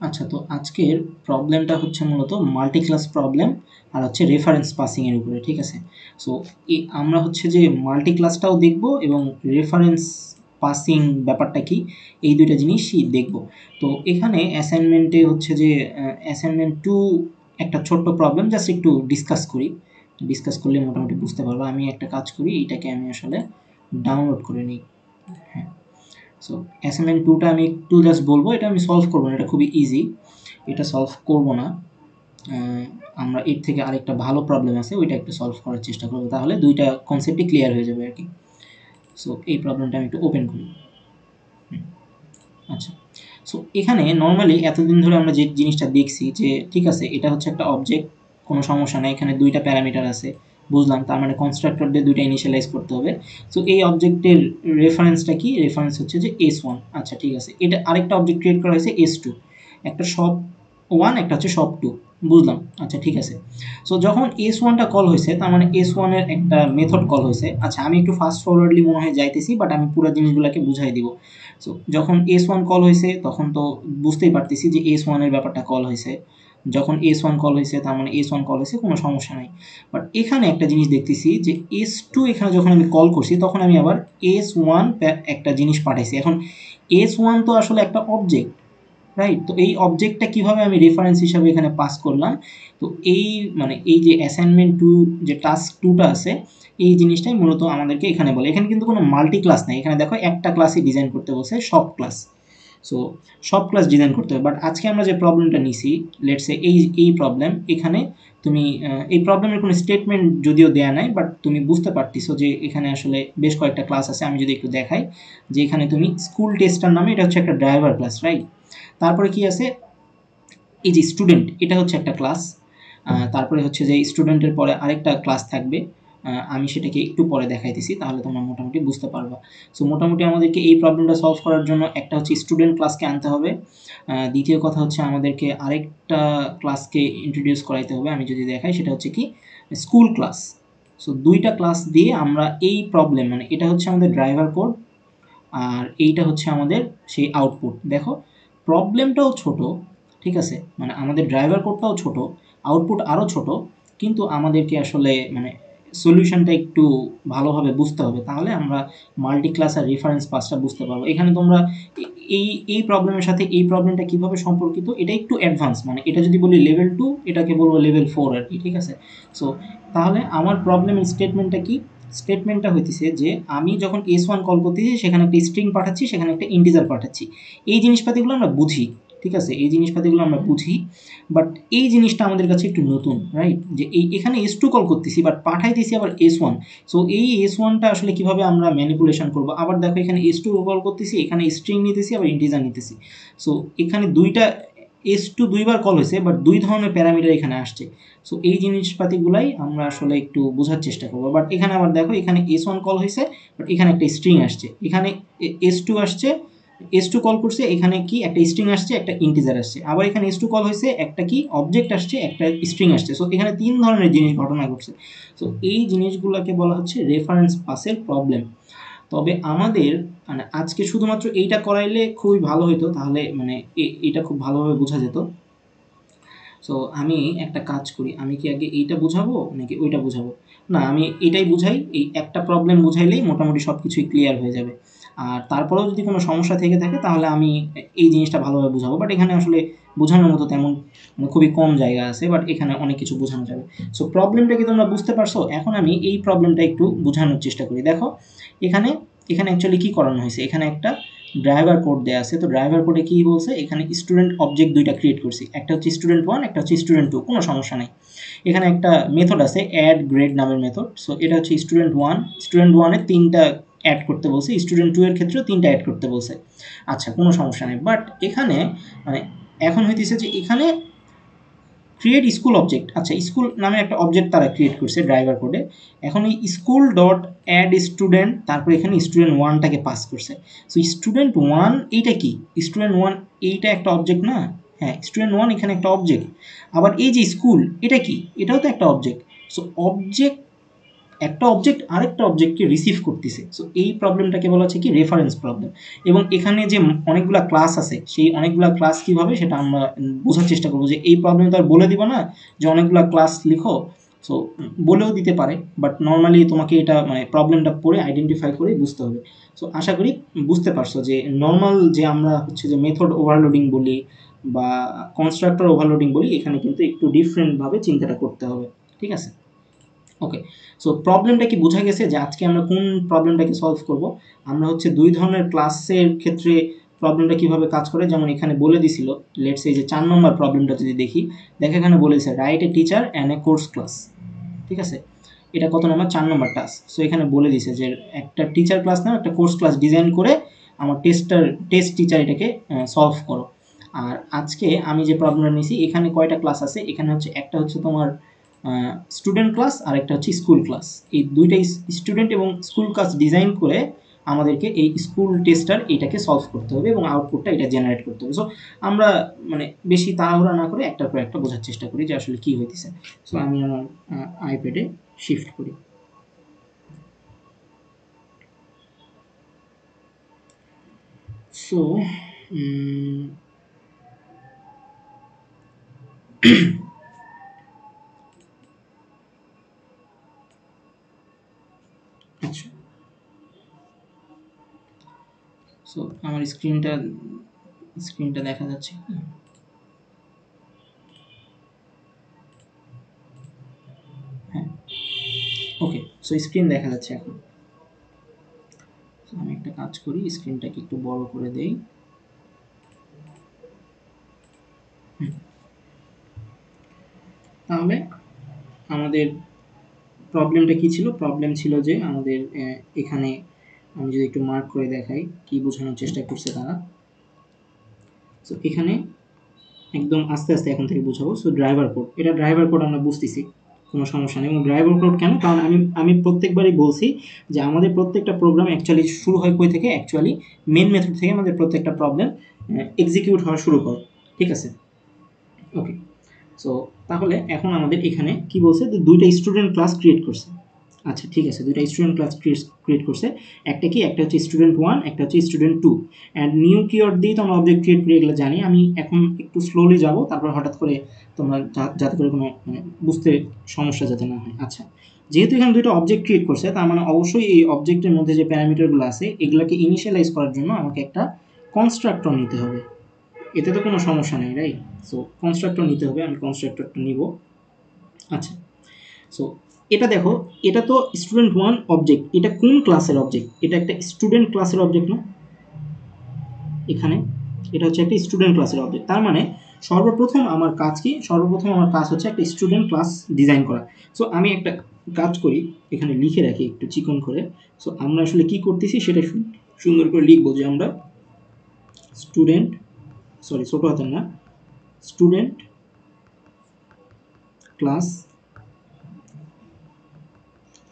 আচ্ছা, তো আজকের প্রবলেমটা হচ্ছে মূলত মাল্টি ক্লাস প্রবলেম আর হচ্ছে রেফারেন্স পাসিং এর উপরে, ঠিক আছে? সো আমরা হচ্ছে যে মাল্টি ক্লাসটাও দেখব এবং রেফারেন্স পাসিং ব্যাপারটা কি, এই দুইটা জিনিসই দেখব। তো এখানে অ্যাসাইনমেন্টে হচ্ছে যে অ্যাসাইনমেন্ট টু একটা ছোট্ট প্রবলেম জাস্ট একটু ডিসকাস করি। ডিসকাস করলে মোটামুটি বুঝতে পারবো। আমি একটা কাজ করি, এটাকে আমি আসলে ডাউনলোড করে নিই। হ্যাঁ, সো অ্যাসাইনমেন্ট টুটা আমি একটু জাস্ট বলবো, এটা আমি সলভ করবো না, এটা খুবই ইজি, এটা সলভ করব না। আহ, আমরা এর থেকে আরেকটা ভালো প্রবলেম আছে, ওইটা একটু সলভ করার চেষ্টা করবো, তাহলে দুইটা কনসেপ্টই ক্লিয়ার হয়ে যাবে আর কি। সো এই প্রবলেমটা আমি একটু ওপেন করি। হুম, আচ্ছা, সো এখানে নর্মালি এতদিন ধরে আমরা যে জিনিসটা দেখছি যে ঠিক আছে, এটা হচ্ছে একটা অবজেক্ট, কোনো সমস্যা নাই, এখানে দুইটা প্যারামিটার আছে, বুঝলাম, তার মানে কনস্ট্রাক্টর দিয়ে দুইটা ইনিশিয়ালাইজ করতে হবে। সো এই অবজেক্টের রেফারেন্সটা কি? রেফারেন্স হচ্ছে যে S1। আচ্ছা, ঠিক আছে, এটা আরেকটা অবজেক্ট ক্রিয়েট করা হয়েছে S2, একটা সব ওয়ান, একটা হচ্ছে সব টু, বুঝলাম। আচ্ছা, ঠিক আছে, সো যখন S1টা কল হয়েছে, তার মানে S1 এর একটা মেথড কল হয়েছে। আচ্ছা, আমি একটু ফাস্ট ফরওয়ার্ডলি মনে হয় যাইতেছি, বাট আমি পুরো জিনিসগুলোকে বুঝাই দিব। সো যখন S1 কল হয়েছে, তখন তো বুঝতেই পারতেছি যে S1 এর ব্যাপারটা কল হয়েছে। যখন S1 কল হয়েছে, তার মানে S1 কল হয়েছে, কোনো সমস্যা নাই। বাট এখানে একটা জিনিস দেখতেছি যে S2 এখানে যখন আমি কল করছি, তখন আমি আবার S1 একটা জিনিস পাঠাইছি। এখন S1 তো আসলে একটা অবজেক্ট, রাইট? তো এই অবজেক্টটা কিভাবে আমি রেফারেন্স হিসাবে এখানে পাস করলাম? তো এই মানে এই যে অ্যাসাইনমেন্ট টু, যে টাস্ক টুটা আছে, এই জিনিসটাই মূলত আমাদেরকে এখানে বলে। এখানে কিন্তু কোনো মাল্টি ক্লাস নাই, এখানে দেখো একটা ক্লাসই ডিজাইন করতে বলছে, সব ক্লাস। সো সব ক্লাস ডিজাইন করতে হবে। বাট আজকে আমরা যে প্রবলেমটা নিছি, লেটস সে এই প্রবলেম, এখানে তুমি এই প্রবলেমের কোনো স্টেটমেন্ট যদিও দেয়া নাই, বাট তুমি বুঝতে পারতেছো যে এখানে আসলে বেশ কয়েকটা ক্লাস আছে। আমি যদি একটু দেখাই, যে এখানে তুমি স্কুল টেস্টার নামে, এটা হচ্ছে একটা ড্রাইভার ক্লাস, রাইট? তারপরে কি আছে, এই যে স্টুডেন্ট, এটা হচ্ছে একটা ক্লাস। তারপরে হচ্ছে যে স্টুডেন্টের পরে আরেকটা ক্লাস থাকবে, আমি সেটাকে একটু পরে দেখাইতেছি, তাহলে তোমরা মোটামুটি বুঝতে পারবা। সো মোটামুটি আমাদেরকে এই প্রবলেমটা সলভ করার জন্য একটা হচ্ছে স্টুডেন্ট ক্লাসকে আনতে হবে। দ্বিতীয় কথা হচ্ছে আমাদেরকে আরেকটা ক্লাসকে ইন্ট্রোডিউস করাইতে হবে। আমি যদি দেখাই, সেটা হচ্ছে কি, স্কুল ক্লাস। সো দুইটা ক্লাস দিয়ে আমরা এই প্রবলেম, মানে এটা হচ্ছে আমাদের ড্রাইভার কোড, আর এইটা হচ্ছে আমাদের সেই আউটপুট। দেখো, প্রবলেমটাও ছোট, ঠিক আছে, মানে আমাদের ড্রাইভার কোডটাও ছোট, আউটপুট আরও ছোট, কিন্তু আমাদেরকে আসলে মানে সলিউশনটা একটু ভালোভাবে বুঝতে হবে, তাহলে আমরা মাল্টি ক্লাস আর রেফারেন্স পাসটা বুঝতে পারবো। এখানে তোমরা এই এই প্রবলেমের সাথে এই প্রবলেমটা কিভাবে সম্পর্কিত, এটা একটু অ্যাডভান্স, মানে এটা যদি বলি লেভেল টু, এটাকে বলবো লেভেল ফোর আর কি, ঠিক আছে? সো তাহলে আমার প্রবলেমের স্টেটমেন্টটা কি? স্টেটমেন্টটা হইতেছে যে আমি যখন S1 কল করতেছি, সেখানে একটা স্ট্রিং পাঠাচ্ছি, সেখানে একটা ইন্টিজার পাঠাচ্ছি। এই জিনিসপাতিগুলো আমরা বুঝি, ঠিক আছে, এই জিনিসপাতিগুলো আমরা বুঝি, বাট এই জিনিসটা আমাদের কাছে একটু নতুন, রাইট? যে এখানে S2 কল করতেছি, বাট পাঠাইতেছি আবার S1। সো এই S1টা আসলে কিভাবে আমরা ম্যানিপুলেশন করব? আবার দেখো, এখানে S2 কল করতেছি, এখানে স্ট্রিং নিতেছি, আবার ইন্টিজার নিতেছি। সো এখানে দুইটা S2 দুইবার কল হয়েছে, বাট দুই ধরনের প্যারামিটার এখানে আসছে। সো এই জিনিসপাতিগুলাই আমরা আসলে একটু বোঝার চেষ্টা করবো। বাট এখানে আবার দেখো, এখানে S1 কল হয়েছে, বাট এখানে একটা স্ট্রিং আসছে, এখানে S2 আসছে, S2 কল করছে, এখানে কি একটা স্ট্রিং আসছে, একটা ইন্টিজার আসছে, আবার এখানে S2 কল হয়েছে, একটা কি অবজেক্ট আসছে, একটা স্ট্রিং আসছে। সো এখানে তিন ধরনের জিনিস ঘটনা ঘটছে। সো এই জিনিসগুলোকে বলা হচ্ছে রেফারেন্স পাসের প্রবলেম। তবে আমাদের মানে আজকে শুধুমাত্র এইটা করাইলে খুবই ভালো হতো, তাহলে মানে এটা খুব ভালোভাবে বোঝা যেত। সো আমি একটা কাজ করি, আমি কি আগে এইটা বুঝাবো নাকি ওইটা বুঝাবো? না, আমি এটাই বুঝাই, এই একটা প্রবলেম বুঝাইলেই মোটামুটি সব কিছুই ক্লিয়ার হয়ে যাবে। আর তারপরেও যদি কোনো সমস্যা থেকে থাকে, তাহলে আমি এই জিনিসটা ভালোভাবে বুঝাবো। বাট এখানে আসলে বোঝানোর মতো তেমন মানে খুবই কম জায়গা আছে, বাট এখানে অনেক কিছু বোঝানো যাবে। সো প্রবলেমটা কি তোমরা বুঝতে পারছো? এখন আমি এই প্রবলেমটা একটু বোঝানোর চেষ্টা করি। দেখো, এখানে এখানে অ্যাকচুয়ালি কী করানো হয়েছে, এখানে একটা ড্রাইভার কোড দেওয়া আছে। তো ড্রাইভার কোডে কী বলছে, এখানে স্টুডেন্ট অবজেক্ট দুইটা ক্রিয়েট করছি, একটা হচ্ছে স্টুডেন্ট ওয়ান, একটা হচ্ছে স্টুডেন্ট টু, কোনো সমস্যা নেই। এখানে একটা মেথড আছে অ্যাড গ্রেড নামের মেথড। সো এটা হচ্ছে স্টুডেন্ট ওয়ান, স্টুডেন্ট ওয়ানের তিনটা অ্যাড করতে বলছে, স্টুডেন্ট টু এর ক্ষেত্রেও তিনটা অ্যাড করতে বলছে। আচ্ছা, কোনো সমস্যা নেই। বাট এখানে মানে এখন হইতেছে যে এখানে ক্রিয়েট স্কুল অবজেক্ট, আচ্ছা, স্কুল নামে একটা অবজেক্ট তারা ক্রিয়েট করছে ড্রাইভার কোডে। এখন এই স্কুল ডট অ্যাড স্টুডেন্ট, তারপর এখানে স্টুডেন্ট ওয়ানটাকে পাস করছে। সো স্টুডেন্ট ওয়ান এইটা কি, স্টুডেন্ট ওয়ান এইটা একটা অবজেক্ট না? হ্যাঁ, স্টুডেন্ট ওয়ান এখানে একটা অবজেক্ট। আবার এই যে স্কুল, এটা কি, এটাও তো একটা অবজেক্ট। সো অবজেক্ট একটা অবজেক্ট আরেকটা অবজেক্টকে রিসিভ করতেছে। সো এই প্রবলেমটাকে বলা হচ্ছে কি রেফারেন্স প্রবলেম। এবং এখানে যে অনেকগুলা ক্লাস আছে, সেই অনেকগুলা ক্লাস কীভাবে সেটা আমরা বোঝার চেষ্টা করবো। যে এই প্রবলেম তো আর বলে দিব না যে অনেকগুলা ক্লাস লিখো, সো বলেও দিতে পারে, বাট নর্মালি তোমাকে এটা মানে প্রবলেমটা পড়ে আইডেন্টিফাই করে বুঝতে হবে। সো আশা করি বুঝতে পারছো যে নর্মাল যে আমরা হচ্ছে যে মেথড ওভারলোডিং বলি বা কনস্ট্রাক্টর ওভারলোডিং বলি, এখানে কিন্তু একটু ডিফারেন্টভাবে চিন্তাটা করতে হবে। ঠিক আছে, ওকে। সো প্রবলেমটা কি বোঝা গেছে যে আজকে আমরা কোন প্রবলেমটাকে সলভ করব? আমরা হচ্ছে দুই ধরনের ক্লাসের ক্ষেত্রে প্রবলেমটা কিভাবে কাজ করে, যেমন এখানে বলে দিছিল। লেটস এই যে 4 নম্বর প্রবলেমটা যদি দেখি, দেখো এখানে বলে দিছে write a teacher and a course class. ঠিক আছে, এটা কত নম্বর? 4 নম্বর টাস্ক। সো এখানে বলে দিছে যে একটা টিচার ক্লাস নাও একটা কোর্স ক্লাস ডিজাইন করে আমার টেস্ট টিচার এটাকে সলভ করো। আর আজকে আমি যে প্রবলেমটা নিয়েছি, এখানে কয়টা ক্লাস আছে? এখানে হচ্ছে একটা হচ্ছে তোমার স্টুডেন্ট ক্লাস আর একটা হচ্ছে স্কুল ক্লাস। এই দুইটাই স্টুডেন্ট এবং স্কুল ক্লাস ডিজাইন করে আমাদেরকে এই স্কুল টেস্টার এটাকে সলভ করতে হবে এবং আউটপুটটা এটা জেনারেট করতে হবে। সো আমরা মানে বেশি তাড়াহুড়া না করে একটার পর একটা বোঝার চেষ্টা করি যে আসলে কী হইতেছে। সো আমি আমার আইপ্যাডে শিফট করি। সো আচ্ছা, সো আমার স্ক্রিনটা দেখা যাচ্ছে কি? হ্যাঁ, ওকে। সো স্ক্রিন দেখা যাচ্ছে এখন। আমি একটা কাজ করি, স্ক্রিনটাকে একটু বড় করে দেই। তাহলে আমাদের প্রবলেমটা কি ছিল? প্রবলেম ছিল যে আমাদের এখানে আমি যদি একটু মার্ক করে দেখাই কি বোঝানোর চেষ্টা করছে তারা। সো এখানে একদম আস্তে আস্তে এখন থেকে বুঝাবো। সো ড্রাইভার কোড, এটা ড্রাইভার কোড আমরা বুঝতেছি, কোনো সমস্যা নেই। এবং ড্রাইভার কোড কেন? কারণ আমি প্রত্যেকবারই বলছি যে আমাদের প্রত্যেকটা প্রোগ্রাম অ্যাকচুয়ালি শুরু হয় কই থেকে? অ্যাকচুয়ালি মেন মেথড থেকে আমাদের প্রত্যেকটা প্রবলেম এক্সিকিউট হওয়া শুরু করে। ঠিক আছে, ওকে। সো তাহলে এখন আমাদের এখানে কি বলছে? যে দুইটা স্টুডেন্ট ক্লাস ক্রিয়েট করছে। আচ্ছা ঠিক আছে, দুইটা স্টুডেন্ট ক্লাস ক্রিয়েট করছে। একটা কি? একটা হচ্ছে স্টুডেন্ট 1, একটা হচ্ছে স্টুডেন্ট 2। অ্যান্ড নিউ কিওয়ার্ড দিয়ে তো আমরা অবজেক্ট ক্রিয়েট করে এগুলো জানি। আমি এখন একটু স্লোলি যাব, তারপর হঠাৎ করে তোমরা যাতে করে কোনো মানে বুঝতে সমস্যা যাতে না হয়। আচ্ছা, যেহেতু এখানে দুইটা অবজেক্ট ক্রিয়েট করছে, তার মানে অবশ্যই এই অবজেক্টের মধ্যে যে প্যারামিটারগুলো আছে এগুলোকে ইনিশিয়ালাইজ করার জন্য আমাকে একটা কনস্ট্রাক্টর নিতে হবে। এতে তো কোনো সমস্যা নেই, রাইট? সো কনস্ট্রাক্টর নিতে হবে, আমি কনস্ট্রাক্টরটা নিব। আচ্ছা, সো এটা দেখো, এটা তো স্টুডেন্ট 1 অবজেক্ট। এটা কোন ক্লাসের অবজেক্ট? এটা একটা স্টুডেন্ট ক্লাসের অবজেক্ট না? এখানে এটা হচ্ছে একটা স্টুডেন্ট ক্লাসের অবজেক্ট। তার মানে সর্বপ্রথম আমার কাজ কি? সর্বপ্রথম আমার কাজ হচ্ছে একটা স্টুডেন্ট ক্লাস ডিজাইন করা। সো আমি একটা কাজ করি, এখানে লিখে রাখি একটু চিকন করে। সো আমরা আসলে কি করতেছি সেটা সুন্দর করে লিখবো যে আমরা স্টুডেন্ট, সরি ছোটো হাতের না, স্টুডেন্ট ক্লাস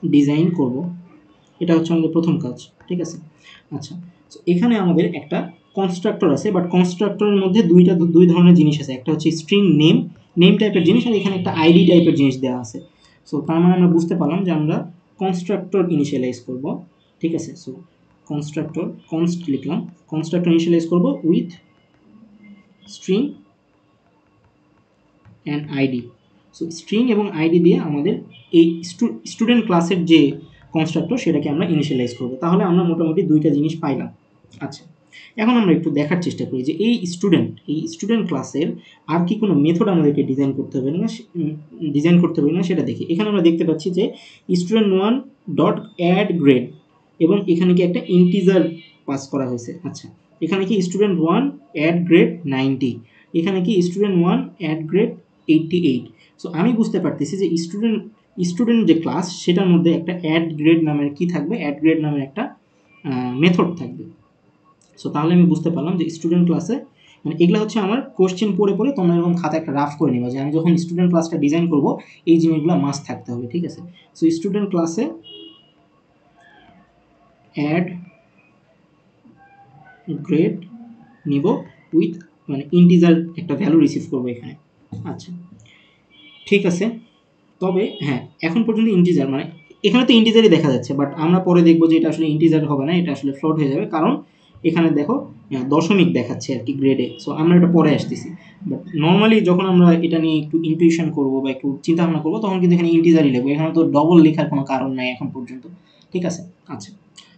ডিজাইন করব। এটা হচ্ছে আমাদের প্রথম কাজ। ঠিক আছে, আচ্ছা। তো এখানে আমাদের একটা কনস্ট্রাক্টর আছে, বাট কনস্ট্রাক্টরের মধ্যে দুই ধরনের জিনিস আছে। একটা হচ্ছে স্ট্রিং নেম টাইপের জিনিস, আর এখানে একটা আইডি টাইপের জিনিস দেওয়া আছে। সো তার মানে আমরা বুঝতে পারলাম যে আমরা কনস্ট্রাক্টর ইনিশিয়ালাইজ করব। ঠিক আছে, সো কনস্ট্রাক্টর কনস্ট লিখলাম, কনস্ট্রাক্টর ইনিশিয়ালাইজ করব with string and ID. So string এবং আইডি দিয়ে আমাদের এই স্টুডেন্ট ক্লাসের যে কনস্ট্রাক্টর সেটাকে আমরা ইনিশিয়ালাইজ করব। তাহলে আমরা মোটামুটি দুইটা জিনিস পাইলাম। আচ্ছা, এখন আমরা একটু দেখার চেষ্টা করি যে এই স্টুডেন্ট ক্লাসের আর কি কোনো মেথড আমাদেরকে ডিজাইন করতে হবে না সেটা দেখি। এখানে আমরা দেখতে পাচ্ছি যে স্টুডেন্ট 1 ডট অ্যাড গ্রেড, এবং এখানে কি একটা ইন্টিজার পাস করা হয়েছে। আচ্ছা, এখানে কি স্টুডেন্ট 1 অ্যাড গ্রেড 90, এখানে কি স্টুডেন্ট 1 অ্যাড গ্রেড 88। সো আমি বুঝতে পারতেছি যে স্টুডেন্ট যে ক্লাস সেটার মধ্যে একটা অ্যাড গ্রেড নামের কি থাকবে? অ্যাড গ্রেড নামের একটা মেথড থাকবে। সো তাহলে আমি বুঝতে পারলাম যে স্টুডেন্ট ক্লাসে মানে এগুলো হচ্ছে আমার কোশ্চেন পড়ে পড়ে তোমরা এরকম খাতা একটা রাফ করে নিবা যে আমি যখন স্টুডেন্ট ক্লাসটা ডিজাইন করব এই জিনিসগুলো মাস্ট থাকতে হবে। ঠিক আছে, সো স্টুডেন্ট ক্লাসে অ্যাড গ্রেড নিব উইথ মানে ইন্টিজার একটা ভ্যালু রিসিভ করবো এখানে। আচ্ছা ঠিক আছে, তবে হ্যাঁ এখন পর্যন্ত ইন্টিজার মানে এখানে তো ইন্টিজারই দেখা যাচ্ছে, বাট আমরা পরে দেখবো যে এটা আসলে ইন্টিজার হবে না, এটা আসলে ফ্লোট হয়ে যাবে, কারণ এখানে দেখো দশমিক দেখাচ্ছে আর কি গ্রেডে। সো আমরা এটা পরে আসতেছি, বাট নর্মালি যখন আমরা এটা নিয়ে একটু ইনটিউশন করবো বা একটু চিন্তা ভাবনা করবো তখন কিন্তু এখানে ইন্টিজারই লিখবো, এখানে তো ডবল লেখার কোনো কারণ নাই এখন পর্যন্ত, ঠিক আছে। আচ্ছা,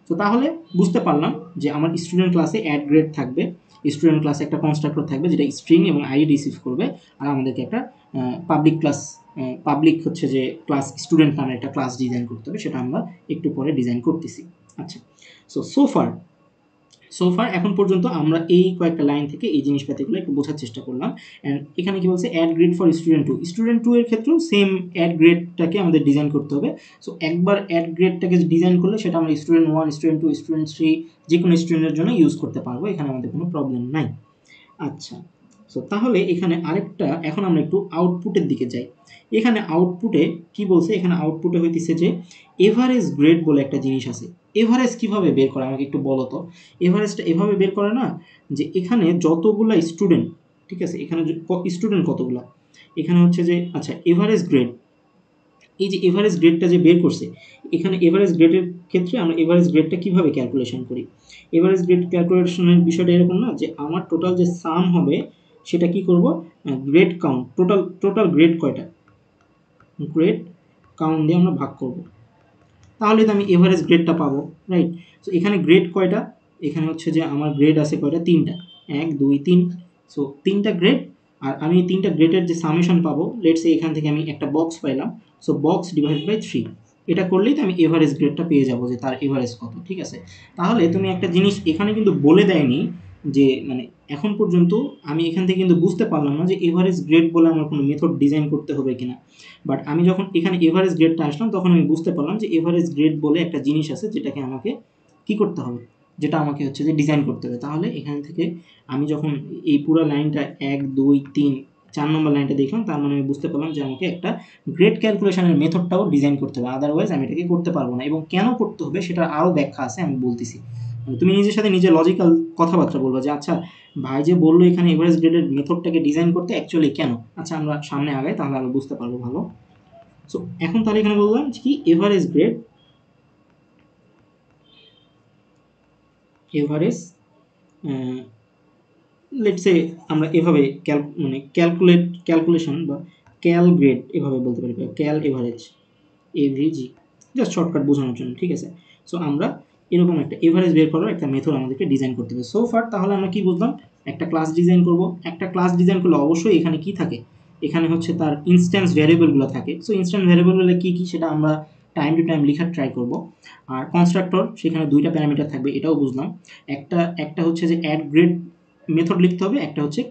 তো তাহলে বুঝতে পারলাম যে আমার স্টুডেন্ট ক্লাসে অ্যাড গ্রেড থাকবে, স্টুডেন্ট ক্লাসে একটা কনস্ট্রাক্টর থাকবে যেটা স্ট্রিং এবং আইডি রিসিভ করবে, আর আমাদেরকে একটা পাবলিক ক্লাস, পাবলিক হচ্ছে যে ক্লাস স্টুডেন্ট নামে একটা ক্লাস ডিজাইন করতে হবে, সেটা আমরা একটু পরে ডিজাইন করতেছি। আচ্ছা, সোফার এখন পর্যন্ত আমরা এই কয়েকটা লাইন থেকে এই জিনিসপাতিগুলো একটু বোঝার চেষ্টা করলাম। অ্যান্ড এখানে কি বলছে, add grade for student two এর ক্ষেত্রেও সেম অ্যাড গ্রেডটাকে আমাদের ডিজাইন করতে হবে। সো একবার অ্যাড গ্রেডটাকে ডিজাইন করলে সেটা আমরা স্টুডেন্ট 1, স্টুডেন্ট 2, স্টুডেন্ট 3 যে কোনো স্টুডেন্টের জন্য ইউজ করতে পারবো, এখানে আমাদের কোনো প্রবলেম নাই। আচ্ছা, সো তাহলে এখানে আরেকটা, এখন আমরা একটু আউটপুটের দিকে যাই। এখানে আউটপুটে কি বলছে, এখানে আউটপুটে হইতেছে যে এভারেজ গ্রেড বলে একটা জিনিস আছে। এভারেজ কিভাবে বের করে আমাকে একটু বলো তো। এভারেজটা এভাবে বের করে না, যে এখানে যতগুলা স্টুডেন্ট, ঠিক আছে, এখানে স্টুডেন্ট কতগুলা, এখানে হচ্ছে যে আচ্ছা এভারেজ গ্রেড, এই যে এভারেজ গ্রেডটা যে বের করছে, এখানে এভারেজ গ্রেডের ক্ষেত্রে আমরা এভারেজ গ্রেডটা কিভাবে ক্যালকুলেশন করি। এভারেজ গ্রেড ক্যালকুলেশনের বিষয়টা এরকম না যে আমার টোটাল যে সাম হবে সেটা কি করব, গ্রেড কাউন্ট, টোটাল গ্রেড কয়টা, গ্রেড কাউন্ট দিয়ে আমরা ভাগ করব, তাহলে তো আমি এভারেজ গ্রেডটা পাবো, রাইট। সো এখানে গ্রেড কয়টা, এখানে হচ্ছে যে আমার গ্রেড আছে কয়টা, 3টা, 1 2 3, সো 3টা গ্রেড। আর আমি 3টা গ্রেডের যে সামেশন পাবো, লেটস সে এখান থেকে আমি একটা বক্স পাইলাম, সো বক্স ডিভাইড বাই 3, এটা করলেই তো আমি এভারেজ গ্রেডটা পেয়ে যাবো যে তার এভারেজ কত, ঠিক আছে। তাহলে তুমি একটা জিনিস এখানে কিন্তু বলে দেয়নি যে মানে এখন পর্যন্ত আমি এখান থেকে কিন্তু বুঝতে পারলাম না যে এভারেজ গ্রেড বলে আমার কোনো মেথড ডিজাইন করতে হবে কিনা। বাট আমি যখন এখানে এভারেজ গ্রেডটা আসলাম তখন আমি বুঝতে পারলাম যে এভারেজ গ্রেড বলে একটা জিনিস আছে যেটাকে আমাকে কি করতে হবে, যেটা আমাকে হচ্ছে যে ডিজাইন করতে হবে। তাহলে এখান থেকে আমি যখন এই পুরো লাইনটা 1 2 3 4 নম্বর লাইনটা দেখলাম, তার মানে আমি বুঝতে পারলাম যে আমাকে একটা গ্রেড ক্যালকুলেশনের মেথডটাও ডিজাইন করতে হবে, আদারওয়াইজ আমি এটাকে করতে পারবো না। এবং কেন করতে হবে সেটার আরও ব্যাখ্যা আছে, আমি বলতেছি। মানে তুমি নিজের সাথে নিজে লজিক্যাল কথাবার্তা বলবো যে আচ্ছা ভাই যে বললো এখানে এভারেজ গ্রেডের মেথডটাকে ডিজাইন করতে, অ্যাকচুয়ালি কেন। আচ্ছা আমরা সামনে আগাই, তাহলে আরো বুঝতে পারবো ভালো। সো এখন তাহলে এখানে বললাম কি average grade, average let's say আমরা এভাবে মানে ক্যালকুলেশন বা ক্যাল গ্রেড এভাবে বলতে পারি, ক্যাল এভারেজ, এভিজি, জাস্ট শর্টকাট বোঝানোর জন্য, ঠিক আছে। সো আমরা এরকম একটা এভারেজ বের করার একটা মেথড আমাদেরকে ডিজাইন করতে হবে। সো ফার তাহলে আমরা কি বুঝলাম, একটা ক্লাস ডিজাইন করব, একটা ক্লাস ডিজাইন করলে অবশ্যই এখানে কি থাকে, এখানে হচ্ছে তার ইনস্ট্যান্স ভ্যারিয়েবলগুলো থাকে। সো ইনস্ট্যান্স ভ্যারিয়েবলগুলো কী কী সেটা আমরা টাইম টু টাইম লেখার ট্রাই করব। আর কনস্ট্রাক্টর, সেখানে 2টা প্যারামিটার থাকবে, এটাও বুঝলাম। একটা হচ্ছে যে অ্যাড গ্রেড মেথড লিখতে হবে, একটা হচ্ছে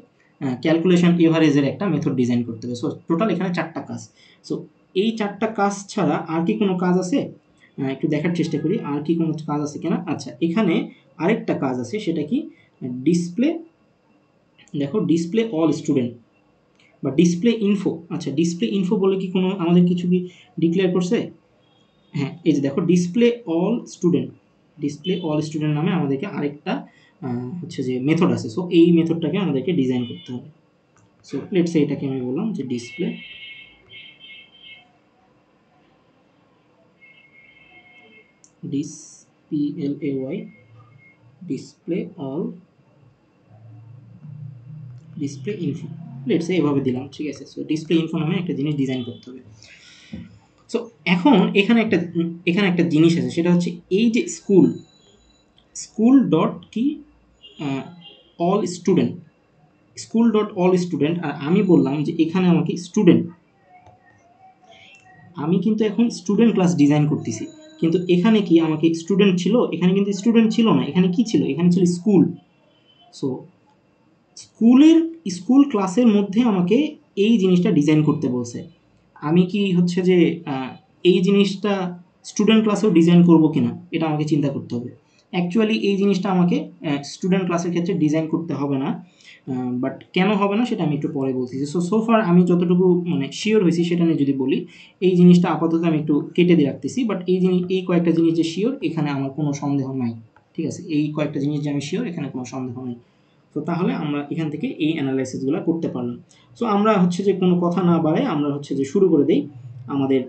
ক্যালকুলেশন এভারেজের একটা মেথড ডিজাইন করতে হবে। সো টোটাল এখানে 4টা কাজ। সো এই 4টা কাজ ছাড়া আর কি কোনো কাজ আছে, একটু দেখার চেষ্টা করি আর কি কোনো কাজ আছে কিনা। আচ্ছা এখানে আরেকটা কাজ আছে, সেটা কি, ডিসপ্লে, দেখো ডিসপ্লে অল স্টুডেন্ট বা ডিসপ্লে ইনফো। আচ্ছা ডিসপ্লে ইনফো বলে কি কোনো আমাদের কিছু কি ডিক্লেয়ার করছে, হ্যাঁ এই যে দেখো display all student, display all student নামে আমাদেরকে আরেকটা হচ্ছে যে মেথড আছে। সো এই মেথডটাকে আমাদেরকে ডিজাইন করতে হবে। সো লেটস সে এটাকে আমি বললাম যে display PLAY display all display info, let's say এভাবে দিলাম, ঠিক আছে। সো ডিসপ্লে ইনফো নামে একটা জিনিস ডিজাইন করতে হবে। সো এখন এখানে একটা জিনিস আছে, সেটা হচ্ছে এই যে স্কুল ডট কি all student, school dot all student, আর আমি বললাম যে এখানে আমাকে স্টুডেন্ট, আমি কিন্তু এখন স্টুডেন্ট ক্লাস ডিজাইন করতেছি, কিন্তু এখানে কি আমাকে স্টুডেন্ট ছিল, এখানে কিন্তু স্টুডেন্ট ছিল না, এখানে কি ছিল, এখানে ছিল স্কুল। সো স্কুল ক্লাসের মধ্যে আমাকে এই জিনিসটা ডিজাইন করতে বলছে। আমি কি হচ্ছে যে এই জিনিসটা স্টুডেন্ট ক্লাসেও ডিজাইন করব কিনা এটা আমাকে চিন্তা করতে হবে। অ্যাকচুয়ালি এই জিনিসটা আমাকে স্টুডেন্ট ক্লাসের ক্ষেত্রে ডিজাইন করতে হবে না, বাট কেন হবে না সেটা আমি একটু পরে বলতেছি। সোফার আমি যতটুকু মানে শিওর হয়েছি সেটা নিয়ে যদি বলি, এই জিনিসটা আপাতত আমি একটু কেটে দিয়ে রাখতেছি, বাট এই কয়েকটা জিনিস যে শিওর এখানে আমার কোনো সন্দেহ নাই, ঠিক আছে। এই কয়েকটা জিনিস যে আমি শিওর এখানে কোনো সন্দেহ নেই। তো তাহলে আমরা এখান থেকে এই অ্যানালাইসিসগুলো করতে পারলাম। সো আমরা হচ্ছে যে কোনো কথা না বাড়াই আমরা হচ্ছে যে শুরু করে দেই আমাদের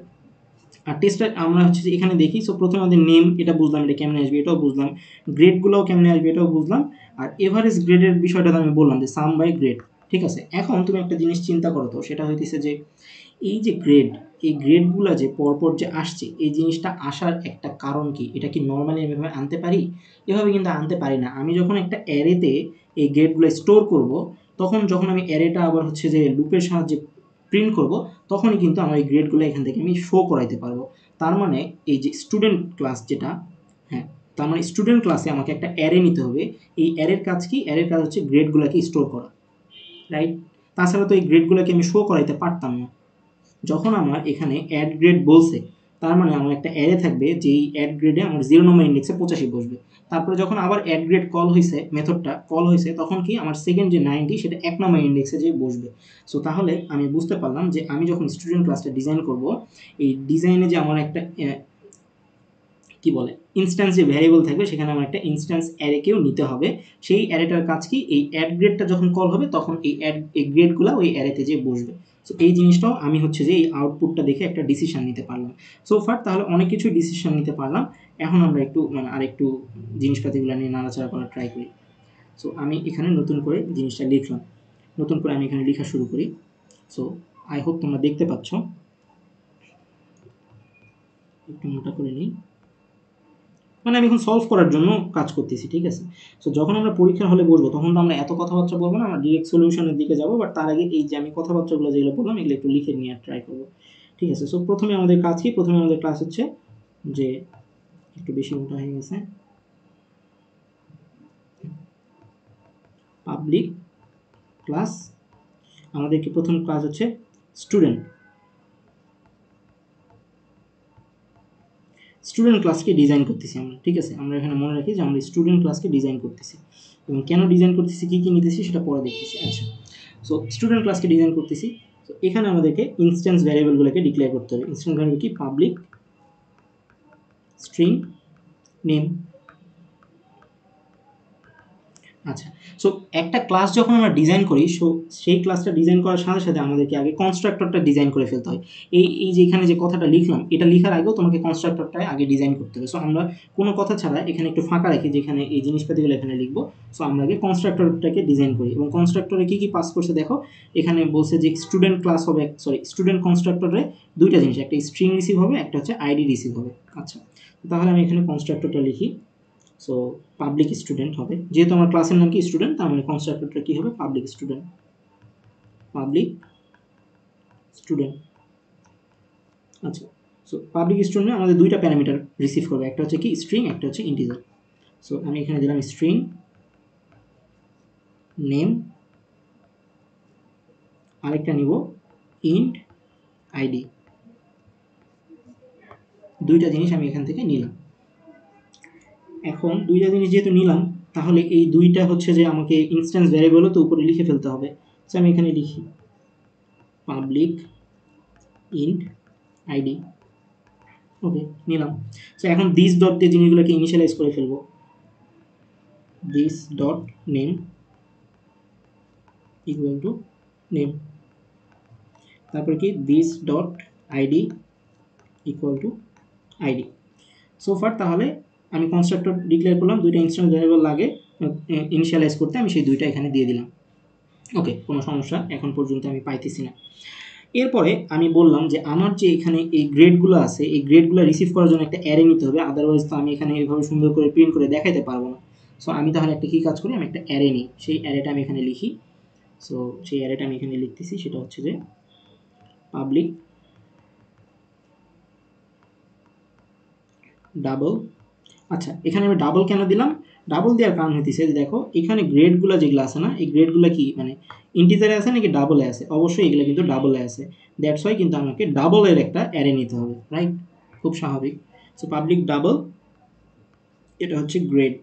আর টেস্টটা আমরা হচ্ছে যে এখানে দেখি। সো প্রথমে আমাদের নেম, এটা বুঝলাম, এটা কেমনে আসবে এটাও বুঝলাম, গ্রেডগুলোও কেমনে আসবে এটাও বুঝলাম, আর এভারেজ গ্রেডের বিষয়টা তো আমি বললাম যে সাম বাই গ্রেড। ঠিক আছে, এখন তুমি একটা জিনিস চিন্তা করো তো, সেটা হইতেছে যে এই যে গ্রেড, এই গ্রেডগুলো যে পরপর যে আসছে, এই জিনিসটা আসার একটা কারণ কি? এটা কি নর্মালি আমি এভাবে আনতে পারি? এভাবে কিন্তু আনতে পারি না। আমি যখন একটা অ্যারেতে এই গ্রেডগুলো স্টোর করব, তখন যখন আমি অ্যারেটা আবার হচ্ছে যে লুপের সাহায্যে প্রিন্ট করব, তখনই কিন্তু আমার এই গ্রেডগুলো এখান থেকে আমি শো করাইতে পারবো। তার মানে এই যে স্টুডেন্ট ক্লাস যেটা, হ্যাঁ, তার মানে স্টুডেন্ট ক্লাসে আমাকে একটা অ্যারে নিতে হবে। এই অ্যারের কাজ কি? অ্যারের কাজ হচ্ছে গ্রেডগুলোকে স্টোর করা, রাইট? তাছাড়া তো এই গ্রেডগুলোকে আমি শো করাইতে পারতাম না। যখন আমার এখানে অ্যাড গ্রেড বলছে, তার মানে আমার একটা অ্যারে থাকবে যেই অ্যাড গ্রেডে আমার 0 নম্বর ইন্ডেক্সে 85 বসবে। তারপরে যখন আবার অ্যাড গ্রেড কল হয়েছে, মেথডটা কল হয়েছে, তখন কি আমার সেকেন্ড যে 90 সেটা 1 নম্বর ইন্ডেক্সে যেয়ে বসবে। সো তাহলে আমি বুঝতে পারলাম যে আমি যখন স্টুডেন্ট ক্লাসটা ডিজাইন করব, এই ডিজাইনে যে আমার একটা কি বলে ইনস্ট্যান্স যে ভ্যারিয়েবল থাকবে, সেখানে আমার একটা ইনস্ট্যান্স অ্যারেকেও নিতে হবে। সেই অ্যারেটার কাজ কি? এই অ্যাড গ্রেডটা যখন কল হবে, তখন এই গ্রেডগুলো ওই অ্যারেতে যে বসবে। সো এই জিনিসটাও আমি হচ্ছে যে এই আউটপুটটা দেখে একটা ডিসিশন নিতে পারলাম। সো ফার তাহলে অনেক কিছু ডিসিশন নিতে পারলাম। এখন আমরা একটু মানে আরেকটু জিনিসপাতিগুলো নিয়ে নাড়াচাড়া করার ট্রাই করি। সো আমি এখানে নতুন করে জিনিসটা লিখলাম, নতুন করে আমি এখানে লেখা শুরু করি। সো আই হোপ তোমরা দেখতে পাচ্ছ। একটু মোটা করে নিই, মানে আমি এখন সলভ করার জন্য কাজ করতেছি, ঠিক আছে? সো যখন আমরা পরীক্ষার হলে বসবো, তখন তো আমরা এত কথাবার্তা বলবো না, আমরা ডিরেক্ট সলিউশনের দিকে যাবো। বাট তার আগে এই যে আমি কথাবার্তাগুলো যেগুলো বললাম, এগুলো একটু লিখে নিয়ে ট্রাই করবো, ঠিক আছে? সো প্রথমে আমাদের কাজ কি? প্রথমে আমাদের ক্লাস হচ্ছে যে একটু বেশি মোটা হয়ে গেছে, পাবলিক ক্লাস। আমাদেরকে প্রথম ক্লাস হচ্ছে স্টুডেন্ট। স্টুডেন্ট ক্লাসকে ডিজাইন করতেছি আমরা, ঠিক আছে? আমরা এখানে মনে রাখি যে আমরা স্টুডেন্ট ক্লাসকে ডিজাইন করতেছি, এবং কেন ডিজাইন করতেছি, কী কী নিতেছি সেটা পরে দেখতেছি। আচ্ছা, সো স্টুডেন্ট ক্লাসকে ডিজাইন করতেছি। তো এখানে আমাদেরকে ইনস্ট্যান্স ভ্যারিয়েবলগুলোকে ডিক্লেয়ার করতে হবে। ইনস্ট্যান্স ভ্যারিয়েবল কি? Public string name. আচ্ছা, সো একটা ক্লাস যখন আমরা ডিজাইন করি, সো সেই ক্লাসটা ডিজাইন করার সাথে সাথে আমাদেরকে আগে কনস্ট্রাক্টরটা ডিজাইন করে ফেলতে হয়। এই যে এখানে যে কথাটা লিখলাম, এটা লেখার আগেও তোমাকে কনস্ট্রাক্টরটা আগে ডিজাইন করতে হবে। সো আমরা কোনো কথা ছাড়া এখানে একটু ফাঁকা রাখি, যেখানে এই জিনিসপাতিগুলো এখানে লিখবো। সো আমরা আগে কনস্ট্রাক্টরটাকে ডিজাইন করি, এবং কনস্ট্রাক্টরে কী কী পাস করছে দেখো। এখানে বলছে যে স্টুডেন্ট ক্লাস হবে, সরি স্টুডেন্ট কনস্ট্রাক্টরে দুইটা জিনিস, একটা স্ট্রিং রিসিভ হবে, একটা হচ্ছে আইডি রিসিভ হবে। আচ্ছা, তাহলে আমি এখানে কনস্ট্রাক্টরটা লিখি। সো পাবলিক স্টুডেন্ট হবে, যেহেতু আমার ক্লাসের নাম কি স্টুডেন্ট, তার মানে কনস্ট্রাক্টরটা কি হবে? Public student. Public student. আচ্ছা, সো পাবলিক স্টুডেন্ট আমাদের দুইটা প্যারামিটার রিসিভ করবে, একটা হচ্ছে কি স্ট্রিং, একটা হচ্ছে ইন্টিজার। সো আমি এখানে দিলাম স্ট্রিং নেম, আরেকটা নিব ইন্ট আইডি। দুইটা জিনিস আমি এখান থেকে নিলাম। এখন দুইটা জিনিস যেহেতু নিলাম, তাহলে এই দুইটা হচ্ছে যে আমাকে ইনস্ট্যান্স ভ্যারিয়েবলও তো উপরে লিখে ফেলতে হবে। সো আমি এখানে লিখি পাবলিক ইন্ট আইডি। ওকে, নিলাম। সো এখন দিস ডট দিয়ে জিনিসগুলোকে ইনিশিয়ালাইজ করে ফেলবো। This dot name equal to name. তারপরে কি? This dot ID equal to ID. So far তাহলে আমি কনস্ট্রাক্টর ডিক্লেয়ার করলাম, দুইটা ইনস্ট্যান্স ভ্যারিয়েবল লাগে ইনিশিয়ালাইজ করতে, আমি সেই দুইটা এখানে দিয়ে দিলাম। ওকে, কোনো সমস্যা এখন পর্যন্ত আমি পাইতেছি না। এরপরে আমি বললাম যে আমার যে এখানে এই গ্রেডগুলো আছে, এই গ্রেডগুলো রিসিভ করার জন্য একটা অ্যারে নিতে হবে, আদারওয়াইজ তো আমি এখানে এইভাবে সুন্দর করে প্রিন্ট করে দেখাতে পারবো না। সো আমি তাহলে একটা কী কাজ করি? আমি একটা অ্যারে নিই, সেই অ্যারেটা আমি এখানে লিখি। সো সেই অ্যারেটা আমি এখানে লিখতেছি, সেটা হচ্ছে যে পাবলিক ডাবল। আচ্ছা, এখানে আমি ডাবল কেন দিলাম? ডাবল দেওয়ার কারণ হইতেছে যে দেখো এখানে গ্রেডগুলো যেগুলো আছে না, এই গ্রেডগুলো কি মানে ইন্টিজারে আছে নাকি ডাবলে আছে? অবশ্যই এগুলো কিন্তু ডাবলে আছে। দ্যাটস ওয়াই কিন্তু আমাকে ডাবলের একটা অ্যারে নিতে হবে, রাইট? খুব স্বাভাবিক। সো পাবলিক ডাবল, এটা হচ্ছে গ্রেড,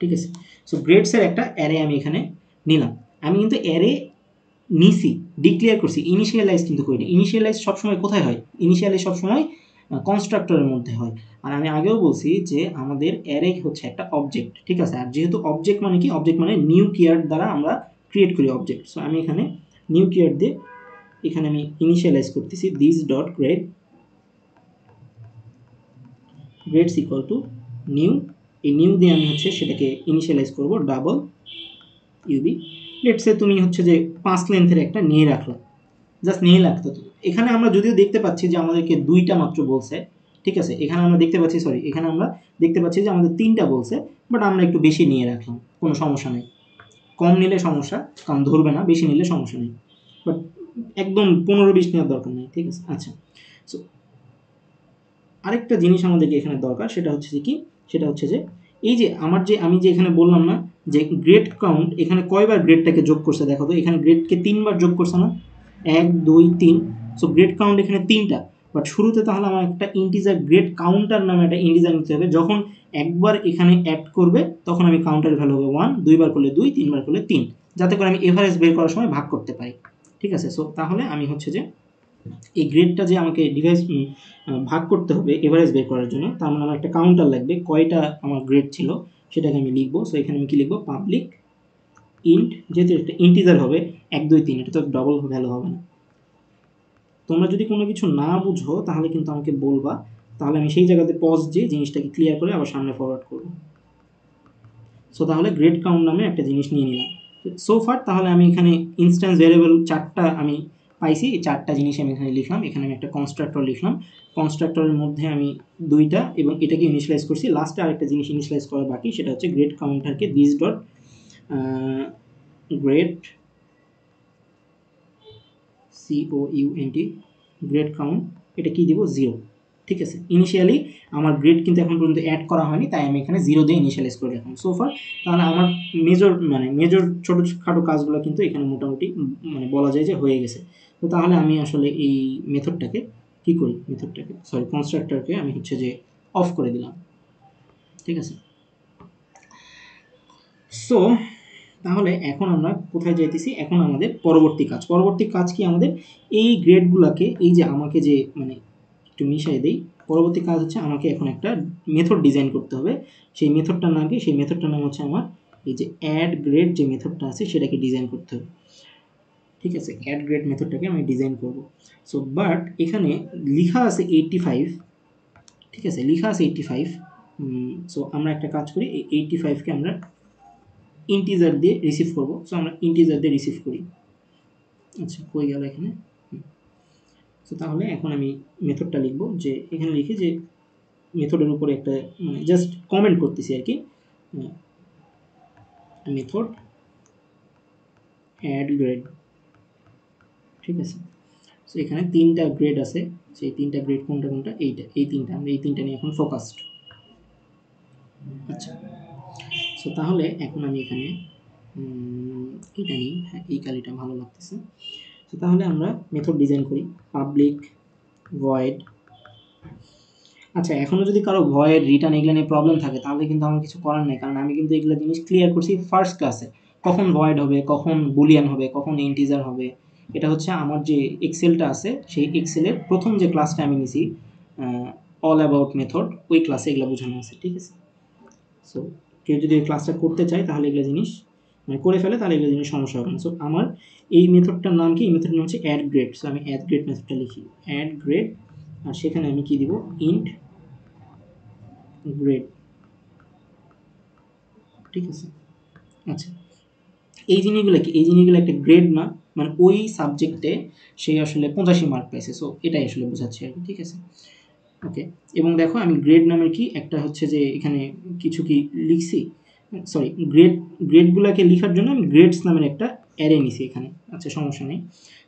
ঠিক আছে? সো গ্রেডসের একটা অ্যারে আমি এখানে নিলাম। আমি কিন্তু অ্যারে নিছি, ডিক্লেয়ার করছি, ইনিশিয়ালাইজ কিন্তু করিনি। ইনিশিয়ালাইজ সবসময় কোথায় হয়? ইনিশিয়ালাইজ সবসময় কনস্ট্রাক্টরের মধ্যে হয়। আর আমি আগেও বলছি যে আমাদের অ্যারে হচ্ছে একটা অবজেক্ট, ঠিক আছে? আর যেহেতু অবজেক্ট মানে কি? অবজেক্ট মানে নিউ কিয়ার্ড দ্বারা আমরা ক্রিয়েট করি অবজেক্ট। সো আমি এখানে নিউ কিয়ার্ড দিয়ে এখানে আমি ইনিশিয়ালাইজ করতেছি this dot grades equal to new, এই নিউ দিয়ে আমি হচ্ছে সেটাকে ইনিশিয়ালাইজ করব ডাবল ইউবি। লেটসে তুমি হচ্ছে যে 5 লেন্থের একটা নিয়ে রাখলাম, জাস্ট নিয়ে রাখতে। এখানে আমরা যদিও দেখতে পাচ্ছি যে আমাদেরকে 2টা মাত্র বলছে, ঠিক আছে, এখানে আমরা দেখতে পাচ্ছি এখানে আমরা দেখতে পাচ্ছি যে আমাদের 3টা বলছে, বাট আমরা একটু বেশি নিয়ে রাখলাম, কোনো সমস্যা নেই। কম নিলে সমস্যা, কারণ ধরবে না, বেশি নিলে সমস্যা নেই, বাট একদম 15-20 নেওয়ার দরকার নেই, ঠিক আছে। আচ্ছা, সো আরেকটা জিনিস আমাদেরকে এখানে দরকার, সেটা হচ্ছে যে কি, সেটা হচ্ছে যে এই যে আমি যে এখানে বললাম না যে গ্রেড কাউন্ট এখানে কয়বার গ্রেডটাকে যোগ করছে, দেখো তো এখানে গ্রেডকে 3বার যোগ করছে না, 1 2 3। সো গ্রেড কাউন্ট এখানে 3টা, বাট শুরুতে তাহলে আমার একটা ইন্টিজার গ্রেড কাউন্টার নামে একটা ইন্টিজার নিতে হবে। যখন একবার এখানে অ্যাড করবে তখন আমি কাউন্টারের ভ্যালু হবে 1, 2বার করলে 2, 3বার করলে 3, যাতে করে আমি এভারেজ বের করার সময় ভাগ করতে পারি, ঠিক আছে। সো তাহলে আমি হচ্ছে যে এই গ্রেডটা যে আমাকে ভাগ করতে হবে এভারেজ বের করার জন্য, তার মানে আমার একটা কাউন্টার লাগবে, কয়টা আমার গ্রেড ছিল সেটাকে আমি লিখবো। সো এখানে আমি কি লিখবো, পাবলিক ইন্ট, যেহেতু একটা ইন্টিজার হবে 1 2 3, এটা তো ডবল ভ্যালু হবে না। তোমরা যদি কোনো কিছু না বুঝো তাহলে কিন্তু আমাকে বলবা, তাহলে আমি সেই জায়গাতে পজ দিয়ে জিনিসটাকে ক্লিয়ার করে আবার সামনে ফরওয়ার্ড করব। সো তাহলে গ্রেড কাউন্ট নামে একটা জিনিস নিয়ে নিলাম সো ফার। তাহলে আমি এখানে ইনস্ট্যান্স ভ্যারিয়েবল 4টা আমি পাইছি, এই 4টা জিনিস আমি এখানে লিখলাম। এখানে আমি একটা কনস্ট্রাক্টর লিখলাম, কনস্ট্রাক্টরের মধ্যে আমি 2টা এবং এটাকে ইনিশিয়ালাইজ করছি। লাস্টে আরেকটা জিনিস ইনিশিয়ালাইজ করা বাকি, সেটা হচ্ছে গ্রেড কাউন্টারকে this dot grade COUNT grade count, এটা কি দিব, 0, ঠিক আছে। ইনিশিয়ালি আমার গ্রেড কিন্তু এখন পর্যন্ত অ্যাড করা হয়নি, তাই আমি এখানে 0 দিয়ে ইনিশিয়ালাইজ করে রাখলাম সোফার। তাহলে আমার মেজর ছোটোখাটো কাজগুলো কিন্তু এখানে মোটামুটি বলা যায় যে হয়ে গেছে। তো তাহলে আমি আসলে এই মেথডটাকে কি করি, কনস্ট্রাক্টরকে আমি হচ্ছে যে অফ করে দিলাম, ঠিক আছে। সো তাহলে এখন আমরা কোথায় যাইতেছি, এখন আমাদের পরবর্তী কাজ কি, আমাদের এই গ্রেডগুলোকে, এই যে আমাকে যে একটু মিশাই দেই, পরবর্তী কাজ হচ্ছে আমাকে এখন একটা মেথড ডিজাইন করতে হবে। সেই মেথডটার নাম কি, সেই মেথডটার নাম হচ্ছে আমার এই যে অ্যাড গ্রেড যে মেথডটা আছে সেটাকে ডিজাইন করতে হবে, ঠিক আছে। অ্যাড গ্রেড মেথডটাকে আমি ডিজাইন করব। সো বাট এখানে লেখা আছে 85, ঠিক আছে, লেখা আছে 85। সো আমরা একটা কাজ করি, এই 85কে আমরা ইন্টিজার দিয়ে রিসিভ করব। সো আমরা ইন্টিজার দিয়ে রিসিভ করি। আচ্ছা, কই গেল এখানে। সো তাহলে এখন আমি মেথডটা লিখব, যে এখানে লিখি যে মেথডের উপরে একটা জাস্ট কমেন্ট করতেছি আর কি, মেথড অ্যাড গ্রেড, ঠিক আছে। সো এখানে 3টা গ্রেড আছে, সেই 3টা গ্রেড কোনটা কোনটা, এই 3টা, আমরা এই 3টা নিয়ে এখন ফোকাসড। আচ্ছা, সো তাহলে এখন আমি এখানে এটা নিই, হ্যাঁ এই কালিটা ভালো লাগতেছে। তো তাহলে আমরা মেথড ডিজাইন করি, পাবলিক ভয়েড। আচ্ছা, এখনও যদি কারো ভয়েড, রিটার্ন এগুলো নিয়ে প্রবলেম থাকে তাহলে কিন্তু আমার কিছু করার নেই, কারণ আমি কিন্তু এগুলো জিনিস ক্লিয়ার করছি ফার্স্ট ক্লাসে। কখন ভয়েড হবে, কখন বুলিয়ান হবে, কখন ইন্টিজার হবে, এটা হচ্ছে আমার যে এক্সেলটা আছে সেই এক্সেলের প্রথম যে ক্লাসটা আমি নিছি, অল অ্যাবাউট মেথড, ওই ক্লাসে এগুলো বোঝানো আছে, ঠিক আছে। সো কেউ যদি এই ক্লাসটা করতে চায় তাহলে এগুলো জিনিস করে ফেলে, তাহলে এগুলো জিনিস সমস্যা হবে না। সো আমার এই মেথডটার নাম কি, এই মেথডটার নাম হচ্ছে অ্যাড গ্রেড। সো আমি অ্যাড গ্রেড মেথডটা লিখি, অ্যাড গ্রেড, আর সেখানে আমি কি দিব, ইন্ট গ্রেড, ঠিক আছে। আচ্ছা, এই জিনিসগুলো কি, এই জিনিসগুলো একটা গ্রেড না, ওই সাবজেক্টে সে আসলে 85 মার্ক পাইছে, সো এটাই আসলে বোঝাচ্ছে আর কি, ঠিক আছে। ওকে, এবং দেখো আমি গ্রেড নামের কি একটা হচ্ছে যে এখানে কিছু কি লিখছি, গ্রেডগুলোকে লেখার জন্য আমি গ্রেডস নামের একটা অ্যারে নিছি এখানে। আচ্ছা, সমস্যা নেই।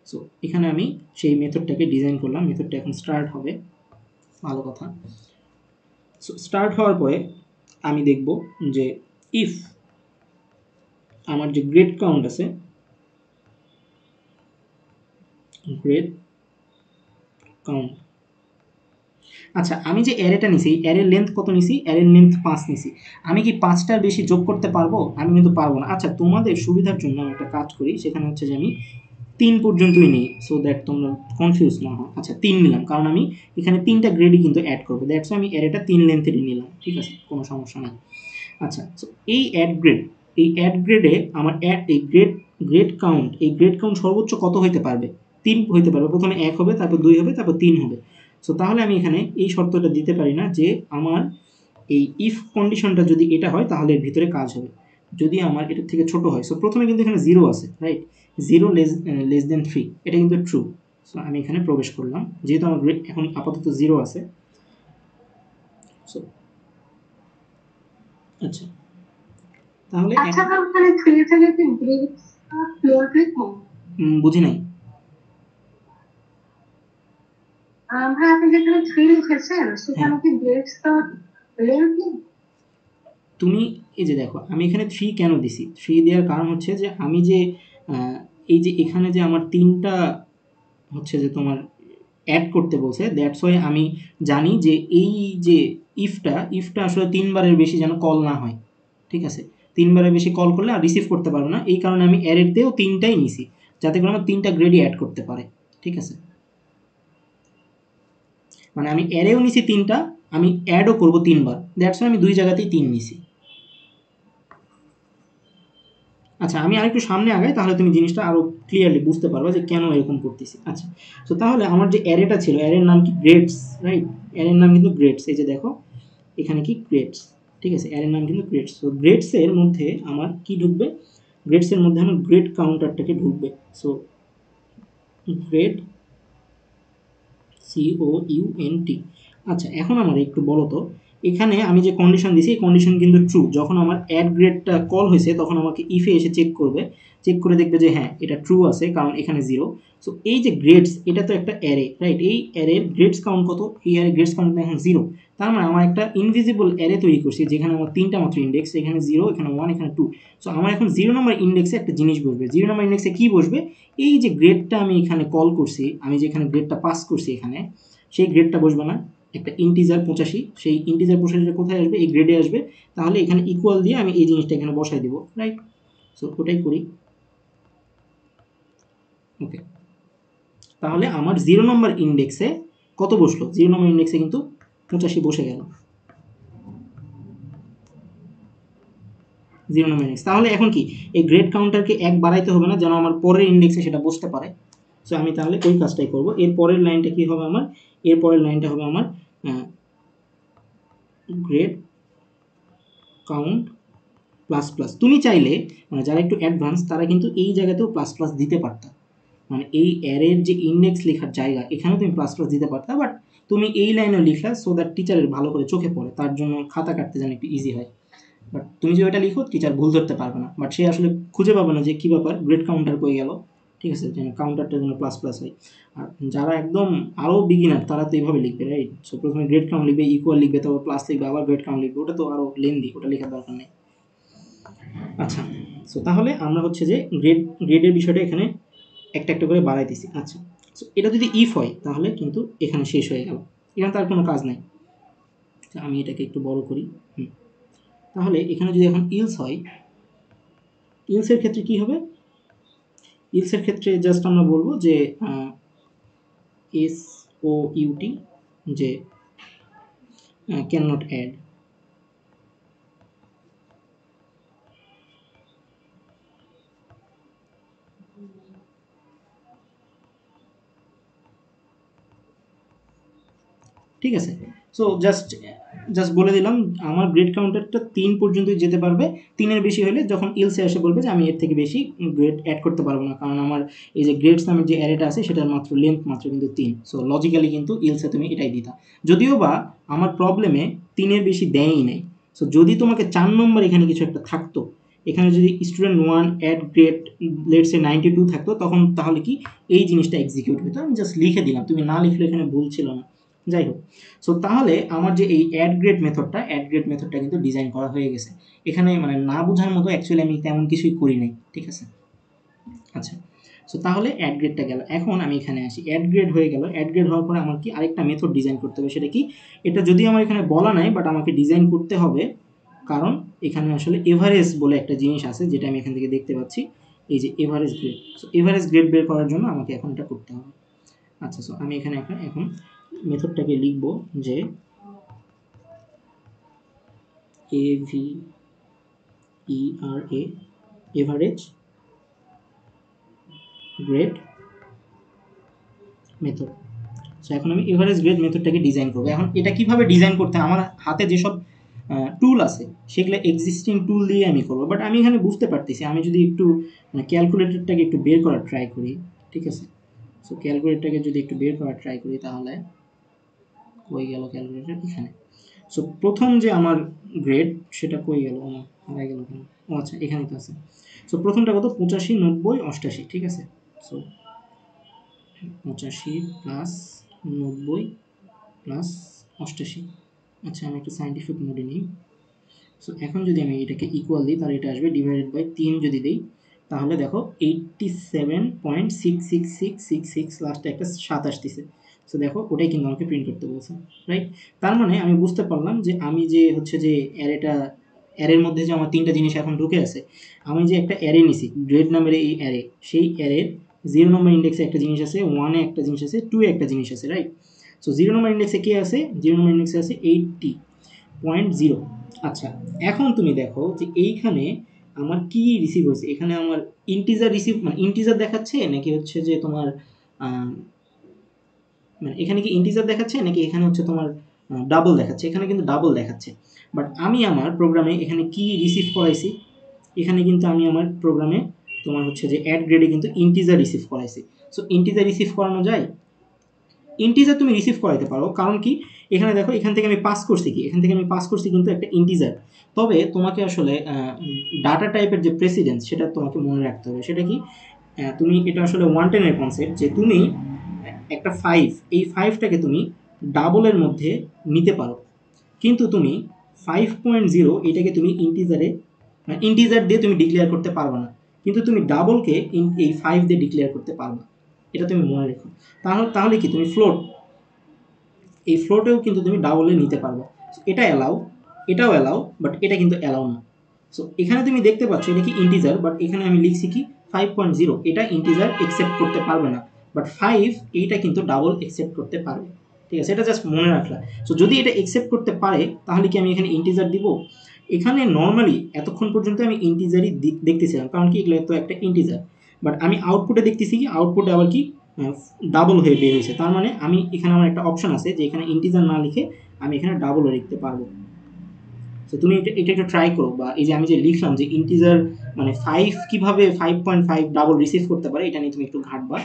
সো এখানে আমি সেই মেথডটাকে ডিজাইন করলাম, মেথডটা এখন স্টার্ট হবে, ভালো কথা। সো স্টার্ট হওয়ার পরে আমি দেখব যে ইফ আমার যে গ্রেড কাউন্ট আছে, গ্রেড কাউন্ট, আচ্ছা আমি যে অ্যারেটা নিছি, এই অ্যারের লেন্থ কত নিছি, অ্যারের লেন্থ 5 নিছি। আমি কি 5টার বেশি যোগ করতে পারবো? আমি কিন্তু পারবো না। আচ্ছা, তোমাদের সুবিধার জন্য আমি একটা কাজ করি, সেখানে হচ্ছে যে আমি 3 পর্যন্তই নিই, সো দ্যাট তোমরা কনফিউজ না হও। আচ্ছা, 3 নিলাম, কারণ আমি এখানে 3টা গ্রেডই কিন্তু অ্যাড করবো, দ্যাটস আমি অ্যারেটা 3 লেন্থেরই নিলাম, ঠিক আছে, কোনো সমস্যা নেই। আচ্ছা, সো এই অ্যাড গ্রেডে আমার এই গ্রেড কাউন্ট সর্বোচ্চ কত হইতে পারবে? 3 হইতে পারবে, প্রথমে 1 হবে, তারপর 2 হবে, তারপর 3 হবে। সো তাহলে আমি এখানে এই শর্তটা দিতে পারি না যে আমার এই ইফ কন্ডিশনটা যদি এটা হয় তাহলে এর ভিতরে কাজ হবে, যদি আমার এটার থেকে ছোট হয়। সো প্রথমে কিন্তু এখানে 0 আছে, রাইট, 0 লেস দেন 3, এটা কিন্তু ট্রু। সো আমি এখানে প্রবেশ করলাম, যেহেতু আমার এখন আপাতত 0 আছে। সো আচ্ছা, তাহলে বুঝি নাই। তুমি এই যে দেখো আমি এখানে 3 কেন দিছি, 3 দেওয়ার কারণ হচ্ছে যে আমি যে এই যে এখানে যে আমার 3টা হচ্ছে যে তোমার অ্যাড করতে বলছে, দ্যাটস ওয়াই আমি জানি যে এই যে ইফটা আসলে 3 বারের বেশি যেন কল না হয়, ঠিক আছে। 3 বারের বেশি কল করলে আর রিসিভ করতে পারবো না, এই কারণে আমি অ্যারেতেও 3টাই নিছি, যাতে করে আমার 3টা গ্রেডই অ্যাড করতে পারে, ঠিক আছে। মানে আমি অ্যারেও নিছি 3টা, আমি অ্যাডও করবো 3 বার, দ্যাটস ওয়াই আমি 2 জায়গাতেই 3 নিছি। আচ্ছা, আমি আরেকটু সামনে আগাই, তাহলে তুমি জিনিসটা আরও ক্লিয়ারলি বুঝতে পারবা যে কেন এরকম করতেছি। আচ্ছা, তো তাহলে আমার যে অ্যারেটা ছিল, অ্যারের নাম কি গ্রেডস, রাইট, অ্যারের নাম কিন্তু গ্রেডস, এই যে দেখো এখানে কি গ্রেডস, ঠিক আছে, অ্যারের নাম কিন্তু গ্রেডস। তো গ্রেডসের মধ্যে আমার কি ঢুকবে, গ্রেডসের মধ্যে আমার গ্রেড কাউন্টারটাকে ঢুকবে। So grade COUNT। আচ্ছা, এখন আমার একটু বলো তো, এখানে আমি যে কন্ডিশন দিছি এই কন্ডিশন কিন্তু ট্রু। যখন আমার অ্যাড গ্রেডটা কল হয়েছে তখন আমাকে ইফে এসে চেক করবে, চেক করে দেখবে যে হ্যাঁ এটা ট্রু আছে, কারণ এখানে 0। সো এই যে গ্রেডস, এটা তো একটা অ্যারে, রাইট, এই অ্যারের গ্রেডস কাউন্ট কত, এই অ্যারে গ্রেডস কাউন্ট এখন 0। তার মানে আমার একটা ইনভিজিবল অ্যারে তৈরি করছি যেখানে আমার 3টা মাত্র ইন্ডেক্স, এখানে 0, এখানে 1, এখানে 2। সো আমার এখন 0 নম্বর ইন্ডেক্সে একটা জিনিস বসবে। 0 নম্বর ইন্ডেক্সে কি বসবে, এই যে গ্রেডটা আমি এখানে কল করছি, আমি যেখানে গ্রেডটা পাস করছি এখানে, সেই গ্রেডটা বসবে না, একটা ইন্টিজার 85, সেই ইন্টিজার 85টা কোথায় আসবে, এই গ্রেডে আসবে। তাহলে এখানে ইকুয়াল দিয়ে আমি এই জিনিসটা এখানে বসাই দেবো, রাইট। সো ওটাই করি, ওকে। তাহলে আমার 0 নম্বর ইন্ডেক্সে কত বসলো, 0 নম্বর ইন্ডেক্সে কিন্তু 85 বসে গেল, 0 নম্বর ইন্ডেক্স। তাহলে এখন কি এই গ্রেড কাউন্টারকে 1 বাড়াইতে হবে না, যেন আমার পরের ইন্ডেক্সে সেটা বসতে পারে। সো আমি তাহলে ওই কাজটাই করবো। এর পরের লাইনটা কি হবে আমার, এর পরের লাইনটা হবে আমার গ্রেড কাউন্ট প্লাস প্লাস। তুমি চাইলে মানে যারা একটু অ্যাডভান্স তারা কিন্তু এই জায়গাতেও প্লাস প্লাস দিতে পারতা, মানে এই অ্যারের যে ইন্ডেক্স লেখার জায়গা এখানেও তুমি প্লাস প্লাস দিতে পারতা, বাট তুমি এই লাইনেও লিখলা সো দ্যাট টিচারের ভালো করে চোখে পড়ে, তার জন্য খাতা কাটতে যেন একটু ইজি হয়। বাট তুমি যে ওইটা লিখো টিচার ভুল ধরতে পারবে না, বাট সে আসলে খুঁজে পাবে না যে কী ব্যাপার গ্রেড কাউন্টার কই গেল, ঠিক আছে, যেন কাউন্টারটা যেন প্লাস প্লাস হয়। আর যারা একদম আরও বিগিনার তারা তো এইভাবে লিখবে, রাইট। সো প্রথমে গ্রেড কাউন্ট লিখবে, ইকুয়াল লিখবে, তারপর প্লাস লিখবে, আবার গ্রেড কাউন্ট লিখবে, ওটা তো আরও লেন্দি, ওটা লেখার দরকার নেই। আচ্ছা, সো তাহলে আমরা হচ্ছে যে গ্রেডের বিষয়টা এখানে একটা একটা করে বাড়াইতেছি। আচ্ছা, সো এটা যদি ইফ হয় তাহলে কিন্তু এখানে শেষ হয়ে গেল, এখানে তার কোনো কাজ নাই। আমি এটাকে একটু বড় করি। তাহলে এখানে যদি এখন ইলস হয়, ইলসের ক্ষেত্রে কি হবে, ইলসের ক্ষেত্রে জাস্ট আমরা বলবো যে SOUT, যে ক্যান নট অ্যাড। ঠিক আছে, সো জাস্ট বলে দিলাম আমার গ্রেড কাউন্টারটা 3 পর্যন্ত যেতে পারবে, 3-এর বেশি হলে যখন ইলসে এসে বলবে যে আমি এর থেকে বেশি গ্রেড অ্যাড করতে পারবো না, কারণ আমার এই যে গ্রেডস নামের যে অ্যারেটা আছে সেটার মাত্র লেন্থ মাত্র কিন্তু 3। সো লজিক্যালি কিন্তু ইলসে তুমি এটাই দিতা, যদিও বা আমার প্রবলেমে 3-এর বেশি দেয়ই নাই। সো যদি তোমাকে 4 নম্বর এখানে কিছু একটা থাকতো, এখানে যদি স্টুডেন্ট 1 অ্যাড গ্রেড লেটসে 92 থাকতো, তখন তাহলে কি এই জিনিসটা এক্সিকিউট হতো। আমি জাস্ট লিখে দিলাম, তুমি না লিখলে এখানে ভুল ছিল না। যাই হোক, সো তাহলে আমার যে এই অ্যাড গ্রেড মেথডটা কিন্তু ডিজাইন করা হয়ে গেছে। এখানে মানে না বোঝার মতো অ্যাকচুয়ালি আমি তেমন কিছুই করি নাই, ঠিক আছে। আচ্ছা, সো তাহলে অ্যাড গ্রেডটা গেল। এখন আমি এখানে আসি, অ্যাড গ্রেড হয়ে গেল। অ্যাড গ্রেড হওয়ার পরে আমার কি আরেকটা মেথড ডিজাইন করতে হবে, সেটা কি, এটা যদি আমার এখানে বলা নাই বাট আমাকে ডিজাইন করতে হবে, কারণ এখানে আসলে এভারেজ বলে একটা জিনিস আছে যেটা আমি এখান থেকে দেখতে পাচ্ছি, এই যে average grade. So average grade বের করার জন্য আমাকে এখন এটা করতে হবে। আচ্ছা, সো আমি এখানে এখন মেথডটাকে লিখব যে AVERA, average grade method. So এখন আমি এভারেজ গ্রেড মেথডটাকে ডিজাইন করবো। এখন এটা কিভাবে ডিজাইন করতে হয়, আমার হাতে যেসব টুল আছে সেগুলো এক্সিস্টিং টুল দিয়ে আমি করবো, বাট আমি এখানে বুঝতে পারতেছি আমি যদি একটু ক্যালকুলেটরটাকে একটু বের করার ট্রাই করি, ঠিক আছে। সো ক্যালকুলেটরটাকে যদি একটু বের করার ট্রাই করি তাহলে কই গেল ক্যালকুলেটর, এখানে। সো প্রথম যে আমার গ্রেড সেটা কই গেল, আমার হারাই গেল কেন, ও আচ্ছা এখানে তো আছে। সো প্রথমটা কত, 85, 90, 88, ঠিক আছে। So 85 plus 90 plus 88। আচ্ছা আমি একটু সাইন্টিফিক মোডে নিই। সো এখন যদি আমি এটাকে ইকুয়াল দিই তাহলে এটা আসবে ডিভাইডেড বাই 3 যদি দিই তাহলে দেখো 87.66666 লাস্টে একটা 7 আসতেছে। সো দেখো ওটাই কিন্তু আমাকে প্রিন্ট করতে বলছে, রাইট। তার মানে আমি বুঝতে পারলাম যে আমি যে হচ্ছে যে অ্যারের মধ্যে যে আমার 3টা জিনিস এখন ঢুকে আছে, আমি যে একটা অ্যারে নিছি গ্রেড নামের এই অ্যারে, সেই অ্যারের 0 নম্বর ইন্ডেক্সে একটা জিনিস আছে, 1-এ একটা জিনিস আছে, 2-এ একটা জিনিস আছে, রাইট। সো 0 নম্বর ইন্ডেক্সে কে আছে, 0 নম্বর ইন্ডেক্সে আছে 80.0। আচ্ছা এখন তুমি দেখো যে এইখানে আমার কি রিসিভ হয়েছে, এখানে আমার ইন্টিজার রিসিভ মানে ইন্টিজার দেখাচ্ছে নাকি হচ্ছে যে তোমার মানে এখানে কি ইন্টিজার দেখাচ্ছে নাকি এখানে হচ্ছে তোমার ডাবল দেখাচ্ছে, এখানে কিন্তু ডাবল দেখাচ্ছে। বাট আমি আমার প্রোগ্রামে এখানে কি রিসিভ করাইছি, এখানে কিন্তু আমি আমার প্রোগ্রামে তোমার হচ্ছে যে অ্যাড গ্রেডে কিন্তু ইন্টিজার রিসিভ করাইছি। সো ইন্টিজার রিসিভ করানো যায়, ইন্টিজার তুমি রিসিভ করাইতে পারো, কারণ কি এখানে দেখো এখান থেকে আমি পাস করছি কি, এখান থেকে আমি পাস করছি কিন্তু একটা ইন্টিজার। তবে তোমাকে আসলে ডাটা টাইপের যে প্রেসিডেন্স সেটা তোমাকে মনে রাখতে হবে। সেটা কি, তুমি এটা আসলে 110-এর কনসেপ্ট যে তুমি একটা 5, এই 5টাকে তুমি ডাবলের মধ্যে নিতে পারো, কিন্তু তুমি 5.0 এটাকে তুমি ইন্টিজার দিয়ে তুমি ডিক্লেয়ার করতে পারবে না, কিন্তু তুমি ডাবলকে এই 5 দিয়ে ডিক্লেয়ার করতে পারবে, এটা তুমি মনে রেখো। তাহলে তাহলে কি তুমি ফ্লোট, এই ফ্লোটেও কিন্তু তুমি ডাবলে নিতে পারবে। এটা অ্যালাউ, এটাও অ্যালাউ, বাট এটা কিন্তু অ্যালাউ না। সো এখানে তুমি দেখতে পাচ্ছ এটা কি ইন্টিজার, বাট এখানে আমি লিখছি কি 5.0, এটা ইন্টিজার একসেপ্ট করতে পারবে না, বাট 5 এইটা কিন্তু ডাবল একসেপ্ট করতে পারবে, ঠিক আছে। এটা জাস্ট মনে রাখলা। সো যদি এটা একসেপ্ট করতে পারে তাহলে কি আমি এখানে ইন্টিজার দিব, এখানে নর্মালি এতক্ষণ পর্যন্ত আমি ইন্টিজারই দেখতেছিলাম, কারণ কি এগুলো তো একটা ইন্টিজার, বাট আমি আউটপুটে দেখতেছি কি আউটপুটে আবার কি ডাবল হয়ে বের হয়েছে। তার মানে আমি এখানে আমার একটা অপশন আছে যে এখানে ইন্টিজার না লিখে আমি এখানে ডাবলও লিখতে পারবো। তো তুমি এটা একটু ট্রাই করো, বা এই যে আমি যে লিখলাম যে ইন্টিজার মানে 5 কিভাবে 5.5 ডাবল রিসিভ করতে পারে এটা নিয়ে তুমি একটু ঘাটবা,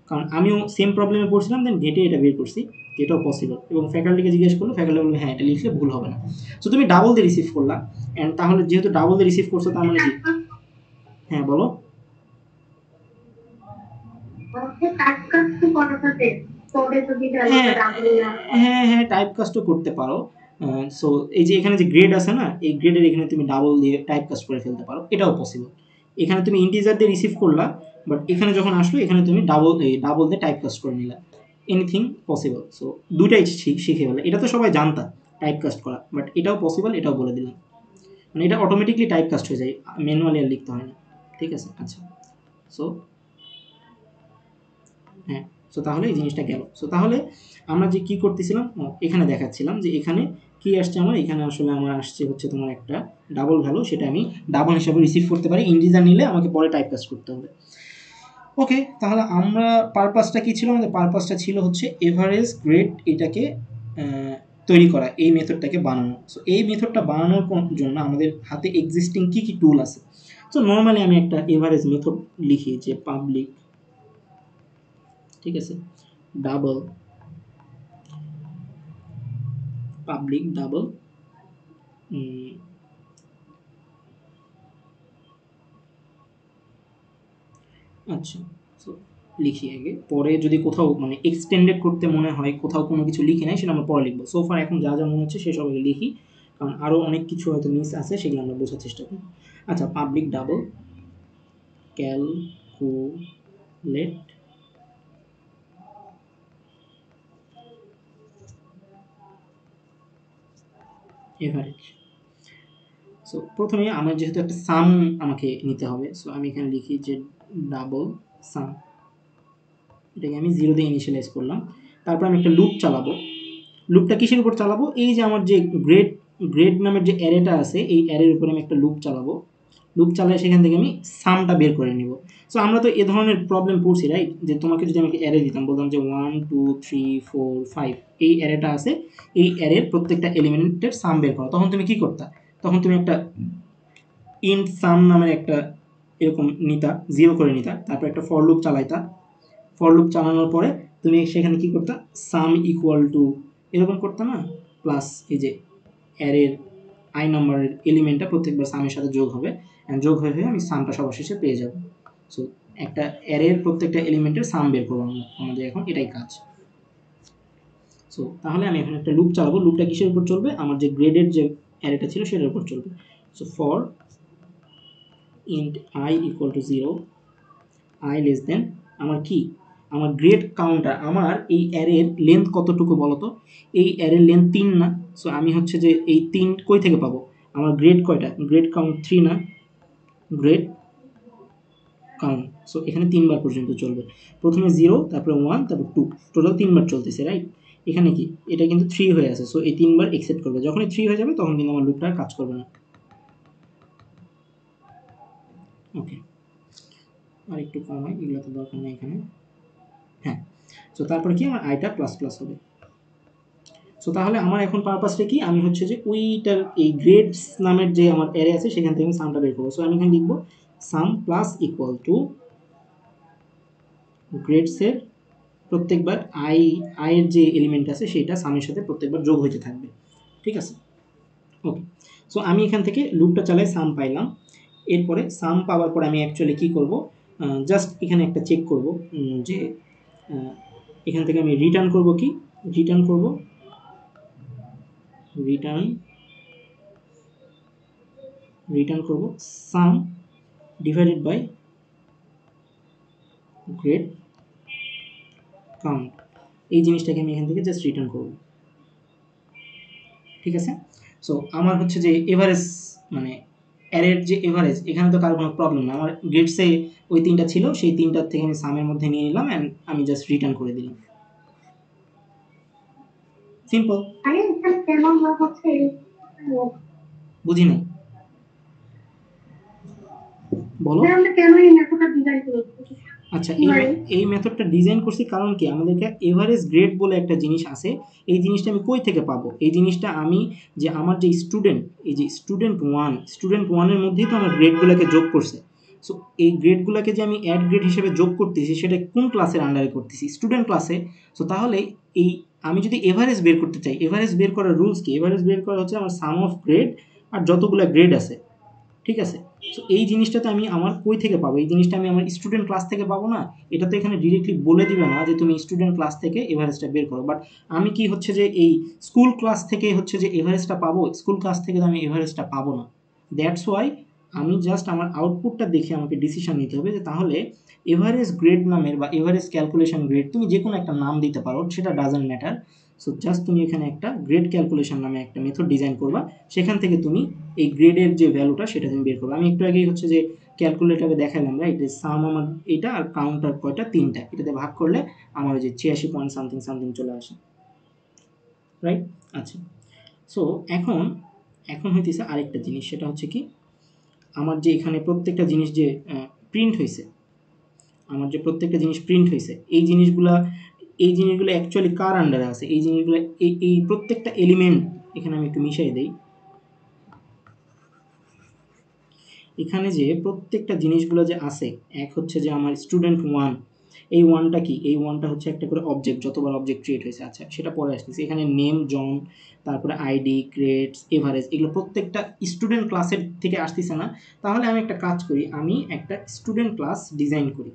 কারণ আমিও সেম প্রবলেমে পড়ছিলাম, দেন ঘেটে এটা বের করছি যেটাও পসিবল, এবং ফ্যাকাল্টিকে জিজ্ঞেস করলো, ফ্যাকাল্টি বলবে হ্যাঁ এটা লিখলে ভুল হবে না। সো তুমি ডাবল দিয়ে রিসিভ করলা, অ্যান্ড তাহলে যেহেতু ডাবল দিয়ে রিসিভ করছো তার মানে কি, হ্যাঁ বলো। হ্যাঁ হ্যাঁ হ্যাঁ টাইপ কাস্টও করতে পারো। সো এই যে এখানে যে গ্রেড আছে না, এই গ্রেডের এখানে তুমি ডাবল দিয়ে টাইপ কাস্ট করে ফেলতে পারো, এটাও পসিবল। এখানে তুমি ইন্টিজার দিয়ে রিসিভ করলা, বাট এখানে যখন আসলো এখানে তুমি ডাবল দিয়ে টাইপ কাস্ট করে নিলা, এনিথিং পসিবল। সো দুটাই শিখে ফেলে, এটা তো সবাই জানতা টাইপ কাস্ট করা, বাট এটাও পসিবল, এটাও বলে দিলাম। মানে এটা অটোমেটিকলি টাইপ কাস্ট হয়ে যায়, ম্যানুয়ালি আর লিখতে হয় না, ঠিক আছে। আচ্ছা সো হ্যাঁ, সো তাহলে এই জিনিসটা গেল। সো তাহলে আমরা যে কি করতেছিলাম, এখানে দেখাচ্ছিলাম যে এখানে কি আসছে আমার, এখানে আসলে আমার আসছে হচ্ছে তোমার একটা ডাবল ভ্যালু, সেটা আমি ডাবল হিসাবে রিসিভ করতে পারি, ইন্টিজার নিলে আমাকে পরে টাইপ কাস্ট করতে হবে। ওকে, তাহলে আমরা পারপাসটা কি ছিল, আমাদের পারপাসটা ছিল হচ্ছে এভারেজ গ্রেড এটাকে তৈরি করা, এই মেথডটাকে বানানো। সো এই মেথডটা বানানোর জন্য আমাদের হাতে এক্সিস্টিং কি কি টুল আছে। সো নর্মালি আমি একটা এভারেজ মেথড লিখি যে পাবলিক, ঠিক আছে, ডাবল পাবলিক ডাবল আচ্ছা। সো লিখি আগে, পরে যদি কোথাও মানে এক্সটেন্ডেড করতে মনে হয় কোথাও কোনো কিছু লিখি নাই সেটা আমরা পরে লিখবো। সো ফার এখন যা যা মনে হচ্ছে সেসব আগে লিখি, কারণ আরও অনেক কিছু হয়তো মিস আছে সেগুলো আমরা বোঝার চেষ্টা করি। আচ্ছা public double calculate average. So প্রথমে আমার যেহেতু একটা সাম আমাকে নিতে হবে, সো আমি এখানে লিখি যে ডাবল সাম, এটাকে আমি 0 দিয়ে ইনিশিয়ালাইজ করলাম। তারপর আমি একটা লুপ চালাবো, লুপটা কিসের উপর চালাবো, এই যে আমার যে গ্রেড নামের যে অ্যারেটা আছে এই অ্যারের উপরে আমি একটা লুপ চালাবো। লুপ চালায় সেখান থেকে আমি সামটা বের করে নিব। সো আমরা তো এ ধরনের প্রবলেম পড়ছি রাইট, যে তোমাকে যদি আমি অ্যারে দিতাম, বলতাম যে 1 2 3 4 5 এই অ্যারেটা আছে, এই অ্যারের প্রত্যেকটা এলিমেন্টের সাম বের করো, তখন তুমি কি করতা? তখন তুমি একটা ইন্ট সাম নামের একটা এরকম নিতা, 0 করে নিতা, তারপর একটা ফর লুপ চালাইতা। ফর লুপ চালানোর পরে তুমি সেখানে কি করতা? সাম ইকুয়াল টু এরকম করতা না, প্লাস এই যে অ্যারের আই নাম্বারের এলিমেন্টটা প্রত্যেকবার সামের সাথে যোগ হবে, যোগ হয়ে হয়ে আমি সামটা সবার শেষে পেয়ে যাব। সো একটা অ্যারের প্রত্যেকটা এলিমেন্টের সাম বের করবো আমরা, আমাদের এখন এটাই কাজ। সো তাহলে আমি এখন একটা লুপ চালাবো, লুপটা কিসের উপর চলবে? আমার যে গ্রেডের যে অ্যারেটা ছিল সেটার উপর চলবে। So for int I equal to 0, I less than আমার কি, আমার গ্রেড কাউন্টার, আমার এই অ্যারের লেন্থ কতটুকু বলতো? এই অ্যারের লেন্থ 3 না। সো আমি হচ্ছে যে এই 3 কই থেকে পাবো? আমার গ্রেড কয়টা? গ্রেড কাউন্ট 3 না, গ্রেড কাউন্ট। সো এখানে 3 বার পর্যন্ত চলবে, প্রথমে 0, তারপরে 1, তারপর 2, টোটাল 3 বার চলতেছে রাইট। এখানে কি এটা কিন্তু 3 হয়ে আছে, সো এই 3 বার এক্সেপ্ট করবে, যখনই 3 হয়ে যাবে তখন কিন্তু আমার লুপটা কাজ করবে না। ওকে, আর একটু কম হয়, এগুলো তো দরকার নেই এখানে। হ্যাঁ, সো তারপরে কি আমার আইটা প্লাস প্লাস হবে। সো তাহলে আমার এখন পারপাসটা কি? আমি হচ্ছে যে ওইটার এই গ্রেডস নামের যে আমার অ্যারে আছে সেখান থেকে আমি সামটা বের করবো। সো আমি এখানে লিখবো সাম প্লাস ইকুয়াল টু গ্রেডসের প্রত্যেকবার আইয়ের যে এলিমেন্ট আছে সেটা সামের সাথে প্রত্যেকবার যোগ হইতে থাকবে, ঠিক আছে। ওকে, সো আমি এখান থেকে লুপটা চালাই, সাম পাইলাম। এরপরে সাম পাওয়ার পর আমি অ্যাকচুয়ালি কী করবো? জাস্ট এখানে একটা চেক করব যে এখান থেকে আমি রিটার্ন করব, কি রিটার্ন করব? রিটার্ন করব সাম ডিভাইডেড বাই গ্রেড কাউন্ট, এই জিনিসটাকে আমি এখান থেকে জাস্ট রিটার্ন করব, ঠিক আছে। সো আমার হচ্ছে যে এভারেজ মানে অ্যারের যে এভারেজ, এখানে তো কারো কোনো প্রবলেম না, আমার গ্রেডসে ওই 3টা ছিল, সেই 3টার থেকে আমি সামের মধ্যে নিয়ে নিলাম অ্যান্ড আমি জাস্ট রিটার্ন করে দিলাম, সিম্পল। বুঝি নাই, বলো। আচ্ছা, এই মেথডটা ডিজাইন করছি কারণ কি, আমাদেরকে এভারেজ গ্রেড বলে একটা জিনিস আছে, এই জিনিসটা আমি কই থেকে পাবো? এই জিনিসটা আমি যে আমার যে স্টুডেন্ট, এই যে স্টুডেন্ট ওয়ানের মধ্যেই তো আমার গ্রেডগুলোকে যোগ করছে। সো এই গ্রেডগুলোকে যে আমি অ্যাড গ্রেড হিসেবে যোগ করতেছি সেটা কোন ক্লাসের আন্ডারে করতেছি? স্টুডেন্ট ক্লাসে। সো তাহলে এই আমি যদি এভারেজ বের করতে চাই, এভারেজ বের করার রুলস কি? এভারেজ বের করা হচ্ছে আমার সাম অফ গ্রেড আর যতগুলো গ্রেড আছে, ঠিক আছে। সো এই জিনিসটাতে আমি আমার কই থেকে পাবো? এই জিনিসটা আমি আমার স্টুডেন্ট ক্লাস থেকে পাবো না, এটা তো এখানে ডিরেক্টলি বলে দিবে না যে তুমি স্টুডেন্ট ক্লাস থেকে এভারেজটা বের করো। বাট আমি কি হচ্ছে যে এই স্কুল ক্লাস থেকে হচ্ছে যে এভারেজটা পাবো, স্কুল ক্লাস থেকে তো আমি এভারেজটা পাবো না। দ্যাটস ওয়াই আমি জাস্ট আমার আউটপুটটা দেখে আমাকে ডিসিশন নিতে হবে যে তাহলে এভারেজ গ্রেড নামের বা এভারেজ ক্যালকুলেশন গ্রেড, তুমি যে কোনো একটা নাম দিতে পারো, সেটা ডাজন্ট ম্যাটার। সো জাস্ট তুমি এখানে একটা গ্রেড ক্যালকুলেশন নামে একটা মেথড ডিজাইন করবা, সেখান থেকে তুমি এই গ্রেডের যে ভ্যালুটা সেটা তুমি বের করবে। আমি একটু আগেই হচ্ছে যে ক্যালকুলেটারে দেখালাম রাইট, যে সাম আমার এটা আর কাউন্টার কয়টা? 3টা, এটাতে ভাগ করলে আমার ওই যে 86 পয়েন্ট সামথিং সামথিং চলে আসে, রাইট। আচ্ছা, সো এখন এখন হইতেছে আরেকটা জিনিস, সেটা হচ্ছে কি, আমার যে এখানে প্রত্যেকটা জিনিস যে প্রিন্ট হয়েছে, আমার যে প্রত্যেকটা জিনিস প্রিন্ট হয়েছে, এই জিনিসগুলো অ্যাকচুয়ালি কার আন্ডারে আছে? এই জিনিসগুলো এই প্রত্যেকটা এলিমেন্ট এখানে আমি একটু মিশিয়ে দেই। এখানে যে প্রত্যেকটা জিনিসগুলো যে আছে, এক হচ্ছে যে আমার স্টুডেন্ট ওয়ান, এই ওয়ানটা কি? এই ওয়ানটা হচ্ছে একটা করে অবজেক্ট, যতবার অবজেক্ট ক্রিয়েট হয়েছে, আচ্ছা সেটা পরে আসতেছে। এখানে নেম জন, তারপরে আইডি, গ্রেডস, এভারেজ, এগুলো প্রত্যেকটা স্টুডেন্ট ক্লাসের থেকে আসতেছে না? তাহলে আমি একটা কাজ করি, আমি একটা স্টুডেন্ট ক্লাস ডিজাইন করি,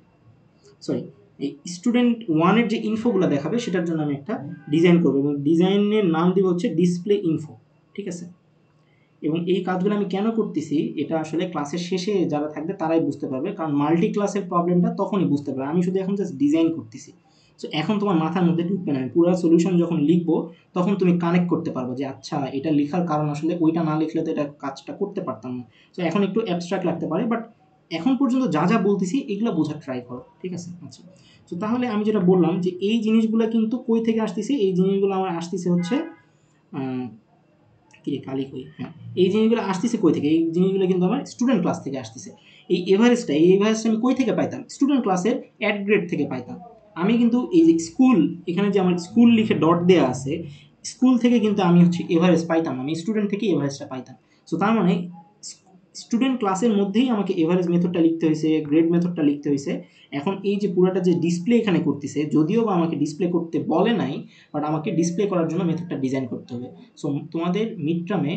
সরি, এই স্টুডেন্ট ওয়ানের যে ইনফোগুলো দেখাবে সেটার জন্য আমি একটা ডিজাইন করবো, এবং ডিজাইনের নাম দিব হচ্ছে ডিসপ্লে ইনফো, ঠিক আছে। এবং এই কাজগুলো আমি কেন করতেছি এটা আসলে ক্লাসের শেষে যারা থাকবে তারাই বুঝতে পারবে, কারণ মাল্টি ক্লাসের প্রবলেমটা তখনই বুঝতে পারবে, আমি শুধু এখন জাস্ট ডিজাইন করতেছি। সো এখন তোমার মাথার মধ্যে ঢুকবে না, পুরো সলিউশন যখন লিখবো তখন তুমি কানেক্ট করতে পারবো যে আচ্ছা এটা লেখার কারণ আসলে ওইটা না লিখলে তো এটা কাজটা করতে পারতাম না। সো এখন একটু অ্যাবস্ট্রাক্ট লাগতে পারে, বাট এখন পর্যন্ত যা যা বলতেছি এগুলো বোঝার ট্রাই করো, ঠিক আছে। আচ্ছা, তো তাহলে আমি যেটা বললাম যে এই জিনিসগুলো কিন্তু কই থেকে আসতেছে? এই জিনিসগুলো আমার আসতেছে হচ্ছে কি রে কালি কই, হ্যাঁ এই জিনিসগুলো আসতেছে কই থেকে, এই জিনিসগুলো কিন্তু আমার স্টুডেন্ট ক্লাস থেকে আসতেছে। এই এভারেজটা আমি কই থেকে পাইতাম, স্টুডেন্ট ক্লাসের অ্যাড গ্রেড থেকে পাইতাম। আমি কিন্তু এই যে স্কুল, এখানে যে আমার স্কুল লিখে ডট দেওয়া আছে, স্কুল থেকে কিন্তু আমি হচ্ছে এভারেজ পাইতাম না, আমি স্টুডেন্ট থেকে এভারেজটা পাইতাম। সো তার মানে স্টুডেন্ট ক্লাসের মধ্যেই আমাকে এভারেজ মেথডটা লিখতে হয়েছে, গ্রেড মেথডটা লিখতে হয়েছে। এখন এই যে পুরোটা যে ডিসপ্লে এখানে করতেছে, যদিও বা আমাকে ডিসপ্লে করতে বলে নাই, বাট আমাকে ডিসপ্লে করার জন্য মেথডটা ডিজাইন করতে হবে। সো তোমাদের মিড টার্মে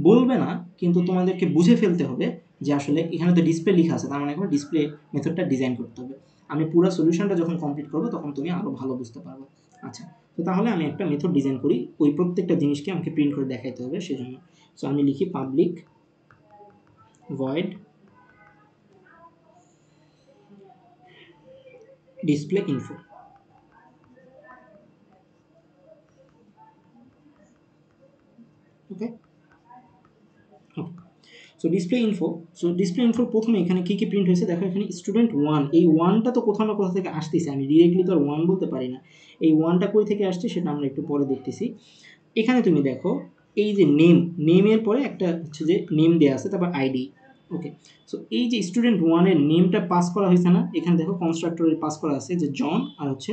বলবে না, কিন্তু তোমাদেরকে বুঝে ফেলতে হবে যে আসলে এখানে তো ডিসপ্লে লেখা আছে, তার মানে এখন ডিসপ্লে মেথডটা ডিজাইন করতে হবে। আমি পুরো সলিউশনটা যখন কমপ্লিট করবো তখন তুমি আরও ভালো বুঝতে পারবে। আচ্ছা, তো তাহলে আমি একটা মেথড ডিজাইন করি, ওই প্রত্যেকটা জিনিসকে আমাকে প্রিন্ট করে দেখাইতে হবে সেজন্য। সো আমি লিখি পাবলিক void display info। ওকে, সো ডিসপ্লে ইনফোর প্রথমে এখানে কি কি প্রিন্ট হয়েছে দেখো, এখানে স্টুডেন্ট ওয়ান, এই ওয়ানটা তো কোথাও না কোথা থেকে আসতেছে, আমি ডিরেক্টলি তো আর ওয়ান বলতে পারি না, এই ওয়ানটা কই থেকে আসছে সেটা আমরা একটু পরে দেখতেছি। এখানে তুমি দেখো এই যে নেমের পরে একটা হচ্ছে যে নেম দেওয়া আছে, তারপর আইডি। ওকে, সো এই যে স্টুডেন্ট ওয়ানের নেমটা পাস করা হয়েছে না, এখানে দেখো কনস্ট্রাক্টরে পাস করা আছে যে জন, আর হচ্ছে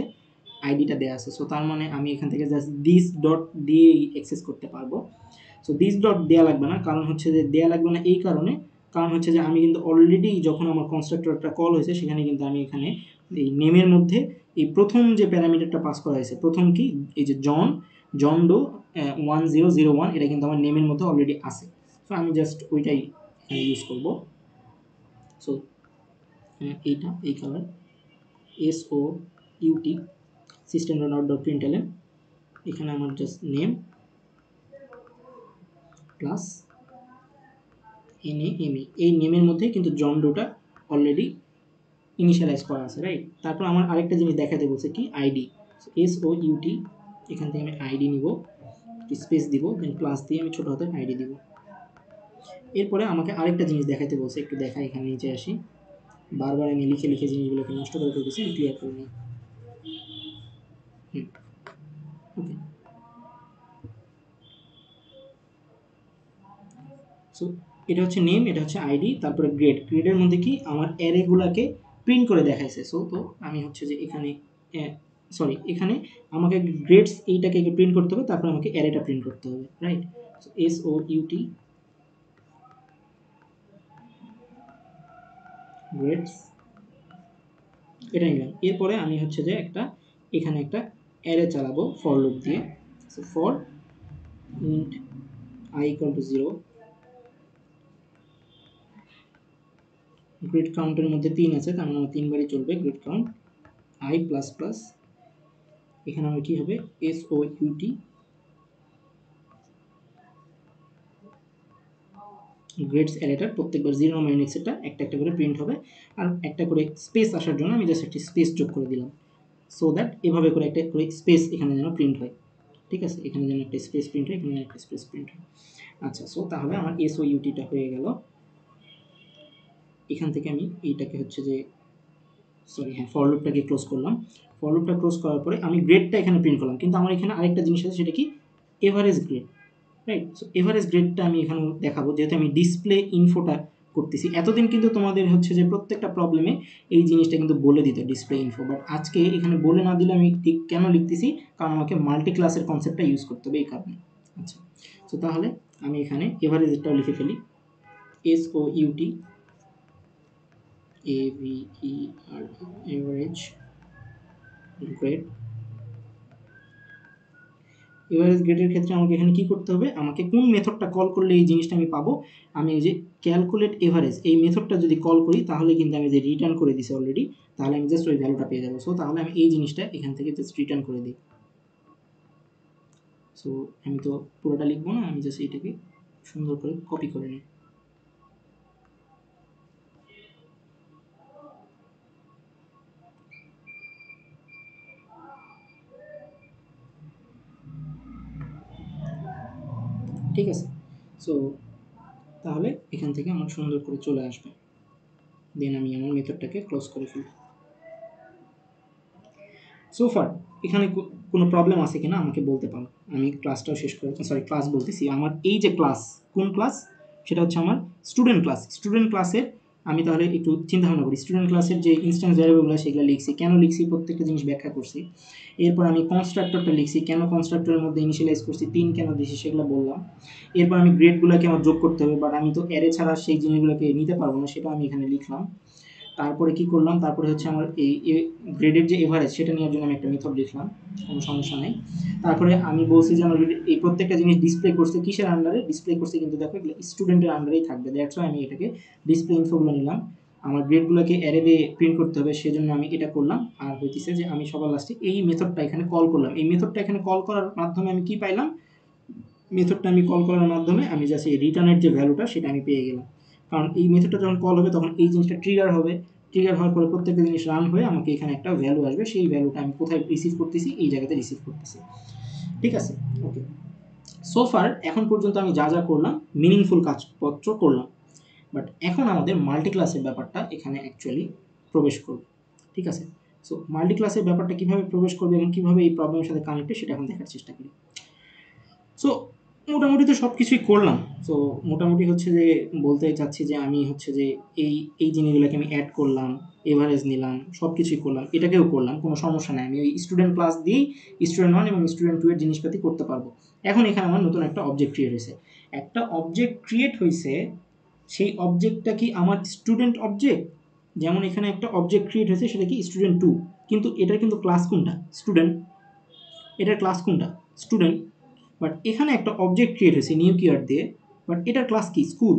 আইডিটা দেওয়া আছে। সো তার মানে আমি এখান থেকে জাস্ট দিস ডট দিয়েই অ্যাক্সেস করতে পারবো। সো দিস ডট দেওয়া লাগবে না, কারণ হচ্ছে যে দেওয়া লাগবে না এই কারণে, কারণ হচ্ছে যে আমি কিন্তু অলরেডি যখন আমার কনস্ট্রাক্টরটা কল হয়েছে সেখানে কিন্তু আমি এখানে এই নেমের মধ্যে এই প্রথম যে প্যারামিটারটা পাস করা হয়েছে, প্রথম কি এই যে জন ডো 1001, এটা কিন্তু আমার নেমের মধ্যে অলরেডি আছে। সো আমি জাস্ট ওইটাই এখানে ইউজ করবো। সো এইটা এই কালার SOUT সিস্টেম ডট প্রিন্টএলএন, এখানে আমার জাস্ট নেম প্লাস NAME, এই নেমের মধ্যে কিন্তু জন ডোটা অলরেডি ইনিশিয়ালাইজ করা আছে, রাইট। তারপর আমার আরেকটা জিনিস দেখাতে বলছে কি আইডি, SOUT, এখান থেকে আমি আইডি নিব, স্পেস দিব, দেন প্লাস দিয়ে আমি ছোট হাতের আইডি দিব। এরপরে আমাকে আরেকটা জিনিস দেখাতে বলছে, একটু দেখা, এখানে নিচে আসি, বারবার আমি লিখে লিখে জিনিসগুলোকে নষ্ট করে ফেলতেছি, আমি ক্লিয়ার করে নিই। ওকে, সো এটা হচ্ছে নেম, এটা হচ্ছে আইডি, তারপরে গ্রেডের মধ্যে কি আমার অ্যারেগুলোকে প্রিন্ট করে দেখাইছে। সো তো আমি হচ্ছে যে এখানে সরি, এখানে আমাকে গ্রেডস এইটাকে প্রিন্ট করতে হবে, তারপর আমাকে অ্যারেটা প্রিন্ট করতে হবে, রাইট। সো SOUT গ্রেডস, এটা নিলাম। এরপরে আমি হচ্ছে যে এখানে একটা অ্যারে চালাবো ফর লুপ দিয়ে। So for int I = 0, grid কাউন্টের মধ্যে 3 আছে, তার মানে 3 বারই চলবে grid count I plus plus, এখানে আমার কি হবে SOUT গ্রেডস অ্যারেটার প্রত্যেকবার 0 নম্বর ইউনিক্সেরটা একটা একটা করে প্রিন্ট হবে, আর একটা করে স্পেস আসার জন্য আমি জাস্ট একটি স্পেস যোগ করে দিলাম, সো দ্যাট এভাবে করে একটা করে স্পেস এখানে যেন প্রিন্ট হয়। ঠিক আছে, এখানে যেন একটা স্পেস প্রিন্ট হয়, এখানে একটা স্পেস প্রিন্ট হয়। আচ্ছা, সো তাহলে আমার SOUTটা হয়ে গেল। এখান থেকে আমি এইটাকে হচ্ছে যে সরি হ্যাঁ ফর লুপটাকে ক্লোজ করলাম। ফর লুপটা ক্লোজ করার পরে আমি গ্রেডটা এখানে প্রিন্ট করলাম, কিন্তু আমার এখানে আরেকটা জিনিস আছে, সেটা কি average grade, right. So average গ্রেডটা আমি এখানে দেখাবো, যেহেতু আমি ডিসপ্লে ইনফোটা করতেছি। এতদিন কিন্তু তোমাদের হচ্ছে যে প্রত্যেকটা প্রবলেমে এই জিনিসটা কিন্তু বলে দিত ডিসপ্লে ইনফো, বাট আজকে এখানে বলে না দিলে আমি ঠিক কেন লিখতেছি, কারণ আমাকে মাল্টি ক্লাসের কনসেপ্টটা ইউজ করতে হবে এই কারণে। আচ্ছা, তো তাহলে আমি এখানে এভারেজটাও লিখে ফেলি, SOUT average গ্রেড। এভারেজ গ্রেডের ক্ষেত্রে আমাকে এখানে কি করতে হবে, আমাকে কোন মেথডটা কল করলে এই জিনিসটা আমি পাবো, আমি এই যে ক্যালকুলেট এভারেজ এই মেথডটা যদি কল করি, তাহলে কিন্তু আমি যে রিটার্ন করে দিছি অলরেডি, তাহলে আমি জাস্ট ওই ভ্যালুটা পেয়ে যাবো। সো তাহলে আমি এই জিনিসটা এখান থেকে জাস্ট রিটার্ন করে দিই। সো আমি তো পুরোটা লিখবো না, আমি জাস্ট এইটাকে সুন্দর করে কপি করে নিই। ঠিক আছে, সো তাহলে এখান থেকে আমার সুন্দর করে চলে আসবে, দেন আমি আমার মেথডটাকে ক্লোজ করে ফেলি। সো ফার এখানে কোনো প্রবলেম আছে কিনা আমাকে বলতে পারো। আমি ক্লাসটাও শেষ করে, সরি ক্লাস বলতেছি, আমার এই যে ক্লাস, কোন ক্লাস, সেটা হচ্ছে আমার স্টুডেন্ট ক্লাস। স্টুডেন্ট ক্লাসের আমি তাহলে একটু চিন্তা ভাবনা করি। স্টুডেন্ট ক্লাসের যে ইনস্ট্যান্স ভ্যারিয়েবলগুলো সেগুলো লিখছি, কেন লিখছি প্রত্যেকটা জিনিস ব্যাখ্যা করছি। এরপর আমি কনস্ট্রাক্টরটা লিখছি, কেন কনস্ট্রাক্টরের মধ্যে ইনিশিয়ালাইজ করছি, 3 কেন দিয়েছি সেগুলো বললাম। এরপর আমি গ্রেডগুলোকে আমার যোগ করতে হবে, বাট আমি তো অ্যারে ছাড়া সেই জিনিসগুলোকে নিতে পারবো না, সেটা আমি এখানে লিখলাম। তারপরে কি করলাম, তারপরে হচ্ছে আমার এই গ্রেডের যে এভারেজ সেটা নেওয়ার জন্য আমি একটা মেথড লিখলাম, কোনো সমস্যা নাই। তারপরে আমি বলছি যে আমার এই প্রত্যেকটা জিনিস ডিসপ্লে করছে কিসের আন্ডারে, ডিসপ্লে করছে কিন্তু দেখো স্টুডেন্টের আন্ডারেই থাকবে, দ্যাটস ওয়াই আমি এটাকে ডিসপ্লে ইনফোগুলো নিলাম। আমার গ্রেডগুলোকে অ্যারে দিয়ে প্রিন্ট করতে হবে, সেজন্য আমি এটা করলাম। আর হইতেছে যে আমি সবার লাস্টে এই মেথডটা এখানে কল করলাম। এই মেথডটা এখানে কল করার মাধ্যমে আমি কি পাইলাম, মেথডটা আমি কল করার মাধ্যমে আমি জাস্ট এই রিটার্নের যে ভ্যালুটা সেটা আমি পেয়ে গেলাম। কারণ এই মেথডটা যখন কল হবে তখন এই জিনিসটা ট্রিগার হবে, ট্রিগার হওয়ার পরে প্রত্যেকটা জিনিস রান হয়ে আমাকে এখানে একটা ভ্যালু আসবে, সেই ভ্যালুটা আমি কোথায় রিসিভ করতেছি, এই জায়গাতে রিসিভ করতেছি। ঠিক আছে, ওকে। সো ফার এখন পর্যন্ত আমি যা যা করলাম মিনিংফুল কাজপত্র করলাম, বাট এখন আমাদের মাল্টি ক্লাসের ব্যাপারটা এখানে অ্যাকচুয়ালি প্রবেশ করবে। ঠিক আছে, সো মাল্টি ক্লাসের ব্যাপারটা কীভাবে প্রবেশ করবে এবং কীভাবে এই প্রবলেমের সাথে কানেক্টেড সেটা এখন দেখার চেষ্টা করি। সো মোটামুটি তো সব কিছুই করলাম। সো মোটামুটি হচ্ছে যে বলতে চাচ্ছি যে আমি হচ্ছে যে এই এই জিনিসগুলোকে আমি অ্যাড করলাম, এভারেজ নিলাম, সব কিছুই করলাম, এটাকেও করলাম, কোনো সমস্যা নাই। আমি ওই স্টুডেন্ট ক্লাস দিয়েই স্টুডেন্ট 1 এবং স্টুডেন্ট 2 এর জিনিসপাতি করতে পারবো। এখন এখানে আমার নতুন একটা অবজেক্ট ক্রিয়েট হয়েছে, একটা অবজেক্ট ক্রিয়েট হয়েছে, সেই অবজেক্টটা কি আমার স্টুডেন্ট অবজেক্ট? যেমন এখানে একটা অবজেক্ট ক্রিয়েট হয়েছে, সেটা কি স্টুডেন্ট 2, কিন্তু এটার কিন্তু ক্লাস কোনটা? স্টুডেন্ট। এটার ক্লাস কোনটা? স্টুডেন্ট। বাট এখানে একটা অবজেক্ট ক্রিয়েট হয়েছে নিউ কিওয়ার্ড দিয়ে, বাট এটার ক্লাস কি? স্কুল।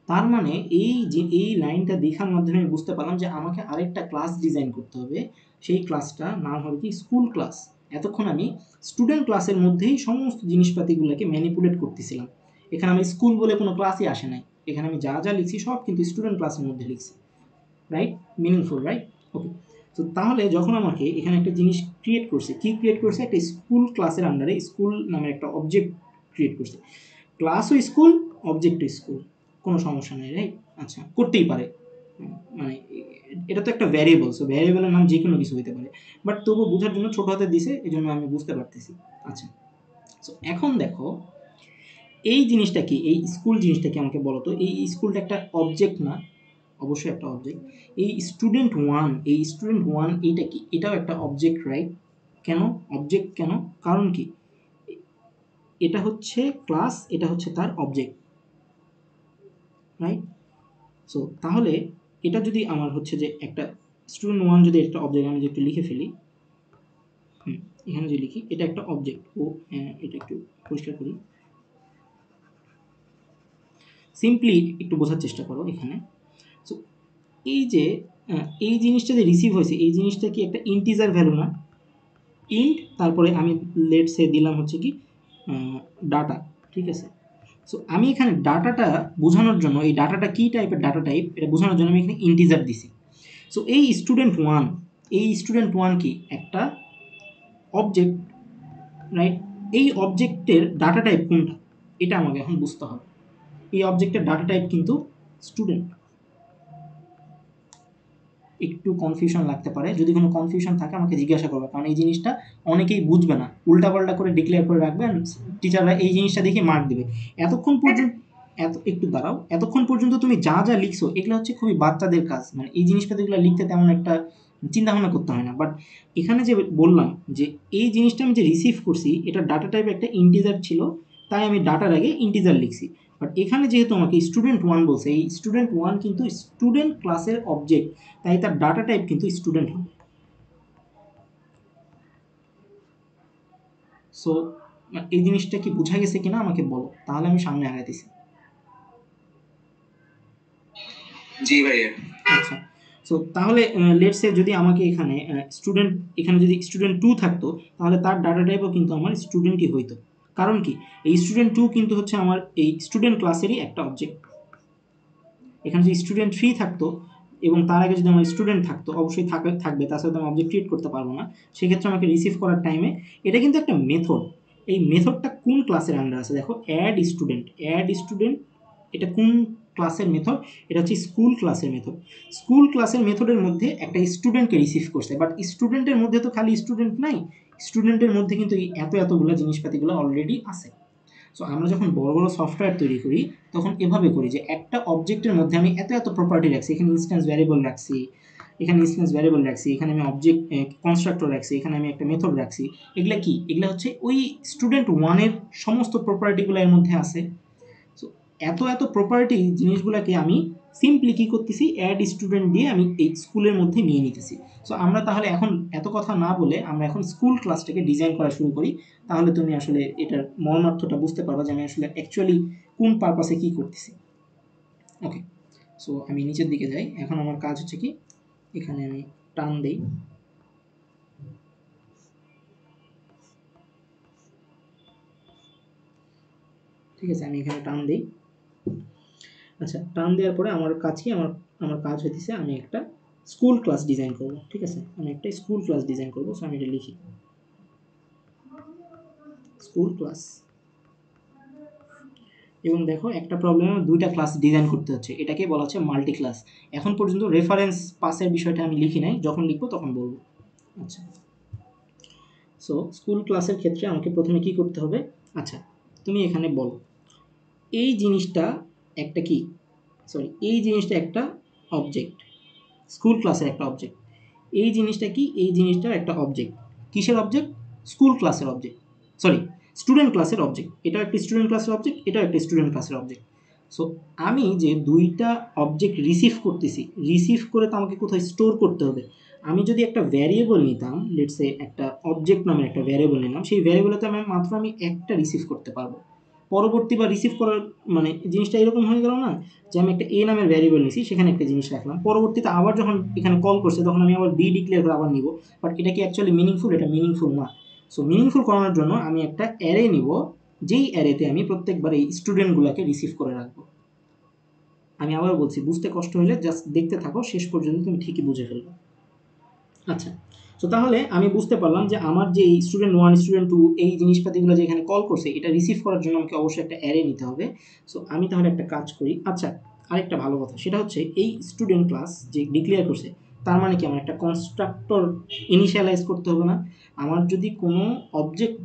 তার মানে এই যে এই লাইনটা দেখার মাধ্যমে আমি বুঝতে পারলাম যে আমাকে আরেকটা ক্লাস ডিজাইন করতে হবে, সেই ক্লাসটা নাম হবে কি? School class. এতক্ষণ আমি স্টুডেন্ট ক্লাসের মধ্যেই সমস্ত জিনিসপাতিগুলোকে ম্যানিপুলেট করতেছিলাম, এখানে আমি স্কুল বলে কোনো ক্লাসই আসে নাই, এখানে আমি যা যা লিখছি সব কিন্তু স্টুডেন্ট ক্লাসের মধ্যে লিখছি। রাইট? Meaningful, right? ওকে। তো তাহলে যখন আমাকে এখানে একটা জিনিস ক্রিয়েট করছে, কি ক্রিয়েট করছে? একটা স্কুল ক্লাসের আন্ডারে স্কুল নামের একটা অবজেক্ট ক্রিয়েট করছে। ক্লাসও স্কুল, অবজেক্টও স্কুল, কোনো সমস্যা নেই, রাইট? আচ্ছা, করতেই পারে, মানে এটা তো একটা ভ্যারিয়েবল, সো ভ্যারিয়েবলের নাম যে কোনো কিছু হতে পারে, বাট তবু বোঝার জন্য ছোট হাতে দিছে, এই জন্য আমি বুঝতে পারতেছি। আচ্ছা, সো এখন দেখো এই জিনিসটা কি, এই স্কুল জিনিসটা কি আমাকে বলো তো। এই স্কুলটা একটা অবজেক্ট না? অবশ্যই একটা অবজেক্ট। এই স্টুডেন্ট 1, এই স্টুডেন্ট 1 এইটা কি? এটাও একটা অবজেক্ট, রাইট? কেন অবজেক্ট? কেন? কারণ কি? এটা হচ্ছে ক্লাস, এটা হচ্ছে তার অবজেক্ট, রাইট? সো তাহলে এটা যদি আমার হচ্ছে যে একটা স্টুডেন্ট 1 যদি একটা অবজেক্ট, আমি যদি একটু লিখে ফেলি, এখানে যদি লিখি এটা একটা অবজেক্ট, ও এটা একটু পরিষ্কার করি, সিম্পলি একটু বোঝার চেষ্টা করো এখানে। সো এই যে এই জিনিসটা যে রিসিভ হয়েছে, এই জিনিসটা কি একটা ইন্টিজার ভ্যালু না? ইন্ট, তারপরে আমি লেটস সে দিলাম হচ্ছে কি ডাটা, ঠিক আছে? সো আমি এখানে ডাটাটা বোঝানোর জন্য, এই ডাটাটা কী টাইপের ডাটা টাইপ এটা বোঝানোর জন্য আমি এখানে ইন্টিজার দিছি। সো এই স্টুডেন্ট 1, এই স্টুডেন্ট 1 কি একটা অবজেক্ট, রাইট? এই অবজেক্টের ডাটা টাইপ কোনটা এটা আমাকে এখন বুঝতে হবে। এই অবজেক্টের ডাটা টাইপ কিন্তু স্টুডেন্ট। একটু কনফিউশন লাগতে পারে, যদি কোনো কনফিউশন থাকে আমাকে জিজ্ঞাসা করবে, কারণ এই জিনিসটা অনেকেই বুঝবে না, উল্টাপাল্টা করে ডিক্লেয়ার করে রাখবে, টিচাররা এই জিনিসটা দেখে মার্ক দেবে। এতক্ষণ পর্যন্ত একটু দাঁড়াও, এতক্ষণ পর্যন্ত তুমি যা যা লিখছো এগুলো হচ্ছে খুবই বাচ্চাদের কাজ, মানে এই জিনিসপাতিগুলো লিখতে তেমন একটা চিন্তা ভাবনা করতে হয় না। বাট এখানে যে বললাম যে এই জিনিসটা আমি যে রিসিভ করছি, এটা ডাটা টাইপ একটা ইন্টিজার ছিল, তাই আমি ডাটার আগে ইন্টিজার লিখছি। বাট এখানে যেহেতু আমাকে স্টুডেন্ট 1 বলছে, এই স্টুডেন্ট 1 কিন্তু স্টুডেন্ট ক্লাসের অবজেক্ট, তাই তার ডাটা টাইপ কিন্তু স্টুডেন্ট হবে। সো এই জিনিসটা কি বোঝা গেছে কিনা আমাকে বলো, তাহলে আমি সামনে আগাইতেছি। জি ভাইয়া। আচ্ছা, সো তাহলে লেটস সে যদি আমাকে এখানে স্টুডেন্ট, এখানে যদি স্টুডেন্ট 2 থাকতো, তাহলে তার ডাটা টাইপও কিন্তু আমার স্টুডেন্টই হইতো। কারণ কি? এই স্টুডেন্ট 2 কিন্তু হচ্ছে আমার এই স্টুডেন্ট ক্লাসেরই একটা অবজেক্ট। এখানে যদি স্টুডেন্ট 3 থাকতো এবং তার আগে যদি আমার স্টুডেন্ট থাকতো, অবশ্যই থাকবে, তাছাড়া তো আমি অবজেক্ট ক্রিয়েট করতে পারবো না। সেক্ষেত্রে আমাকে রিসিভ করার টাইমে এটা কিন্তু একটা মেথড, এই মেথডটা কোন ক্লাসের আন্ডার আছে দেখো, অ্যাড স্টুডেন্ট, অ্যাড স্টুডেন্ট, এটা কোন ক্লাসের মেথড, এটা হচ্ছে স্কুল ক্লাসের মেথড। স্কুল ক্লাসের মেথডের মধ্যে একটা স্টুডেন্টকে রিসিভ করছে, বাট স্টুডেন্টের মধ্যে তো খালি স্টুডেন্ট নাই, স্টুডেন্টের মধ্যে কিন্তু এই এতগুলো জিনিসপাতিগুলো অলরেডি আছে। সো আমরা যখন বড় বড় সফটওয়্যার তৈরি করি তখন এভাবে করি যে একটা অবজেক্টের মধ্যে আমি এত প্রপার্টি রাখছি, এখানে ইনস্ট্যান্স ভ্যারিয়েবল রাখছি, এখানে আমি অবজেক্ট কনস্ট্রাক্টর রাখছি, এখানে আমি একটা মেথড রাখছি। এগুলা কি? এগুলা হচ্ছে ওই স্টুডেন্ট ওয়ানের সমস্ত প্রপার্টিগুলো এর মধ্যে আছে। সো এত প্রপার্টি জিনিসগুলোকে আমি সিম্পলি কী করতেছি, অ্যাড স্টুডেন্ট দিয়ে আমি এই স্কুলের মধ্যে নিয়ে নিতেছি। সো আমরা তাহলে এখন এত কথা না বলে আমরা এখন স্কুল ক্লাসটাকে ডিজাইন করা শুরু করি, তাহলে তুমি আসলে এটার মর্মার্থটা বুঝতে পারবা যে আমি আসলে অ্যাকচুয়ালি কোন পারপাসে কী করতেছি। ওকে, সো আমি নিচের দিকে যাই। এখন আমার কাজ হচ্ছে কি, এখানে আমি টান দেই, ঠিক আছে, আমি এখানে টান দিই। আচ্ছা, টান দেওয়ার পরে আমার কাজ কি, আমার কাজ হইতেছে আমি একটা স্কুল ক্লাস ডিজাইন করব। ঠিক আছে, আমি একটা স্কুল ক্লাস ডিজাইন করব। সো আমি এটা লিখি, স্কুল ক্লাস। এবং দেখো একটা প্রবলেমে দুইটা ক্লাস ডিজাইন করতে হচ্ছে, এটাকে বলা হচ্ছে মাল্টি ক্লাস। এখন পর্যন্ত রেফারেন্স পাসের বিষয়টা আমি লিখি নাই, যখন লিখবো তখন বলবো। আচ্ছা, সো স্কুল ক্লাসের ক্ষেত্রে আমাকে প্রথমে কি করতে হবে? আচ্ছা, তুমি এখানে বলো এই জিনিসটা একটা কি, এই জিনিসটা একটা অবজেক্ট, স্কুল ক্লাসের একটা অবজেক্ট। এই জিনিসটা কি? এই জিনিসটার একটা অবজেক্ট। কিসের অবজেক্ট? স্কুল ক্লাসের অবজেক্ট, স্টুডেন্ট ক্লাসের অবজেক্ট। এটা একটা স্টুডেন্ট ক্লাসের অবজেক্ট, এটা একটা স্টুডেন্ট ক্লাসের অবজেক্ট। সো আমি যে দুইটা অবজেক্ট রিসিভ করতেছি, রিসিভ করে তো আমাকে কোথায় স্টোর করতে হবে। আমি যদি একটা ভ্যারিয়েবল নিতাম, লেটস সে একটা অবজেক্ট নামের একটা ভ্যারিয়েবল নিলাম, সেই ভ্যারিয়েবলে তো আমি মাত্র একটা রিসিভ করতে পারবো। পরবর্তী বা রিসিভ করার মানে জিনিসটা এরকম হয়ে গেল না, যে আমি একটা এ নামের ভ্যারিয়েবল নিছি, সেখানে একটা জিনিস রাখলাম, পরবর্তীতে আবার যখন এখানে কল করছে তখন আমি আবার বি ডিক্লেয়ার করে আবার নিব। বাট এটা কি অ্যাকচুয়ালি মিনিংফুল? এটা মিনিংফুল না। সো মিনিংফুল করানোর জন্য আমি একটা অ্যারে নিব, যেই অ্যারেতে আমি প্রত্যেকবার এই স্টুডেন্টগুলোকে রিসিভ করে রাখবো। আমি আবার বলছি, বুঝতে কষ্ট হলে জাস্ট দেখতে থাকো, শেষ পর্যন্ত তুমি ঠিকই বুঝে ফেলবে। আচ্ছা, তো তাহলে আমি বুঝতে পারলাম যে আমার যে স্টুডেন্ট ওয়ান, স্টুডেন্ট টু, এই জিনিসপাতিগুলো যে এখানে কল করছে, এটা রিসিভ করার জন্য আমাকে অবশ্যই একটা অ্যারে নিতে হবে। সো আমি তাহলে একটা কাজ করি। আচ্ছা, আরেকটা ভালো কথা, সেটা হচ্ছে এই স্টুডেন্ট ক্লাস যে ডিক্লেয়ার করছে, তার মানে কি আমার একটা কনস্ট্রাক্টর ইনিশিয়ালাইজ করতে হবে না? আমার যদি কোনো অবজেক্ট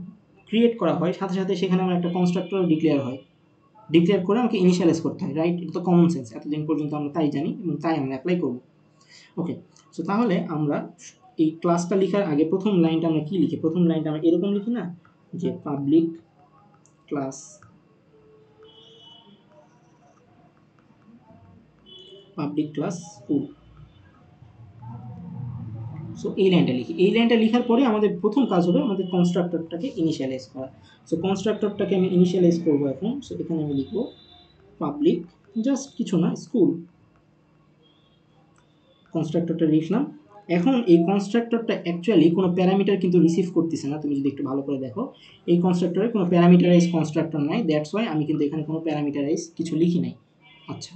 ক্রিয়েট করা হয়, সাথে সাথে সেখানে আমার একটা কনস্ট্রাক্টর ডিক্লেয়ার হয়, ডিক্লেয়ার করে আমাকে ইনিশিয়ালাইজ করতে হয়, রাইট? এটা তো কমন সেন্স, এতদিন পর্যন্ত আমরা তাই জানি এবং তাই আমরা অ্যাপ্লাই করব। ওকে, সো তাহলে আমরা এই ক্লাসটা লেখার আগে প্রথম লাইনটা আমরা কি লিখি? প্রথম লাইনটা আমরা এরকম লিখি না, যে পাবলিক ক্লাস, স্কুল। সো এই লাইনটা লিখি। এই লাইনটা লেখার পরে আমাদের প্রথম কাজ হবে আমাদের কনস্ট্রাক্টরটাকে ইনিশিয়ালাইজ করা। সো কনস্ট্রাক্টরটাকে আমি ইনিশিয়ালাইজ করবো এখন। সো এখানে আমি লিখবো পাবলিক, জাস্ট কিছু না, স্কুল। কনস্ট্রাক্টরটা লিখলাম। এখন এই কনস্ট্রাক্টরটা অ্যাকচুয়ালি কোনো প্যারামিটার কিন্তু রিসিভ করতেছে না। তুমি যদি একটু ভালো করে দেখো, এই কনস্ট্রাক্টরে কোনো প্যারামিটারাইজ কনস্ট্রাক্টর নাই, দ্যাটস ওয়াই আমি কিন্তু এখানে কোনো প্যারামিটারাইজ কিছু লিখি নাই। আচ্ছা,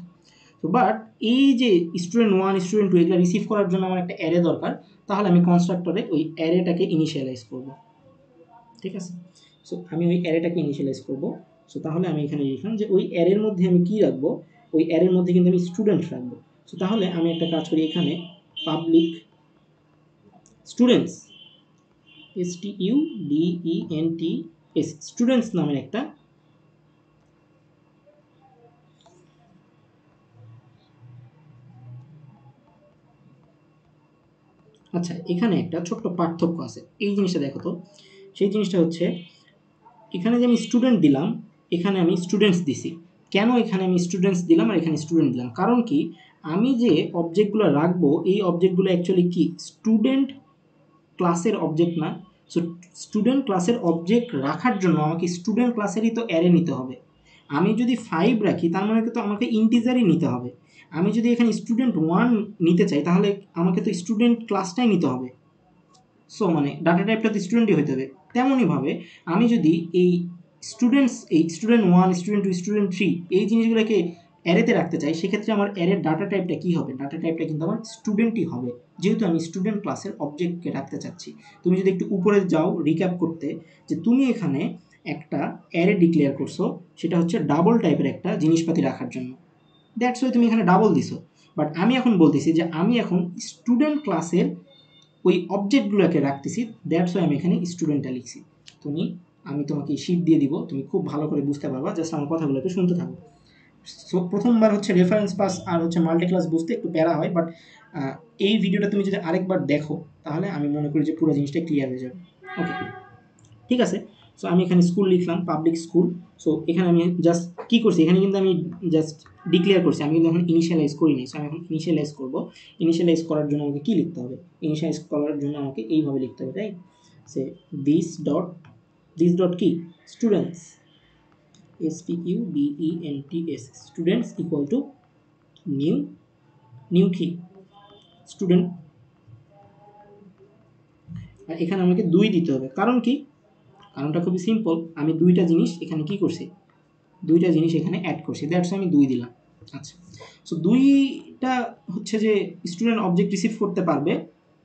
তো বাট এই যে স্টুডেন্ট ওয়ান, স্টুডেন্ট টু, এগুলো রিসিভ করার জন্য আমার একটা অ্যারে দরকার, তাহলে আমি কনস্ট্রাক্টরে ওই অ্যারেটাকে ইনিশিয়ালাইজ করব। ঠিক আছে, সো আমি ওই অ্যারেটাকে ইনিশিয়ালাইজ করব। সো তাহলে আমি এখানে লিখলাম যে ওই অ্যারের মধ্যে আমি কি রাখবো, ওই অ্যারের মধ্যে কিন্তু আমি স্টুডেন্ট রাখবো। সো তাহলে আমি একটা কাজ করি, এখানে পাবলিক স্টুডেন্টস, STUDENTS, স্টুডেন্টস নামের একটা আচ্ছা, এখানে একটা ছোট্ট পার্থক্য আছে, এই জিনিসটা দেখো তো। সেই জিনিসটা হচ্ছে, এখানে যে আমি স্টুডেন্ট দিলাম, এখানে আমি স্টুডেন্টস দিছি। কেন এখানে আমি স্টুডেন্টস দিলাম আর এখানে স্টুডেন্ট দিলাম? কারণ কি, আমি যে অবজেক্টগুলো রাখবো, এই অবজেক্টগুলো অ্যাকচুয়ালি কি স্টুডেন্ট ক্লাসের অবজেক্ট না। সো স্টুডেন্ট ক্লাসের অবজেক্ট রাখার জন্য আমাকে স্টুডেন্ট ক্লাসেরই তো অ্যারে নিতে হবে। আমি যদি 5 রাখি, তার মানে তো আমাকে ইন্টিজারই নিতে হবে। আমি যদি এখানে স্টুডেন্ট 1 নিতে চাই, তাহলে আমাকে তো স্টুডেন্ট ক্লাসটাই নিতে হবে। সো মানে ডাটা টাইপটা তো স্টুডেন্টই হতে হবে। তেমনইভাবে আমি যদি এই স্টুডেন্ট 1, স্টুডেন্ট 2, স্টুডেন্ট 3 এই জিনিসগুলোকে অ্যারেতে রাখতে চাই, সেক্ষেত্রে আমার অ্যারের ডাটা টাইপটা কী হবে? ডাটা টাইপটা কিন্তু আমার স্টুডেন্টই হবে, যেহেতু আমি স্টুডেন্ট ক্লাসের অবজেক্টকে রাখতে চাচ্ছি। তুমি যদি একটু উপরে যাও রিক্যাপ করতে, যে তুমি এখানে একটা অ্যারে ডিক্লেয়ার করছো, সেটা হচ্ছে ডাবল টাইপের একটা জিনিসপাতি রাখার জন্য। দ্যাটস ওয়াই তুমি এখানে ডাবল দিছো। বাট আমি এখন বলতেছি যে আমি এখন স্টুডেন্ট ক্লাসের ওই অবজেক্টগুলোকে রাখতেছি, দ্যাটস ওয়াই আমি এখানে স্টুডেন্টটা লিখছি। আমি তোমাকে শিট দিয়ে দিব, তুমি খুব ভালো করে বুঝতে পারবা, জাস্ট আমার কথাগুলোকে শুনতে থাকো। সো প্রথমবার হচ্ছে রেফারেন্স পাস আর হচ্ছে মাল্টি ক্লাস বুঝতে একটু প্যারা হয়, বাট এই ভিডিওটা তুমি যদি আরেকবার দেখো তাহলে আমি মনে করি যে পুরো জিনিসটা ক্লিয়ার হয়ে যাবে। ওকে, ঠিক আছে। সো আমি এখানে স্কুল লিখলাম, পাবলিক স্কুল। সো এখানে আমি জাস্ট কী করছি, এখানে কিন্তু আমি জাস্ট ডিক্লেয়ার করছি, আমি কিন্তু এখন ইনিশিয়ালাইজ করিনি। সো আমি এখন ইনিশিয়ালাইজ করবো। ইনিশিয়ালাইজ করার জন্য আমাকে কী লিখতে হবে, ইনিশিয়ালাইজ করার জন্য আমাকে এইভাবে লিখতে হবে, রাইট? সে দিস ডট কি students, students, students equal to new কি স্টুডেন্ট। আর এখানে আমাকে 2 দিতে হবে, কারণ কি, কারণটা খুবই সিম্পল, আমি দুইটা জিনিস এখানে কি করছি, দুইটা জিনিস এখানে অ্যাড করছি, দ্যাটস আমি 2 দিলাম। আচ্ছা, সো 2টা হচ্ছে যে স্টুডেন্ট অবজেক্ট রিসিভ করতে পারবে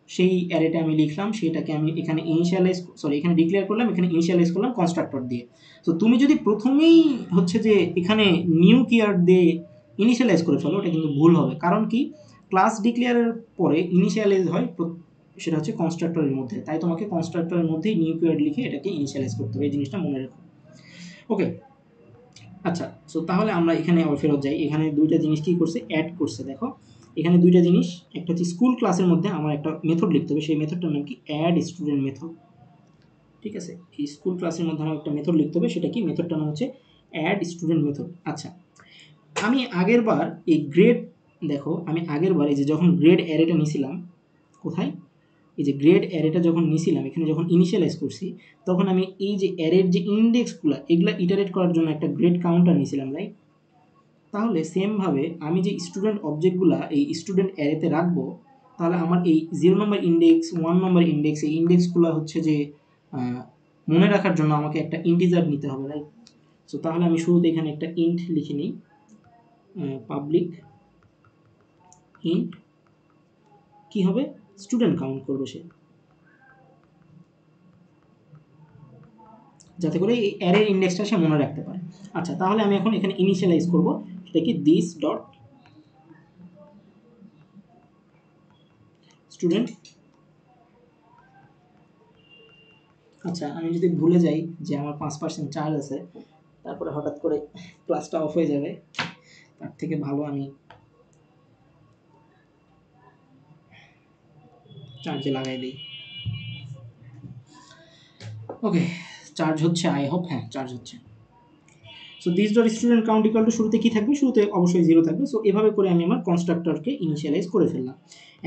সেই অ্যারেটা আমি লিখলাম, সেটাকে আমি এখানে এখানে ডিক্লেয়ার করলাম, এখানে ইনিশিয়ালাইজ করলাম কনস্ট্রাক্টর দিয়ে। তো তুমি যদি প্রথমেই হচ্ছে যে এখানে নিউ কিওয়ার্ড দিয়ে ইনিশিয়ালাইজ করে ফেলো, ওটা কিন্তু ভুল হবে। কারণ কি, ক্লাস ডিক্লেয়ারের পরে ইনিশিয়ালাইজ হয় সেটা হচ্ছে কনস্ট্রাক্টরের মধ্যে, তাই তোমাকে কনস্ট্রাক্টরের মধ্যেই নিউ কিওয়ার্ড লিখে এটাকে ইনিশিয়ালাইজ করতে হবে, এই জিনিসটা মনে রাখো। ওকে, আচ্ছা। সো তাহলে আমরা এখানে আবার ফেরত যাই, এখানে দুইটা জিনিস কি করছে, অ্যাড করছে। দেখো এখানে দুইটা জিনিস, একটা হচ্ছে স্কুল ক্লাসের মধ্যে আমার একটা মেথড লিখতে হবে, সেই মেথডটার নাম কি অ্যাড স্টুডেন্ট মেথড, ঠিক আছে? এই স্কুল ক্লাসের মধ্যে আমার একটা মেথড লিখতে হবে, সেটা কি, মেথডটার নাম হচ্ছে অ্যাড স্টুডেন্ট মেথড। আচ্ছা, আমি আগের বার এই গ্রেড, দেখো আমি আগের বার এই যে যখন গ্রেড অ্যারেটা নিয়েছিলাম, কোথায়, এই যে গ্রেড অ্যারেটা যখন নিয়েছিলাম এখানে যখন ইনিশিয়ালাইজ করছি, তখন আমি এই যে অ্যারের যে ইন্ডেক্সগুলো এগুলা ইটারেট করার জন্য একটা গ্রেড কাউন্টার নিয়েছিলাম, রাইট? তাহলে সেমভাবে আমি যে স্টুডেন্ট অবজেক্টগুলো এই স্টুডেন্ট অ্যারেতে রাখবো, তাহলে আমার এই 0 নম্বর ইন্ডেক্স, 1 নম্বর ইন্ডেক্স, এই ইন্ডেক্সগুলো হচ্ছে যে মনে রাখার জন্য আমাকে একটা ইন্টিজার নিতে হবে, রাইট? সো তাহলে আমি শুরুতে এখানে একটা ইন্ট লিখে নিই, পাবলিক ইন্ট কি হবে, স্টুডেন্ট কাউন্ট করবে সে, যাতে করে এই অ্যারের ইন্ডেক্সটা সে মনে রাখতে পারে। আচ্ছা, তাহলে আমি এখন এখানে ইনিশিয়ালাইজ করব, সেটা কি দিস ডট স্টুডেন্ট। আচ্ছা, আমি যদি ভুলে যাই যে আমার 5% চার্জ আছে, তারপরে হঠাৎ করে ক্লাসটা অফ হয়ে যাবে, তার থেকে ভালো আমি চার্জে লাগাই দিই। ওকে, চার্জ হচ্ছে, আই হোপ, হ্যাঁ চার্জ হচ্ছে। So this dot student count equal to শুরুতে কি থাকবে, শুরুতে অবশ্যই 0 থাকবে। সো এভাবে করে আমি আমার কনস্ট্রাক্টরকে ইনিশিয়ালাইজ করে ফেললাম।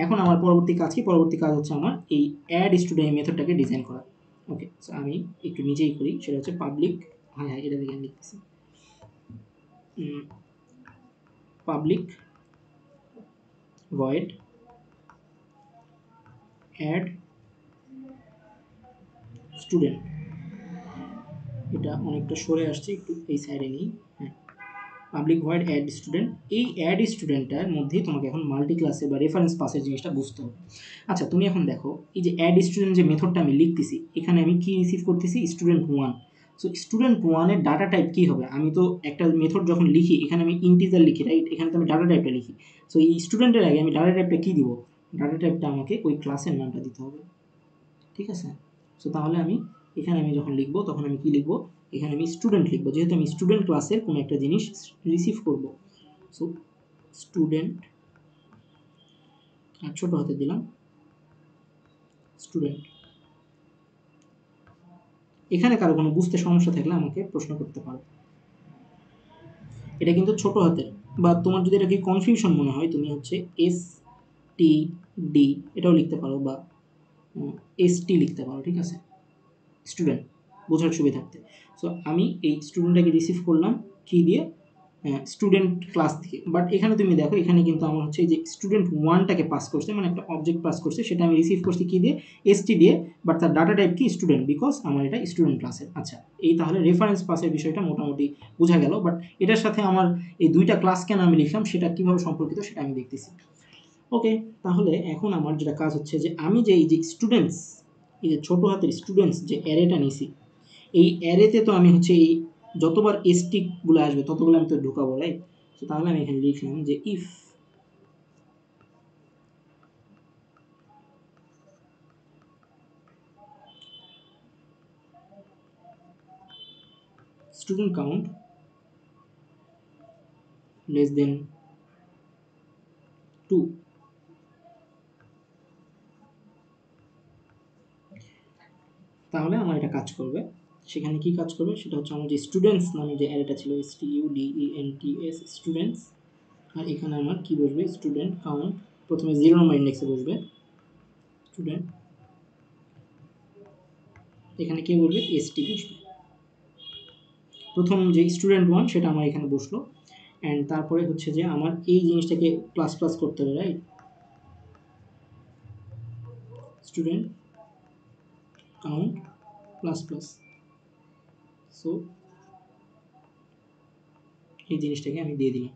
এখন আমার পরবর্তী কাজ কি, পরবর্তী কাজ হচ্ছে আমার এই অ্যাড স্টুডেন্ট মেথডটাকে ডিজাইন করা। ওকে, সো আমি একটু নিজেই করি, সেটা হচ্ছে পাবলিক, হ্যাঁ এটা দেখে আমি লিখতেছি, পাবলিক ভয়েড অ্যাড স্টুডেন্ট, এটা অনেকটা সরে আসছে, একটু এই সাইডে নিই, হ্যাঁ, পাবলিক ভয়েড অ্যাড স্টুডেন্ট। এই অ্যাড স্টুডেন্টটার মধ্যেই তোমাকে এখন মাল্টি ক্লাসে বা রেফারেন্স পাসের জিনিসটা বুঝতে হবে। আচ্ছা, তুমি এখন দেখো এই যে অ্যাড স্টুডেন্ট যে মেথডটা আমি লিখতেছি, এখানে আমি কি রিসিভ করতেছি, স্টুডেন্ট 1। সো স্টুডেন্ট 1-এর ডাটা টাইপ কী হবে, আমি তো একটা মেথড যখন লিখি এখানে আমি ইন্টিজার লিখি, রাইট? এখানে তো আমি ডাটা টাইপটা লিখি। সো এই স্টুডেন্টের আগে আমি ডাটা টাইপটা কী দিব, ডাটা টাইপটা আমাকে ওই ক্লাসের নামটা দিতে হবে, ঠিক আছে? সো তাহলে এখানে আমি যখন লিখবো তখন আমি কি লিখবো, এখানে আমি স্টুডেন্ট লিখবো, যেহেতু আমি স্টুডেন্ট ক্লাসের কোনো একটা জিনিস রিসিভ করব। সো স্টুডেন্ট, আর ছোটো হাতে দিলাম স্টুডেন্ট। এখানে কারো কোনো বুঝতে সমস্যা থাকলে আমাকে প্রশ্ন করতে পারো। এটা কিন্তু ছোটো হাতের, বা তোমার যদি এটা কি কনফিউশন মনে হয়, তুমি হচ্ছে STD এটাও লিখতে পারো, বা ST লিখতে পারো, ঠিক আছে? স্টুডেন্ট বোঝার সুবিধার্থে। সো আমি এই স্টুডেন্টটাকে রিসিভ করলাম কি দিয়ে, স্টুডেন্ট ক্লাস থেকে। বাট এখানে তুমি দেখো, এখানে কিন্তু আমার হচ্ছে এই যে স্টুডেন্ট 1টাকে পাস করছে, মানে একটা অবজেক্ট পাস করছে, সেটা আমি রিসিভ করছি কি দিয়ে, ST দিয়ে, বাট তার ডাটা টাইপ কি স্টুডেন্ট, বিকজ আমার এটা স্টুডেন্ট ক্লাসের। আচ্ছা, এই তাহলে রেফারেন্স পাসের বিষয়টা মোটামুটি বোঝা গেল। বাট এটার সাথে আমার এই দুইটা ক্লাস কেন আমি লিখলাম সেটা কীভাবে সম্পর্কিত সেটা আমি দেখতেছি। ওকে, তাহলে এখন আমার যেটা কাজ হচ্ছে যে আমি যে এই যে স্টুডেন্টস, এই যে ছোটো হাতের স্টুডেন্টস যে অ্যারেটা নিছি, এই অ্যারেতে তো আমি হচ্ছে এই যতবার STগুলো আসবে ততগুলো আমি তো ঢুকাবো, রাইট? তো তাহলে আমি এখানে লিখলাম যে if student count less than 2, তাহলে আমার এটা কাজ করবে। সেখানে কি কাজ করবে সেটা হচ্ছে আমার যে স্টুডেন্টস নামে যে অ্যারেটা ছিল STUDENTS স্টুডেন্টস, আর এখানে আমার কি বসবে স্টুডেন্ট কাউন্ট, প্রথমে 0 নম্বর ইন্ডেক্সে বসবে স্টুডেন্ট, এখানে কে বলবে ST বসবে, প্রথম যে স্টুডেন্ট 1 সেটা আমার এখানে বসলো। অ্যান্ড তারপরে হচ্ছে যে আমার এই জিনিসটাকে প্লাস প্লাস করতে হবে, right, student count plus plus. So এই জিনিসটাকে আমি দিয়ে দিলাম।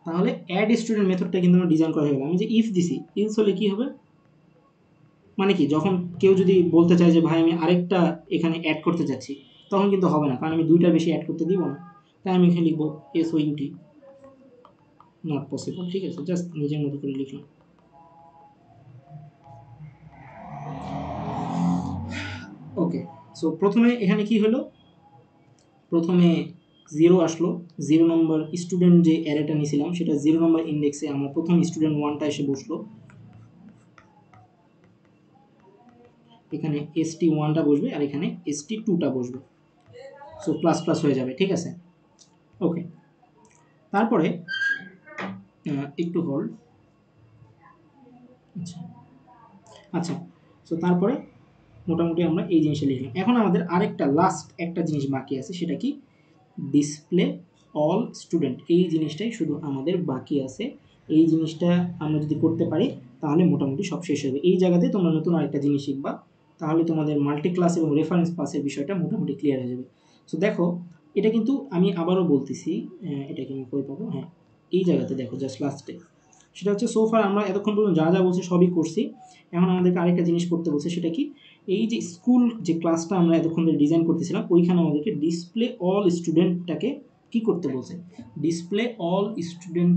তাহলে অ্যাড স্টুডেন্ট মেথডটা কিন্তু আমার ডিজাইন করা হয়ে গেল। আমি যে ইফ দিছি, ইলস হলে কি হবে, মানে কি যখন কেউ যদি বলতে চায় যে ভাই আমি আরেকটা এখানে অ্যাড করতে চাচ্ছি, তখন কিন্তু হবে না, কারণ আমি দুইটার বেশি অ্যাড করতে দিব না। তাই আমি এখানে লিখবো SOUT, নট পসিবল। ঠিক আছে, জাস্ট নিজের মতো করে লিখলাম। ওকে, সো প্রথমে এখানে কি হলো, প্রথমে 0 আসলো, 0 নম্বর স্টুডেন্ট যে অ্যারেটা নিয়েছিলাম সেটা 0 নম্বর ইন্ডেক্সে আমার প্রথম স্টুডেন্ট 1টা এসে বসলো, এখানে ST1টা বসবে আর এখানে ST2টা বসবে। সো প্লাস প্লাস হয়ে যাবে, ঠিক আছে। ওকে, তারপরে একটু হোল্ড। আচ্ছা আচ্ছা, সো তারপরে মোটামুটি আমরা এই জিনিসটা লিখলাম। এখন আমাদের আরেকটা লাস্ট একটা জিনিস বাকি আছে, সেটা কি ডিসপ্লে অল স্টুডেন্ট। এই জিনিসটাই শুধু আমাদের বাকি আছে। এই জিনিসটা আমরা যদি করতে পারি তাহলে মোটামুটি সব শেষ হবে। এই জায়গাতে তোমরা নতুন আরেকটা জিনিস শিখবা, তাহলে তোমাদের মাল্টি ক্লাস এবং রেফারেন্স পাসের বিষয়টা মোটামুটি ক্লিয়ার হয়ে যাবে। সো দেখো, এটা কিন্তু আমি আবারও বলতেছি, এটাকে আমি কই পাবো, হ্যাঁ এই জায়গাতে দেখো জাস্ট লাস্টে, সেটা হচ্ছে সোফার আমরা এতক্ষণ পর্যন্ত যা যা বলছি সবই করছি। এখন আমাদেরকে আরেকটা জিনিস করতে বলছে, সেটা কি এই যে স্কুল যে ক্লাসটা আমরা এতক্ষণ ধরে ডিজাইন করতেছিলাম, ওইখানে আমাদেরকে ডিসপ্লে অল স্টুডেন্টটাকে কি করতে বলছে, ডিসপ্লে অল স্টুডেন্ট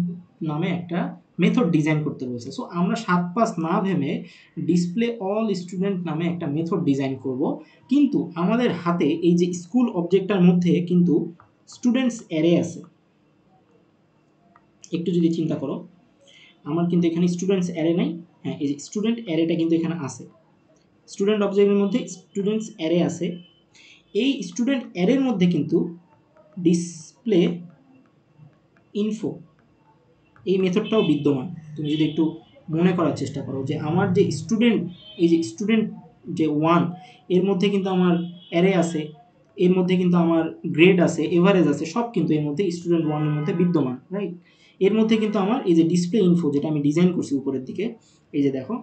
নামে একটা মেথড ডিজাইন করতে বলছে। সো আমরা 7-5 না ভেবে ডিসপ্লে অল স্টুডেন্ট নামে একটা মেথড ডিজাইন করব, কিন্তু আমাদের হাতে এই যে স্কুল অবজেক্টটার মধ্যে কিন্তু স্টুডেন্টস অ্যারে আছে। একটু যদি চিন্তা করো, আমার কিন্তু এখানে স্টুডেন্টস অ্যারে নাই, হ্যাঁ এই যে স্টুডেন্ট অ্যারেটা কিন্তু এখানে আছে, স্টুডেন্ট অবজেক্টের মধ্যে স্টুডেন্টস অ্যারে আছে। এই স্টুডেন্ট অ্যারের মধ্যে কিন্তু ডিসপ্লে ইনফো এই মেথডটাও বিদ্যমান। তুমি যদি একটু মনে করার চেষ্টা করো যে আমার যে স্টুডেন্ট, এই যে স্টুডেন্ট যে 1 এর মধ্যে কিন্তু আমার অ্যারে আছে, এর মধ্যে কিন্তু আমার গ্রেড আছে, এভারেজ আছে, সব কিন্তু এর মধ্যে স্টুডেন্ট 1 এর মধ্যে বিদ্যমান, রাইট। এর মধ্যে কিন্তু আমার এই যে ডিসপ্লে ইনফো যেটা আমি ডিজাইন করছি উপরের দিকে, এই যে দেখো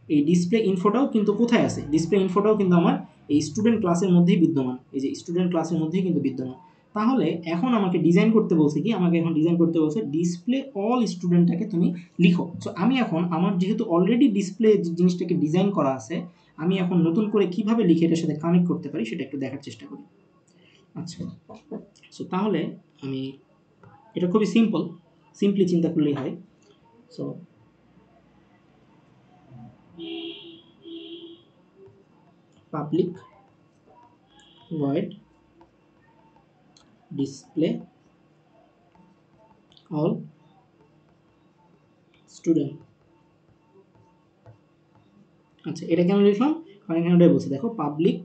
এই ডিসপ্লে ইনফোটাও কিন্তু কোথায় আছে, ডিসপ্লে ইনফোটাও কিন্তু আমার এই স্টুডেন্ট ক্লাসের মধ্যেই বিদ্যমান, এই যে স্টুডেন্ট ক্লাসের মধ্যেই কিন্তু বিদ্যমান। তাহলে এখন আমাকে ডিজাইন করতে বলছে কি, আমাকে এখন ডিজাইন করতে বলছে ডিসপ্লে অল স্টুডেন্টটাকে তুমি লিখো। সো আমি এখন আমার যেহেতু অলরেডি ডিসপ্লে জিনিসটাকে ডিজাইন করা আছে, আমি এখন নতুন করে কিভাবে লিখে এটার সাথে কানেক্ট করতে পারি সেটা একটু দেখার চেষ্টা করি। আচ্ছা, সো তাহলে আমি, এটা খুবই সিম্পলি চিন্তা করলেই হয়। So public void display all student. আচ্ছা, এটা কেন লিখলাম, কারণ এখানে ওটাই বলছে, দেখো পাবলিক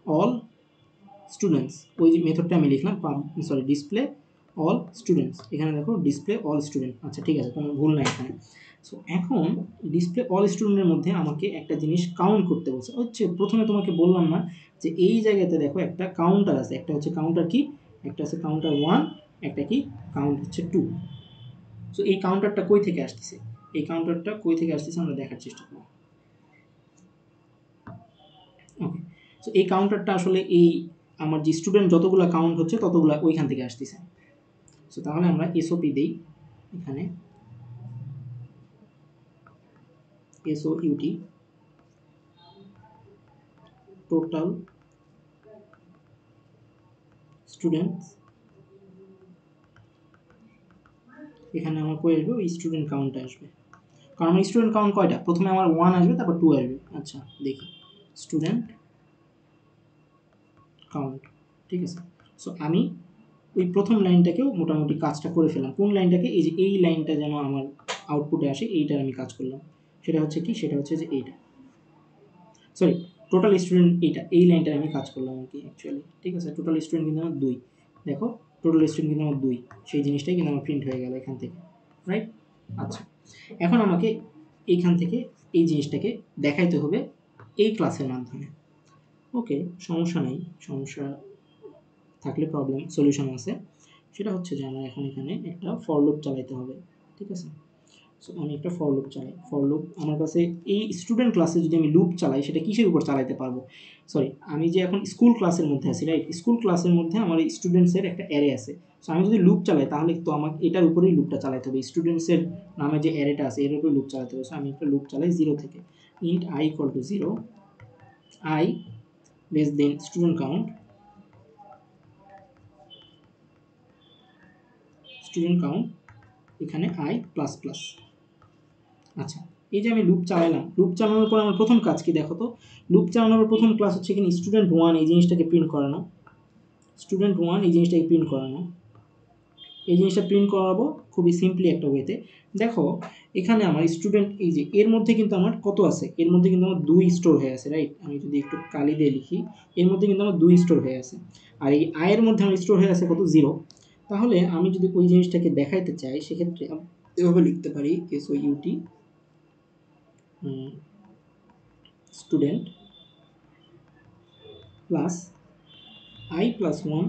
অল স্টুডেন্টস, ওই যে মেথডটা আমি লিখলাম, ডিসপ্লে অল স্টুডেন্টস, এখানে দেখো ডিসপ্লে অল স্টুডেন্ট। আচ্ছা ঠিক আছে, কোনো ভুল নাই এখানে। সো এখন ডিসপ্লে অল স্টুডেন্টের মধ্যে আমাকে একটা জিনিস কাউন্ট করতে বলছে, হচ্ছে প্রথমে তোমাকে বললাম না যে এই জায়গাতে দেখো একটা কাউন্টার আছে, একটা হচ্ছে কাউন্টার কি, একটা আছে কাউন্টার 1, একটা কি কাউন্ট হচ্ছে 2। সো এই কাউন্টারটা কই থেকে আসতেছে, এই কাউন্টারটা কই থেকে আসতেছে আমরা দেখার চেষ্টা করব। ওকে, সো এই কাউন্টারটা আসলে এই আমার যে স্টুডেন্ট যতগুলো কাউন্ট হচ্ছে ততগুলো ওইখান থেকে আসতেছে। সো তাহলে আমরা এসওপি দেই, এখানে এসওইউটি টোটাল স্টুডেন্টস এখানে আমার কই আসবে, ওই স্টুডেন্ট কাউন্টটা আসবে। কারণ আমার স্টুডেন্ট কাউন্ট কয়টা, প্রথমে আমার 1 আসবে, তারপর 2 আসবে। আচ্ছা দেখি স্টুডেন্ট কাউন্ট, ঠিক আছে। সো আমি ওই প্রথম লাইনটাকেও মোটামুটি কাজটা করে ফেললাম। কোন লাইনটাকে, এই যে এই লাইনটা যেন আমার আউটপুটে আসে, এইটার আমি কাজ করলাম। সেটা হচ্ছে কি, সেটা হচ্ছে যে এইটা, সরি টোটাল স্টুডেন্ট, এইটা এই লাইনটার আমি কাজ করলাম আর কি অ্যাকচুয়ালি, ঠিক আছে। টোটাল স্টুডেন্ট কিন্তু আমার 2, দেখো টোটাল স্টুডেন্ট কিন্তু আমার 2, সেই জিনিসটাই কিন্তু আমার প্রিন্ট হয়ে গেল এখান থেকে, রাইট। আচ্ছা এখন আমাকে এইখান থেকে এই জিনিসটাকে দেখাইতে হবে এই ক্লাসের মাধ্যমে। ওকে, সমস্যা নেই, সমস্যা থাকলে প্রবলেম সলিউশন আছে। সেটা হচ্ছে যে আমার এখন এখানে একটা ফর লুপ চালাইতে হবে, ঠিক আছে। সো আমি একটা ফর লুপ চালাই। ফর লুপ আমার কাছে এই স্টুডেন্ট ক্লাসে যদি আমি লুপ চালাই, সেটা কিসের উপর চালাতে পারবো, সরি আমি যে এখন স্কুল ক্লাসের মধ্যে আছি, রাইট। স্কুল ক্লাসের মধ্যে আমার স্টুডেন্টসের একটা অ্যারে আছে। সো আমি যদি লুপ চালাই তাহলে তো আমাকে এটার উপরেই লুপটা চালাতে হবে, স্টুডেন্টসের নামে যে অ্যারেটা আছে এর উপরে লুপ চালাতে হবে। সো আমি একটা লুপ চালাই 0 থেকে, int i equal to 0, i less than student count, student count এখানে i প্লাস প্লাস। আচ্ছা এই যে আমি লুপ চালাইলাম, লুপ চালানোর পর আমার প্রথম কাজ কি দেখো তো, লুপ চালানোর পর প্রথম ক্লাস হচ্ছে এখানে স্টুডেন্ট 1 এই জিনিসটাকে প্রিন্ট করানো, স্টুডেন্ট 1 এই জিনিসটাকে প্রিন্ট করানো, এই জিনিসটা প্রিন্ট করাবো খুবই সিম্পলি একটা ওয়েতে। দেখো এখানে আমার স্টুডেন্ট, এই যে এর মধ্যে কিন্তু আমার কত আছে, এর মধ্যে কিন্তু আমার 2 স্টোর হয়ে আছে, রাইট। আমি যদি একটু কালি দিয়ে লিখি, এর মধ্যে কিন্তু আমার 2 স্টোর হয়ে আছে, আর এই আয়ের মধ্যে আমার স্টোর হয়ে আছে কত, 0। তাহলে আমি যদি ওই জিনিসটাকে দেখাইতে চাই সেক্ষেত্রে এভাবে লিখতে পারি, SOUT student plus i plus 1,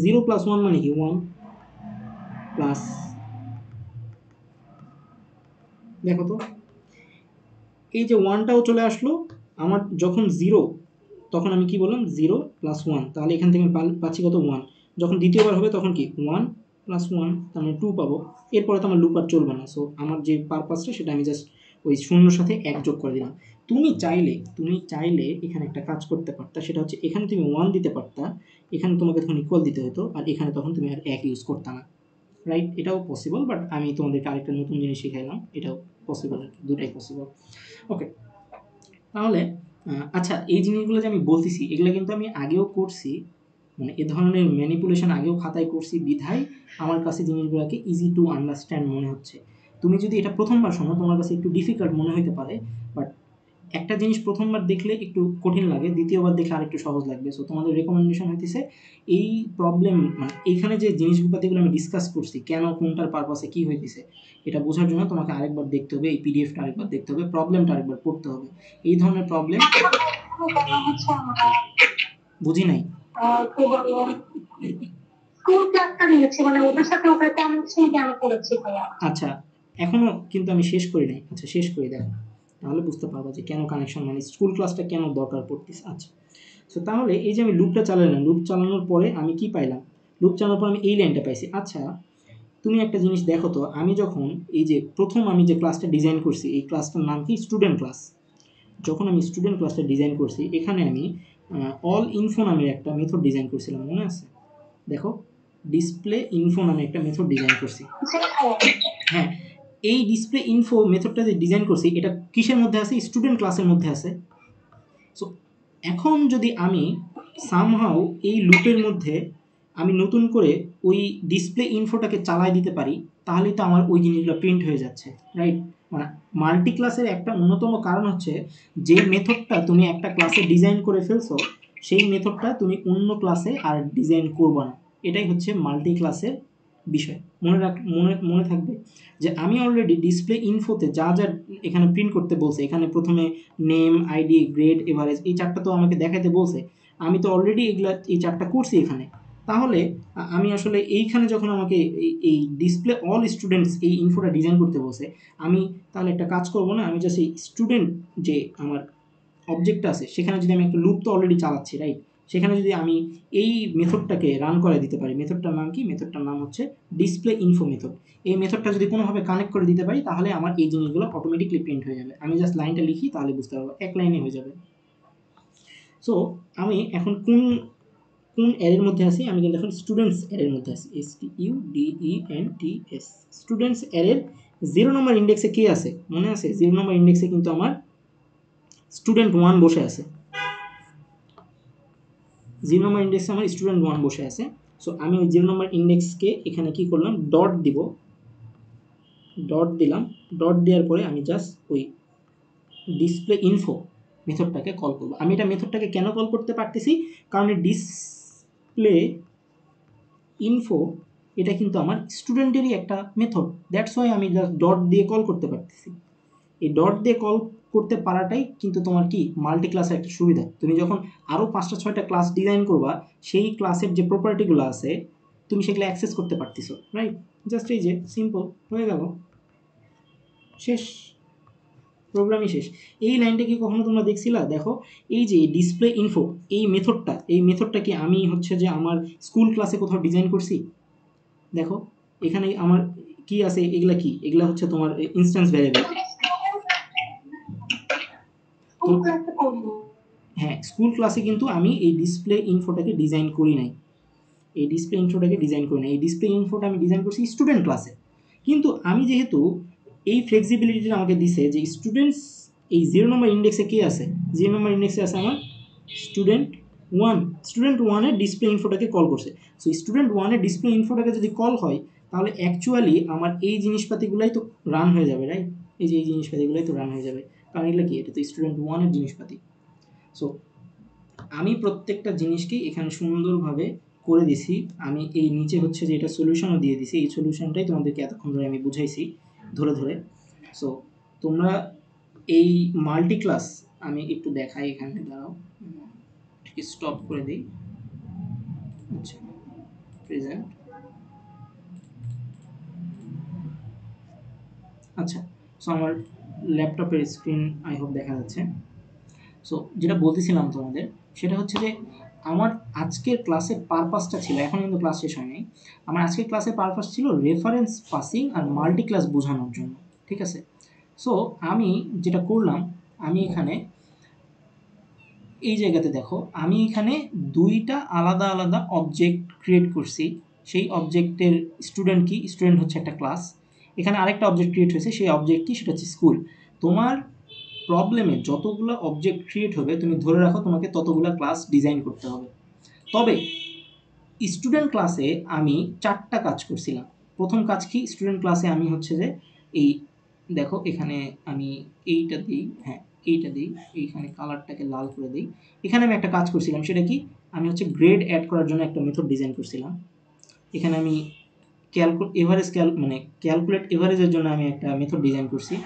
0 plus 1 মানে কি 1, প্লাস, দেখো তো এই যে 1টাও চলে আসলো আমার, যখন 0 তখন আমি কি বললাম 0 প্লাস 1, তাহলে এখান থেকে আমি পাচ্ছি কত 1, যখন দ্বিতীয়বার হবে তখন কি 1 প্লাস 1, তার মানে 2 পাবো। এরপরে তো আমার লুপ আর চলবে না। সো আমার যে পারপাসটা সেটা আমি জাস্ট ওই শূন্যর সাথে 1 যোগ করে দিলাম। তুমি চাইলে এখানে একটা কাজ করতে পারতা, সেটা হচ্ছে এখানে তুমি 1 দিতে পারতা, এখানে তোমাকে তখন ইকুয়াল দিতে হতো, আর এখানে তখন তুমি আর 1 ইউজ করতে না, রাইট। এটাও পসিবল, বাট আমি তোমাদেরকে আরেকটা নতুন জিনিস শিখাইলাম, এটাও পসিবল আর কি, দুটাই পসিবল। ওকে, তাহলে আচ্ছা এই জিনিসগুলো যে আমি বলতেছি এগুলো কিন্তু আমি আগেও করছি, মানে এ ধরনের ম্যানিপুলেশন আগেও খাতায় করছি, বিধায় আমার কাছে জিনিসগুলোকে ইজি টু আন্ডারস্ট্যান্ড মনে হচ্ছে। তুমি যদি এটা প্রথমবার শোনো তোমার কাছে একটু ডিফিকাল্ট মনে হতে পারে, বাট একটা জিনিস প্রথমবার দেখলে একটু কঠিন লাগে, দ্বিতীয়বার দেখলে আরেকটু সহজ লাগবে। সো তোমাদের রেকমেন্ডেশন হইতেছে এই প্রবলেম, মানে এইখানে যে জিনিসপাতিগুলো আমি ডিসকাস করছি, কেন কোনটার পারপাসে কি হইতেছে, এটা বোঝার জন্য তোমাকে আরেকবার দেখতে হবে, এই পিডিএফটা আরেকবার দেখতে হবে, প্রবলেমটা আরেকবার পড়তে হবে। এই ধরনের প্রবলেম বুঝি নাই, আচ্ছা এখনো কিন্তু আমি শেষ করি নাই। আচ্ছা শেষ করি দেখো, তাহলে বুঝতে পারবা যে কেন কানেকশন, মানে স্কুল ক্লাসটা কেন দরকার পড়তেছে। আচ্ছা সো তাহলে এই যে আমি লুপটা চালালাম, লুপ চালানোর পরে আমি কি পাইলাম, লুপ চালানোর পর আমি এই লাইনটা পাইছি। আচ্ছা তুমি একটা জিনিস দেখো তো, আমি যখন এই যে প্রথম আমি যে ক্লাসটা ডিজাইন করছি, এই ক্লাসটার নাম কি স্টুডেন্ট ক্লাস। যখন আমি স্টুডেন্ট ক্লাসটা ডিজাইন করছি এখানে আমি অল ইনফো নামের একটা মেথড ডিজাইন করছিলাম, মনে আছে? দেখো ডিসপ্লে ইনফো নামে একটা মেথড ডিজাইন করছি। হ্যাঁ, এই ডিসপ্লে ইনফো মেথডটা যে ডিজাইন করছি এটা কিসের মধ্যে আছে, স্টুডেন্ট ক্লাসের মধ্যে আছে। সো এখন যদি আমি সামহাউ এই লুপের মধ্যে আমি নতুন করে ওই ডিসপ্লে ইনফোটাকে চালাই দিতে পারি, তাহলেই তো আমার ওই জিনিসগুলো প্রিন্ট হয়ে যাচ্ছে, রাইট। মানে মাল্টি ক্লাসের একটা অন্যতম কারণ হচ্ছে যে মেথডটা তুমি একটা ক্লাসে ডিজাইন করে ফেলছো সেই মেথডটা তুমি অন্য ক্লাসে আর ডিজাইন করবে না, এটাই হচ্ছে মাল্টি ক্লাসের বিষয়। মনে থাকবে যে আমি অলরেডি ডিসপ্লে ইনফোতে যা যা এখানে প্রিন্ট করতে বলছে, এখানে প্রথমে নেম, আইডি, গ্রেড, এভারেজ, এই চারটা তো আমাকে দেখাতে বলছে, আমি তো অলরেডি এগুলা এই চারটা করছি এখানে। তাহলে আমি আসলে এইখানে যখন আমাকে এই ডিসপ্লে অল স্টুডেন্টস এই ইনফোটা ডিজাইন করতে বলছে, আমি তাহলে একটা কাজ করব না, আমি জাস্ট এই স্টুডেন্ট যে আমার অবজেক্টটা আছে সেখানে যদি আমি একটা লুপ তো অলরেডি চালাচ্ছি, রাইট, সেখানে যদি আমি এই মেথডটাকে রান করে দিতে পারি, মেথডটার নাম কি, মেথডটার নাম হচ্ছে ডিসপ্লে ইনফো মেথড। এই মেথডটা যদি কোনোভাবে কানেক্ট করে দিতে পারি তাহলে আমার এই জিনিসগুলো অটোমেটিকলি প্রিন্ট হয়ে যাবে। আমি জাস্ট লাইনটা লিখি তাহলে বুঝতে পারবো, এক লাইনে হয়ে যাবে। সো আমি এখন কোন কোন অ্যারের মধ্যে আছি, আমি কিন্তু এখন স্টুডেন্টস অ্যারের মধ্যে আছি, STUDENTS। স্টুডেন্টস অ্যারের 0 নম্বর ইন্ডেক্সে কে আছে মনে আছে? 0 নম্বর ইন্ডেক্সে কিন্তু আমার স্টুডেন্ট 1 বসে আছে। 0 নম্বর ইন্ডেক্সে আমার স্টুডেন্ট 1 বসে আছে। সো আমি ওই 0 নম্বর ইন্ডেক্সকে এখানে কি করলাম, ডট দিব, ডট দিলাম। ডট দেওয়ার পরে আমি জাস্ট ওই ডিসপ্লে ইনফো মেথডটাকে কল করব। আমি এটা মেথডটাকে কেন কল করতে পারতেছি, কারণ এই ডিসপ্লে ইনফো এটা কিন্তু আমার স্টুডেন্টেরই একটা মেথড, দ্যাটস ওয়াই আমি জাস্ট ডট দিয়ে কল করতে পারতেছি। এই ডট দিয়ে কল করতে পারাটাই কিন্তু তোমার কি মাল্টি ক্লাসের একটা সুবিধা। তুমি যখন আরও 5টা 6টা ক্লাস ডিজাইন করবা, সেই ক্লাসের যে প্রপার্টিগুলো আছে তুমি সেগুলো অ্যাক্সেস করতে পারতেছো, রাইট? জাস্ট এই যে সিম্পল হয়ে গেল, শেষ, প্রোগ্রামই শেষ। এই লাইনটা কি কখনো তোমরা দেখছিলা? দেখো এই যে ডিসপ্লে ইনফো এই মেথডটা কি আমি হচ্ছে যে আমার স্কুল ক্লাসে কোথাও ডিজাইন করছি? দেখো এখানে আমার কি আছে, এগুলা কি, এগুলা হচ্ছে তোমার ইনস্ট্যান্স ভ্যারিয়েবল। হ্যাঁ, স্কুল ক্লাসে কিন্তু আমি এই ডিসপ্লে ইনফোটাকে ডিজাইন করি নাই, এই ডিসপ্লে ইনফোটা আমি ডিজাইন করছি স্টুডেন্ট ক্লাসে। কিন্তু আমি যেহেতু এই ফ্লেক্সিবিলিটিটা আমাকে দিছে যে স্টুডেন্টস এই 0 নম্বর ইন্ডেক্সে কে আছে, 0 নম্বর ইন্ডেক্সে আছে আমার স্টুডেন্ট ওয়ানের ডিসপ্লে ইনফোটাকে কল করছে। সো স্টুডেন্ট ওয়ানের ডিসপ্লে ইনফোটাকে যদি কল হয় তাহলে অ্যাকচুয়ালি আমার এই জিনিসপাতিগুলাই তো রান হয়ে যাবে, রাইট? এই যে এই জিনিসপাতিগুলাই তো রান হয়ে যাবে, কারণ এগুলো কি, এটা তো স্টুডেন্ট ওয়ানের জিনিসপাতি। সো আমি প্রত্যেকটা জিনিসকেই এখানে সুন্দরভাবে করে দিছি। আমি এই নিচে হচ্ছে যে এটা সলিউশনও দিয়ে দিছি, এই সলিউশনটাই তোমাদেরকে এতক্ষণ ধরে আমি বুঝাইছি ধরে ধরে। সো তোমরা এই মাল্টি ক্লাস, আমি একটু দেখাই এখানে, দাঁড়াও স্টপ করে দিই। আচ্ছা, প্রেজেন্ট। আচ্ছা, সো আমার ল্যাপটপের স্ক্রিন আই হোপ দেখা যাচ্ছে। সো যেটা বলতেছিলাম তোমাদের, সেটা হচ্ছে যে আমার আজকের ক্লাসের পারপাসটা ছিল, এখন কিন্তু ক্লাস শেষ হয় নাই, আমার আজকের ক্লাসের পারপাস ছিল রেফারেন্স পাসিং আর মাল্টি ক্লাস বোঝানোর জন্য, ঠিক আছে? সো আমি যেটা করলাম, আমি এখানে এই জায়গাতে দেখো, আমি এখানে 2টা আলাদা আলাদা অবজেক্ট ক্রিয়েট করছি। সেই অবজেক্টের স্টুডেন্ট কি, স্টুডেন্ট হচ্ছে একটা ক্লাস। এখানে আরেকটা অবজেক্ট ক্রিয়েট হয়েছে, সেই অবজেক্ট কি, সেটা হচ্ছে স্কুল। তোমার প্রবলেমে যতগুলো অবজেক্ট ক্রিয়েট হবে তুমি ধরে রাখো তোমাকে ততগুলো ক্লাস ডিজাইন করতে হবে। তবে স্টুডেন্ট ক্লাসে আমি 4টা কাজ করছিলাম। প্রথম কাজ কি, স্টুডেন্ট ক্লাসে আমি হচ্ছে যে এই দেখো এখানে আমি এইটা দিই, হ্যাঁ এইটা দিই, এইখানে কালারটাকে লাল করে দিই। এখানে আমি একটা কাজ করছিলাম, সেটা কি, আমি হচ্ছে গ্রেড অ্যাড করার জন্য একটা মেথড ডিজাইন করছিলাম। এখানে আমি ক্যালকুলেট এভারেজের জন্য আমি একটা মেথড ডিজাইন করছি।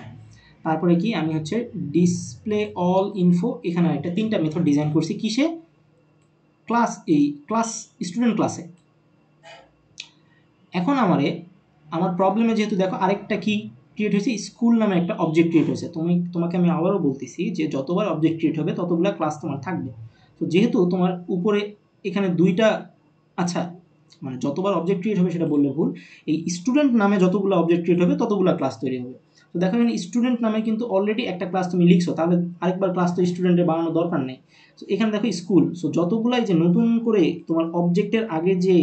তারপরে কি, আমি হচ্ছে ডিসপ্লে অল ইনফো, এখানে একটা 3টা মেথড ডিজাইন করছি কিসে, ক্লাস স্টুডেন্ট ক্লাসে। এখন আমার প্রবলেমে যেহেতু দেখো আরেকটা কি ক্রিয়েট হয়েছে, স্কুল নামে একটা অবজেক্ট ক্রিয়েট হয়েছে। তোমাকে আমি আবারও বলতেছি যে যতবার অবজেক্ট ক্রিয়েট হবে ততগুলো ক্লাস তোমার থাকবে। তো যেহেতু তোমার উপরে এখানে 2টা, আচ্ছা মানে যতবার অবজেক্ট ক্রিয়েট হবে সেটা বললে ভুল, এই স্টুডেন্ট নামে যতগুলো অবজেক্ট ক্রিয়েট হবে ততগুলো ক্লাস তৈরি হবে। তো দেখো এখানে স্টুডেন্ট নামে কিন্তু অলরেডি একটা ক্লাস তুমি লিখছো, তাহলে আরেকবার ক্লাস তো স্টুডেন্টের বানানোর দরকার নেই। তো এখানে দেখো স্কুল, সো যতগুলাই যে নতুন করে তোমার অবজেক্টের আগে যে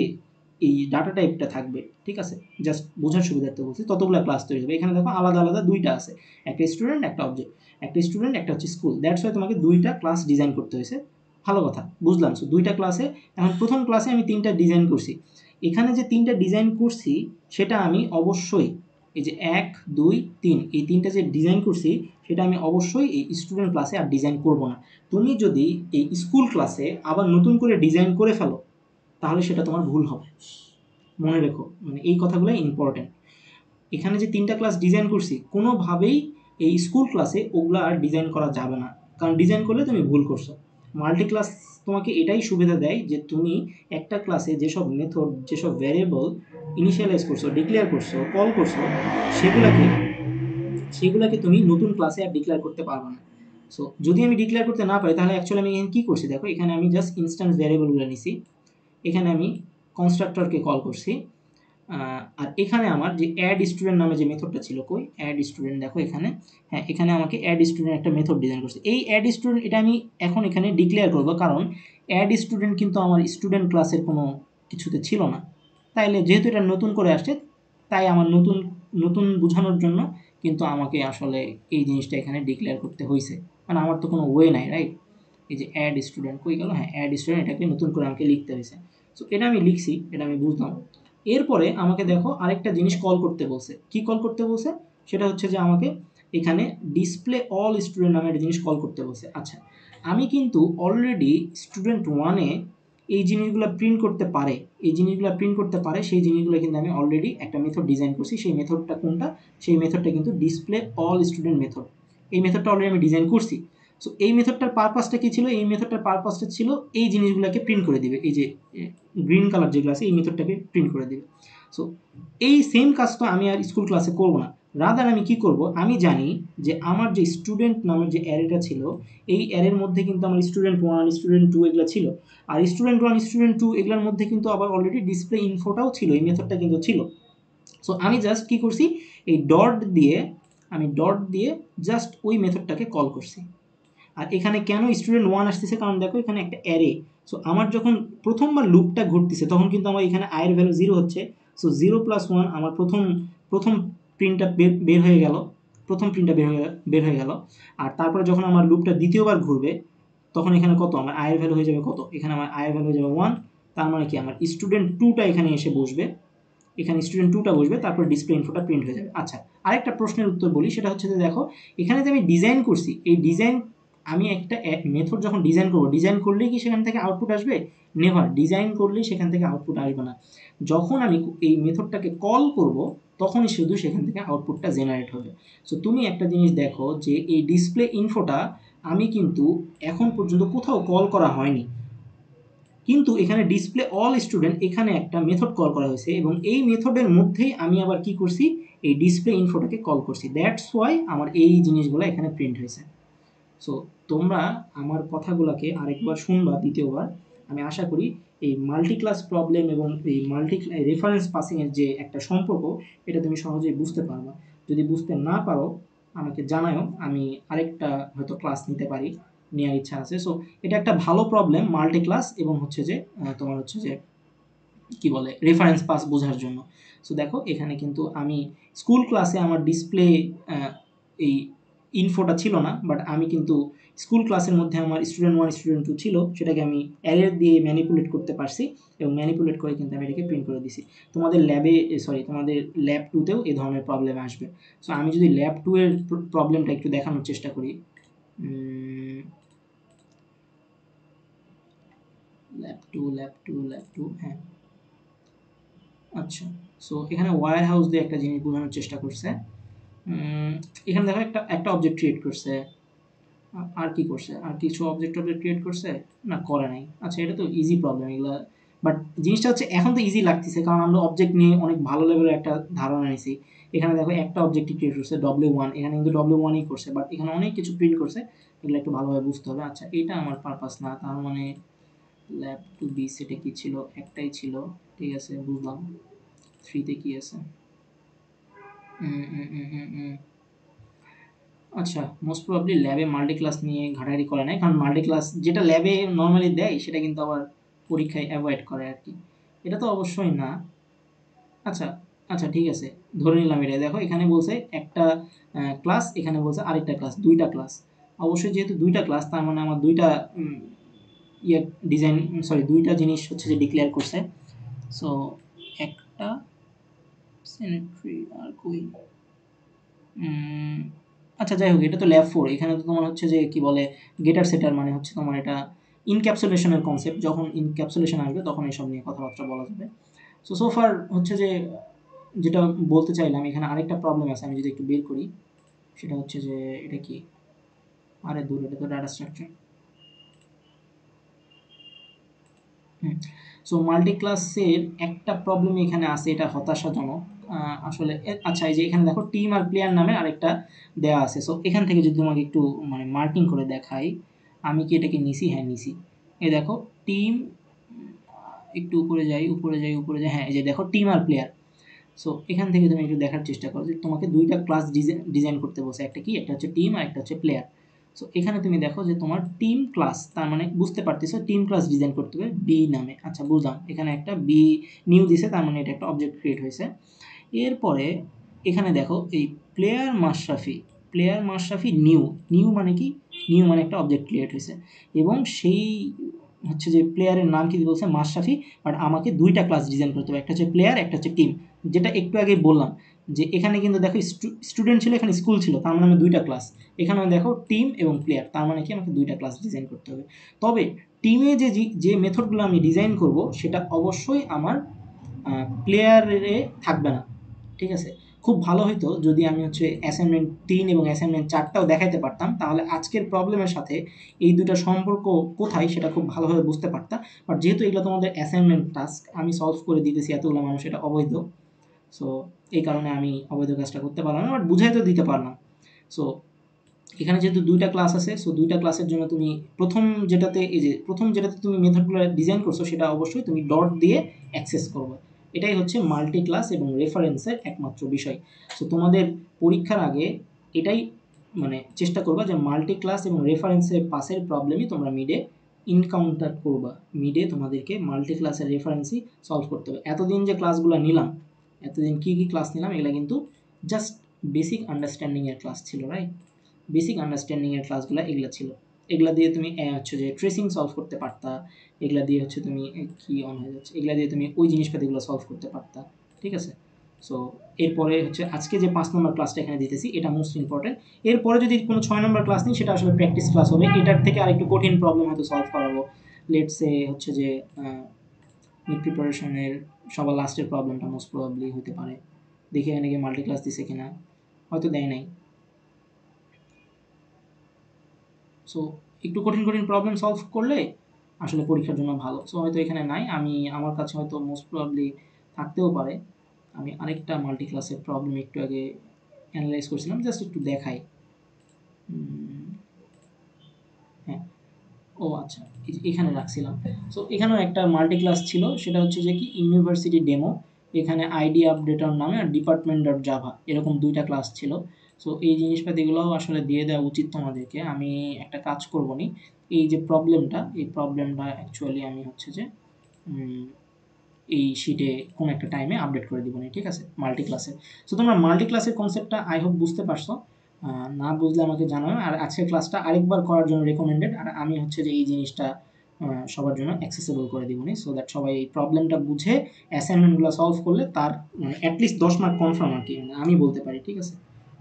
এই ডাটা টাইপটা থাকবে, ঠিক আছে, জাস্ট বোঝার সুবিধার্থে বলছি, ততগুলো ক্লাস তৈরি হবে। এখানে দেখো আলাদা আলাদা 2টা আছে, একটা স্টুডেন্ট একটা অবজেক্ট, একটা স্টুডেন্ট একটা হচ্ছে স্কুল, দ্যাটস ওয়াই তোমাকে 2টা ক্লাস ডিজাইন করতে হয়েছে। ভালো কথা, বুঝলাম। সো 2টা ক্লাসে, এখন প্রথম ক্লাসে আমি 3টা ডিজাইন করছি। এখানে যে 3টা ডিজাইন করছি সেটা আমি অবশ্যই এই যে 1 2 3 এই 3টা যে ডিজাইন করছি সেটা আমি অবশ্যই এই স্টুডেন্ট ক্লাসে আর ডিজাইন করব না। তুমি যদি এই স্কুল ক্লাসে আবার নতুন করে ডিজাইন করে ফেলো তাহলে সেটা তোমার ভুল হবে, মনে রেখো, মানে এই কথাগুলো ইম্পর্টেন্ট। এখানে যে 3টা ক্লাস ডিজাইন করছি কোনোভাবেই এই স্কুল ক্লাসে ওগুলো আর ডিজাইন করা যাবে না, কারণ ডিজাইন করলে তুমি ভুল করছো। মাল্টি ক্লাস তোমাকে এটাই সুবিধা দেয় যে তুমি একটা ক্লাসে যেসব মেথড, যেসব ভ্যারিয়েবল ইনিশিয়ালাইজ করছো, ডিক্লেয়ার করছো, কল করছো, সেগুলাকে তুমি নতুন ক্লাসে আর ডিক্লেয়ার করতে পারবে না। সো যদি আমি ডিক্লেয়ার করতে না পারি তাহলে অ্যাকচুয়ালি আমি এখানে কী করছি দেখো, এখানে আমি জাস্ট ইনস্ট্যান্স ভ্যারিয়েবলগুলো নিছি, এখানে আমি কনস্ট্রাক্টরকে কল করছি, আর এখানে আমার যে অ্যাড স্টুডেন্ট নামে যে মেথডটা ছিল, কই অ্যাড স্টুডেন্ট, দেখো এখানে, হ্যাঁ এখানে আমাকে অ্যাড স্টুডেন্ট একটা মেথড ডিজাইন করছে। এই অ্যাড স্টুডেন্ট এটা আমি এখন এখানে ডিক্লেয়ার করব, কারণ অ্যাড স্টুডেন্ট কিন্তু আমার স্টুডেন্ট ক্লাসের কোনো কিছুতে ছিল না। তাইলে যেহেতু এটা নতুন করে আসছে, তাই আমার নতুন নতুন বোঝানোর জন্য কিন্তু আমাকে আসলে এই জিনিসটা এখানে ডিক্লেয়ার করতে হয়েছে, মানে আমার তো কোনো ওয়ে নাই, রাইট? এই যে অ্যাড স্টুডেন্ট কই গেল, হ্যাঁ অ্যাড স্টুডেন্ট, এটাকে নতুন করে আমাকে লিখতে হয়েছে। সো এটা আমি লিখছি, এটা আমি বুঝলাম। এরপরে আমাকে দেখো আরেকটা জিনিস কল করতে বলছে। কি কল করতে বলছে? সেটা হচ্ছে যে আমাকে এখানে ডিসপ্লে অল স্টুডেন্ট নামে একটা জিনিস কল করতে বলছে। আচ্ছা, আমি কিন্তু অলরেডি স্টুডেন্ট ওয়ানে এই জিনিসগুলো প্রিন্ট করতে পারে, এই জিনিসগুলো প্রিন্ট করতে পারে, সেই জিনিসগুলো কিন্তু আমি অলরেডি একটা মেথড ডিজাইন করছি। সেই মেথডটা কোনটা? সেই মেথডটা কিন্তু ডিসপ্লে অল স্টুডেন্ট মেথড। এই মেথডটা অলরেডি আমি ডিজাইন করছি। সো এই মেথডটার পারপাসটা কি ছিল? এই মেথডটার পারপাসটা ছিল এই জিনিসগুলোকে প্রিন্ট করে দিবে, এই যে গ্রিন কালার যেগুলো আছে এই মেথডটাকে প্রিন্ট করে দিবে। সো এই সেম কাজটা আমি আর স্কুল ক্লাসে করব না। রাদার আমি কি করব, আমি জানি যে আমার যে স্টুডেন্ট নামের যে অ্যারেটা ছিল, এই অ্যারের মধ্যে কিন্তু আমার স্টুডেন্ট ওয়ান স্টুডেন্ট টু এগুলো ছিল। আর স্টুডেন্ট ওয়ান স্টুডেন্ট টু এগুলোর মধ্যে কিন্তু আবার অলরেডি ডিসপ্লে ইনফোটাও ছিল, এই মেথডটা কিন্তু ছিল। সো আমি জাস্ট কি করছি, এই ডট দিয়ে জাস্ট ওই মেথডটাকে কল করছি। আর এখানে কেন স্টুডেন্ট ওয়ান আসতেছে? কারণ দেখো এখানে একটা অ্যারে। সো আমার যখন প্রথমবার লুপটা ঘুরতেছে তখন কিন্তু আমার এখানে আয়ের ভ্যালু জিরো হচ্ছে। সো জিরো প্লাস ওয়ান আমার প্রথম প্রিন্টটা বের হয়ে গেল, প্রথম প্রিন্টটা বের হয়ে গেল। আর তারপরে যখন আমার লুপটা দ্বিতীয়বার ঘুরবে তখন এখানে কত আমার আয়ের ভ্যালু হয়ে যাবে, কত এখানে আমার আয়ের ভ্যালু হয়ে যাবে ওয়ান। তার মানে কি আমার স্টুডেন্ট টুটা এখানে এসে বসবে, এখানে স্টুডেন্ট টুটা বসবে, তারপর ডিসপ্লে ইনফোটা প্রিন্ট হয়ে যাবে। আচ্ছা, আরেকটা প্রশ্নের উত্তর বলি, সেটা হচ্ছে যে দেখো এখানে যে আমি ডিজাইন করছি, এই ডিজাইন আমি একটা মেথড যখন ডিজাইন করবো, ডিজাইন করলেই কি সেখান থেকে আউটপুট আসবে? নেভার। ডিজাইন করলেই সেখান থেকে আউটপুট আসবে না। যখন আমি এই মেথডটাকে কল করব তখনই শুধু সেখান থেকে আউটপুটটা জেনারেট হবে। সো তুমি একটা জিনিস দেখো যে এই ডিসপ্লে ইনফোটা আমি কিন্তু এখন পর্যন্ত কোথাও কল করা হয়নি, কিন্তু এখানে ডিসপ্লে অল স্টুডেন্ট এখানে একটা মেথড কল করা হয়েছে, এবং এই মেথডের মধ্যেই আমি আবার কি করছি, এই ডিসপ্লে ইনফোটাকে কল করছি। দ্যাটস ওয়াই আমার এই জিনিসগুলো এখানে প্রিন্ট হয়েছে। সো তোমরা আমার কথাগুলোকে আরেকবার শুনবা, দ্বিতীয়বার। আমি আশা করি এই মাল্টি ক্লাস প্রবলেম এবং এই রেফারেন্স পাসিংয়ের যে একটা সম্পর্ক, এটা তুমি সহজেই বুঝতে পারবা। যদি বুঝতে না পারো আমাকে জানাও, আমি আরেকটা হয়তো ক্লাস নিতে পারি, নেওয়ার ইচ্ছা আছে। সো এটা একটা ভালো প্রবলেম মাল্টি ক্লাস এবং হচ্ছে যে তোমার হচ্ছে যে কি বলে রেফারেন্স পাস বোঝার জন্য। সো দেখো এখানে কিন্তু আমি স্কুল ক্লাসে আমার ডিসপ্লে এই ইনফোটা ছিল না, বাট আমি কিন্তু স্কুল ক্লাসের মধ্যে আমার স্টুডেন্ট ওয়ান স্টুডেন্ট টু ছিল, সেটাকে আমি অ্যারে দিয়ে ম্যানিপুলেট করতে পারছি, এবং ম্যানিপুলেট করে কিন্তু আমি এটাকে প্রিন্ট করে দিছি। তোমাদের তোমাদের ল্যাব টুতেও এই ধরনের প্রবলেম আসবে। সো আমি যদি ল্যাব টু এর প্রবলেমটা একটু দেখানোর চেষ্টা করি, ল্যাব টু, হ্যাঁ আচ্ছা। সো এখানে ওয়্যার হাউস দিয়ে একটা জিনিস বোঝানোর চেষ্টা করছে। এখানে দেখো একটা একটা অবজেক্ট ক্রিয়েট করছে। আর কি করছে? আর কিছু অবজেক্ট ক্রিয়েট করছে? না, করে নাই। আচ্ছা, এটা তো ইজি প্রবলেম এগুলা। বাট জিনিসটা হচ্ছে এখন তো ইজি লাগতেছে, কারণ আমরা অবজেক্ট নিয়ে অনেক ভালো লেভেলের একটা ধারণা নিয়েছি। এখানে দেখো একটা অবজেক্ট ক্রিয়েট করছে W1, এখানে কিন্তু W1ই করছে, বাট এখানে অনেক কিছু প্রিন্ট করছে। এগুলো একটু ভালোভাবে বুঝতে হবে। আচ্ছা, এটা আমার পারপাস না, তার মানে ল্যাব টু বি সেটে কি ছিল? একটাই ছিল। ঠিক আছে, বুঝলাম। 3 তে কি আছে? উম, উম, উম, উম, উম। আচ্ছা, মোস্ট প্রবাবলি ল্যাবে মাল্টি ক্লাস নিয়ে ঘাটাঘাটি করে নাই, কারণ মাল্টি ক্লাস যেটা ল্যাবে নর্মালি দেয় সেটা কিন্তু আবার পরীক্ষায় অ্যাভয়েড করে আর কি। এটা তো অবশ্যই না। আচ্ছা, আচ্ছা ঠিক আছে, ধরে নিলাম এটা। দেখো এখানে বলছে একটা ক্লাস, এখানে বলছে আরেকটা ক্লাস, দুইটা ক্লাস। অবশ্যই যেহেতু দুইটা ক্লাস, তার মানে আমার দুইটা ইয়ে ডিজাইন, সরি দুইটা জিনিস হচ্ছে যে ডিক্লেয়ার করছে। সো একটা সিমেট্রি আর কই, আচ্ছা যাই হোক, এটা তো ল্যাব ফোর। এখানে তো তোমার হচ্ছে যে কি বলে গেটার সেটার, মানে হচ্ছে তোমার এটা ইনক্যাপসুলেশনের কনসেপ্ট। যখন ইনক্যাপসুলেশন আসবে তখন এসব নিয়ে কথাবার্তা বলা যাবে। সো সোফার হচ্ছে যে যেটা বলতে চাইলাম, এখানে আরেকটা প্রবলেম আছে, আমি যদি একটু বের করি। সেটা হচ্ছে যে এটা কি, আরে দূর, এটা তো ডাটা স্ট্রাকচার। সো মাল্টি ক্লাসের একটা প্রবলেম এখানে আছে, এটা হতাশাজনক আসলে। আচ্ছা, এই যে এখানে দেখো টিম আর প্লেয়ার নামে আরেকটা দেওয়া আছে। সো এখান থেকে যদি তোমাকে একটু মানে মার্কিং করে দেখাই, আমি কি এটাকে নিছি? হ্যাঁ নিছি। এই দেখো টিম, একটু উপরে যাই, হ্যাঁ এই যে দেখো টিম আর প্লেয়ার। সো এখান থেকে তুমি একটু দেখার চেষ্টা করো যে তোমাকে দুইটা ক্লাস ডিজাইন করতে বলছে, একটা কি, একটা হচ্ছে টিম আর একটা হচ্ছে প্লেয়ার। সো এখানে তুমি দেখো যে তোমার টিম ক্লাস, তার মানে বুঝতে পারতেছো টিম ক্লাস ডিজাইন করতে হবে বি নামে। আচ্ছা বুঝলাম, এখানে একটা বি নিউ দিছে, তার মানে এটা একটা অবজেক্ট ক্রিয়েট হয়েছে। এরপরে এখানে দেখো এই প্লেয়ার মাশরাফি নিউ, নিউ মানে কি, নিউ মানে একটা অবজেক্ট ক্রিয়েট হয়েছে এবং সেই হচ্ছে যে প্লেয়ারের নাম কি বলছে মাশরাফি, বাট আমাকে দুইটা ক্লাস ডিজাইন করতে হবে, একটা হচ্ছে প্লেয়ার, একটা হচ্ছে টিম। যেটা একটু আগে বললাম যে এখানে কিন্তু দেখো স্টুডেন্ট ছিল, এখানে স্কুল ছিল, তার মানে আমি দুইটা ক্লাস। এখানে দেখো টিম এবং প্লেয়ার, তার মানে কি আমাকে দুইটা ক্লাস ডিজাইন করতে হবে। তবে টিমে যে মেথডগুলো আমি ডিজাইন করব সেটা অবশ্যই আমার প্লেয়ারে থাকবে না, ঠিক আছে? খুব ভালো হইতো যদি আমি হচ্ছে অ্যাসাইনমেন্ট 3 এবং অ্যাসাইনমেন্ট 4টাও দেখাইতে পারতাম, তাহলে আজকের প্রবলেমের সাথে এই দুটো সম্পর্ক কোথায় সেটা খুব ভালোভাবে বুঝতে পারতাম। বাট যেহেতু এগুলো তোমাদের অ্যাসাইনমেন্ট টাস্ক, আমি সলভ করে দিতেছি এতগুলো মানুষ, এটা অবৈধ। সো এই কারণে আমি অবৈধ কাজটা করতে পারলাম না, বাট বুঝাই তো দিতে পারলাম। সো এখানে যেহেতু দুইটা ক্লাস আছে, সো দুইটা ক্লাসের জন্য তুমি প্রথম যেটাতে তুমি মেথডগুলো ডিজাইন করছো সেটা অবশ্যই তুমি ডট দিয়ে অ্যাক্সেস করবে। এটাই হচ্ছে মাল্টি ক্লাস এবং রেফারেন্সের একমাত্র বিষয়। সো তোমাদের পরীক্ষার আগে এটাই মানে চেষ্টা করবা যে মাল্টি ক্লাস এবং রেফারেন্সের পাসের প্রবলেমই তোমরা মিডে ইনকাউন্টার করবা। মিডে তোমাদেরকে মাল্টি ক্লাসের রেফারেন্সই সলভ করতে হবে। এতদিন যে ক্লাসগুলো নিলাম, এতদিন কী কী ক্লাস নিলাম, এগুলো কিন্তু জাস্ট বেসিক আন্ডারস্ট্যান্ডিংয়ের ক্লাস ছিল, রাইট? বেসিক আন্ডারস্ট্যান্ডিংয়ের ক্লাসগুলো এগুলো ছিল। এগুলা দিয়ে তুমি হচ্ছে যে ট্রেসিং সলভ করতে পারতা, এগুলা দিয়ে হচ্ছে তুমি কি অন হয়ে যাচ্ছে, এগুলা দিয়ে তুমি ওই জিনিসপাতিগুলো সলভ করতে পারতা, ঠিক আছে? সো এরপরে হচ্ছে আজকে যে 5 নম্বর ক্লাসটা এখানে দিতেছি এটা মোস্ট ইম্পর্টেন্ট। এরপরে যদি কোনো 6 নম্বর ক্লাস নিই সেটা আসলে প্র্যাকটিস ক্লাস হবে, এটার থেকে আরেকটু কঠিন প্রবলেম হয়তো সলভ করাবো। লেটস সে হচ্ছে যে মিড প্রিপারেশনের সবার লাস্টের প্রবলেমটা মোস্ট প্রবাবলি হতে পারে। দেখি এখানে গিয়ে মাল্টি ক্লাস দিছে কিনা, হয়তো দেয় নাই। সো একটু কঠিন কঠিন প্রবলেম সলভ করলে আসলে পরীক্ষার জন্য ভালো। সো হয়তো এখানে নাই, আমি আমার কাছে হয়তো মোস্ট প্রবাবলি থাকতেও পারে। আমি আরেকটা মাল্টি ক্লাসের প্রবলেম একটু আগে অ্যানালাইজ করছিলাম, জাস্ট একটু দেখাই। হ্যাঁ, ও আচ্ছা, এখানে রাখছিলাম। সো এখানেও একটা মাল্টি ক্লাস ছিল, সেটা হচ্ছে যে কি ইউনিভার্সিটি ডেমো। এখানে আইডি আপডেটার নামে আর ডিপার্টমেন্ট ডট জাভা এরকম দুইটা ক্লাস ছিল। সো এই জিনিসপাতিগুলোও আসলে দিয়ে দেওয়া উচিত তোমাদেরকে। আমি একটা কাজ করবো নি, এই যে প্রবলেমটা, এই প্রবলেমটা অ্যাকচুয়ালি আমি হচ্ছে যে এই শিটে কোনো একটা টাইমে আপডেট করে দিব না, ঠিক আছে, মাল্টি ক্লাসে। সো তোমরা মাল্টি ক্লাসের কনসেপ্টটা আই হোপ বুঝতে পারছো। না বুঝলে আমাকে জানাও। আর আজকের ক্লাসটা আরেকবার করার জন্য রেকমেন্ডেড, আর আমি হচ্ছে যে এই জিনিসটা সবার জন্য অ্যাক্সেসেবল করে দিবনি, সো দ্যাট সবাই এই প্রবলেমটা বুঝে অ্যাসাইনমেন্টগুলো সলভ করলে তার মানে অ্যাটলিস্ট 10 মার্ক কনফার্ম আর কি, মানে আমি বলতে পারি, ঠিক আছে?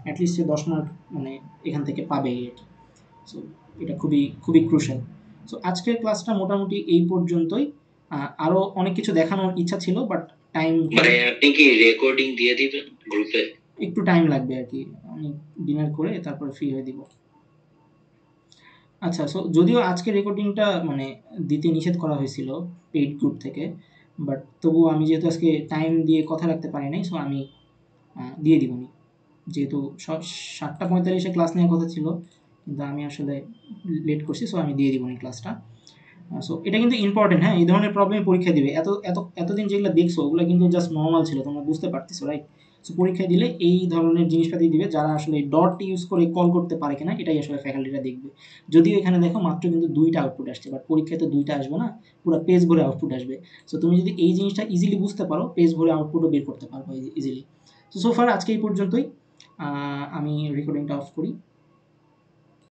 অ্যাটলিস্ট সে 10 মার্ক মানে এখান থেকে পাবেই আর কি। সো এটা খুবই খুবই ক্রুশাল। সো আজকের ক্লাসটা মোটামুটি এই পর্যন্তই। আরো অনেক কিছু দেখানোর ইচ্ছা ছিল, বাট টাইম, মানে আপনি কি রেকর্ডিং দিয়ে দিবেন গ্রুপে? একটু টাইম লাগবে আর কি, আমি ডিনার করে তারপর ফ্রি হয়ে দিব। আচ্ছা, সো যদিও আজকে রেকর্ডিংটা মানে দিতে নিষেধ করা হয়েছিল পেইড গ্রুপ থেকে, বাট তবুও আমি যেহেতু আজকে টাইম দিয়ে কথা রাখতে পারি নাই, সো আমি দিয়ে দিবনি। যেহেতু 7:45-এ ক্লাস নেওয়ার কথা ছিল, কিন্তু আমি আসলে লেট করছি, সো আমি দিয়ে দিবনি ক্লাসটা। সো এটা কিন্তু ইম্পর্টেন্ট, হ্যাঁ, এই ধরনের প্রবলেম পরীক্ষা দিবে। এতদিন যেগুলো দেখছো ওগুলো কিন্তু জাস্ট নর্মাল ছিল, তোমরা বুঝতে পারতেছো, রাইট? সো পরীক্ষায় দিলে এই ধরনের জিনিসপাতি দিবে, যারা আসলে ডট ইউজ করে কল করতে পারে কিনা এটাই আসলে ফ্যাকাল্টিরা দেখবে। যদিও এখানে দেখো মাত্র কিন্তু 2টা আউটপুট আসছে, বাট পরীক্ষায় তো 2টা আসবে না, পুরো পেজ ভরে আউটপুট আসবে। সো তুমি যদি এই জিনিসটা ইজিলি বুঝতে পারো, পেজ ভরে আউটপুটও বের করতে পারবো ইজিলি। সো ফার আজকে এই পর্যন্তই। আমি রেকর্ডিংটা অফ করি।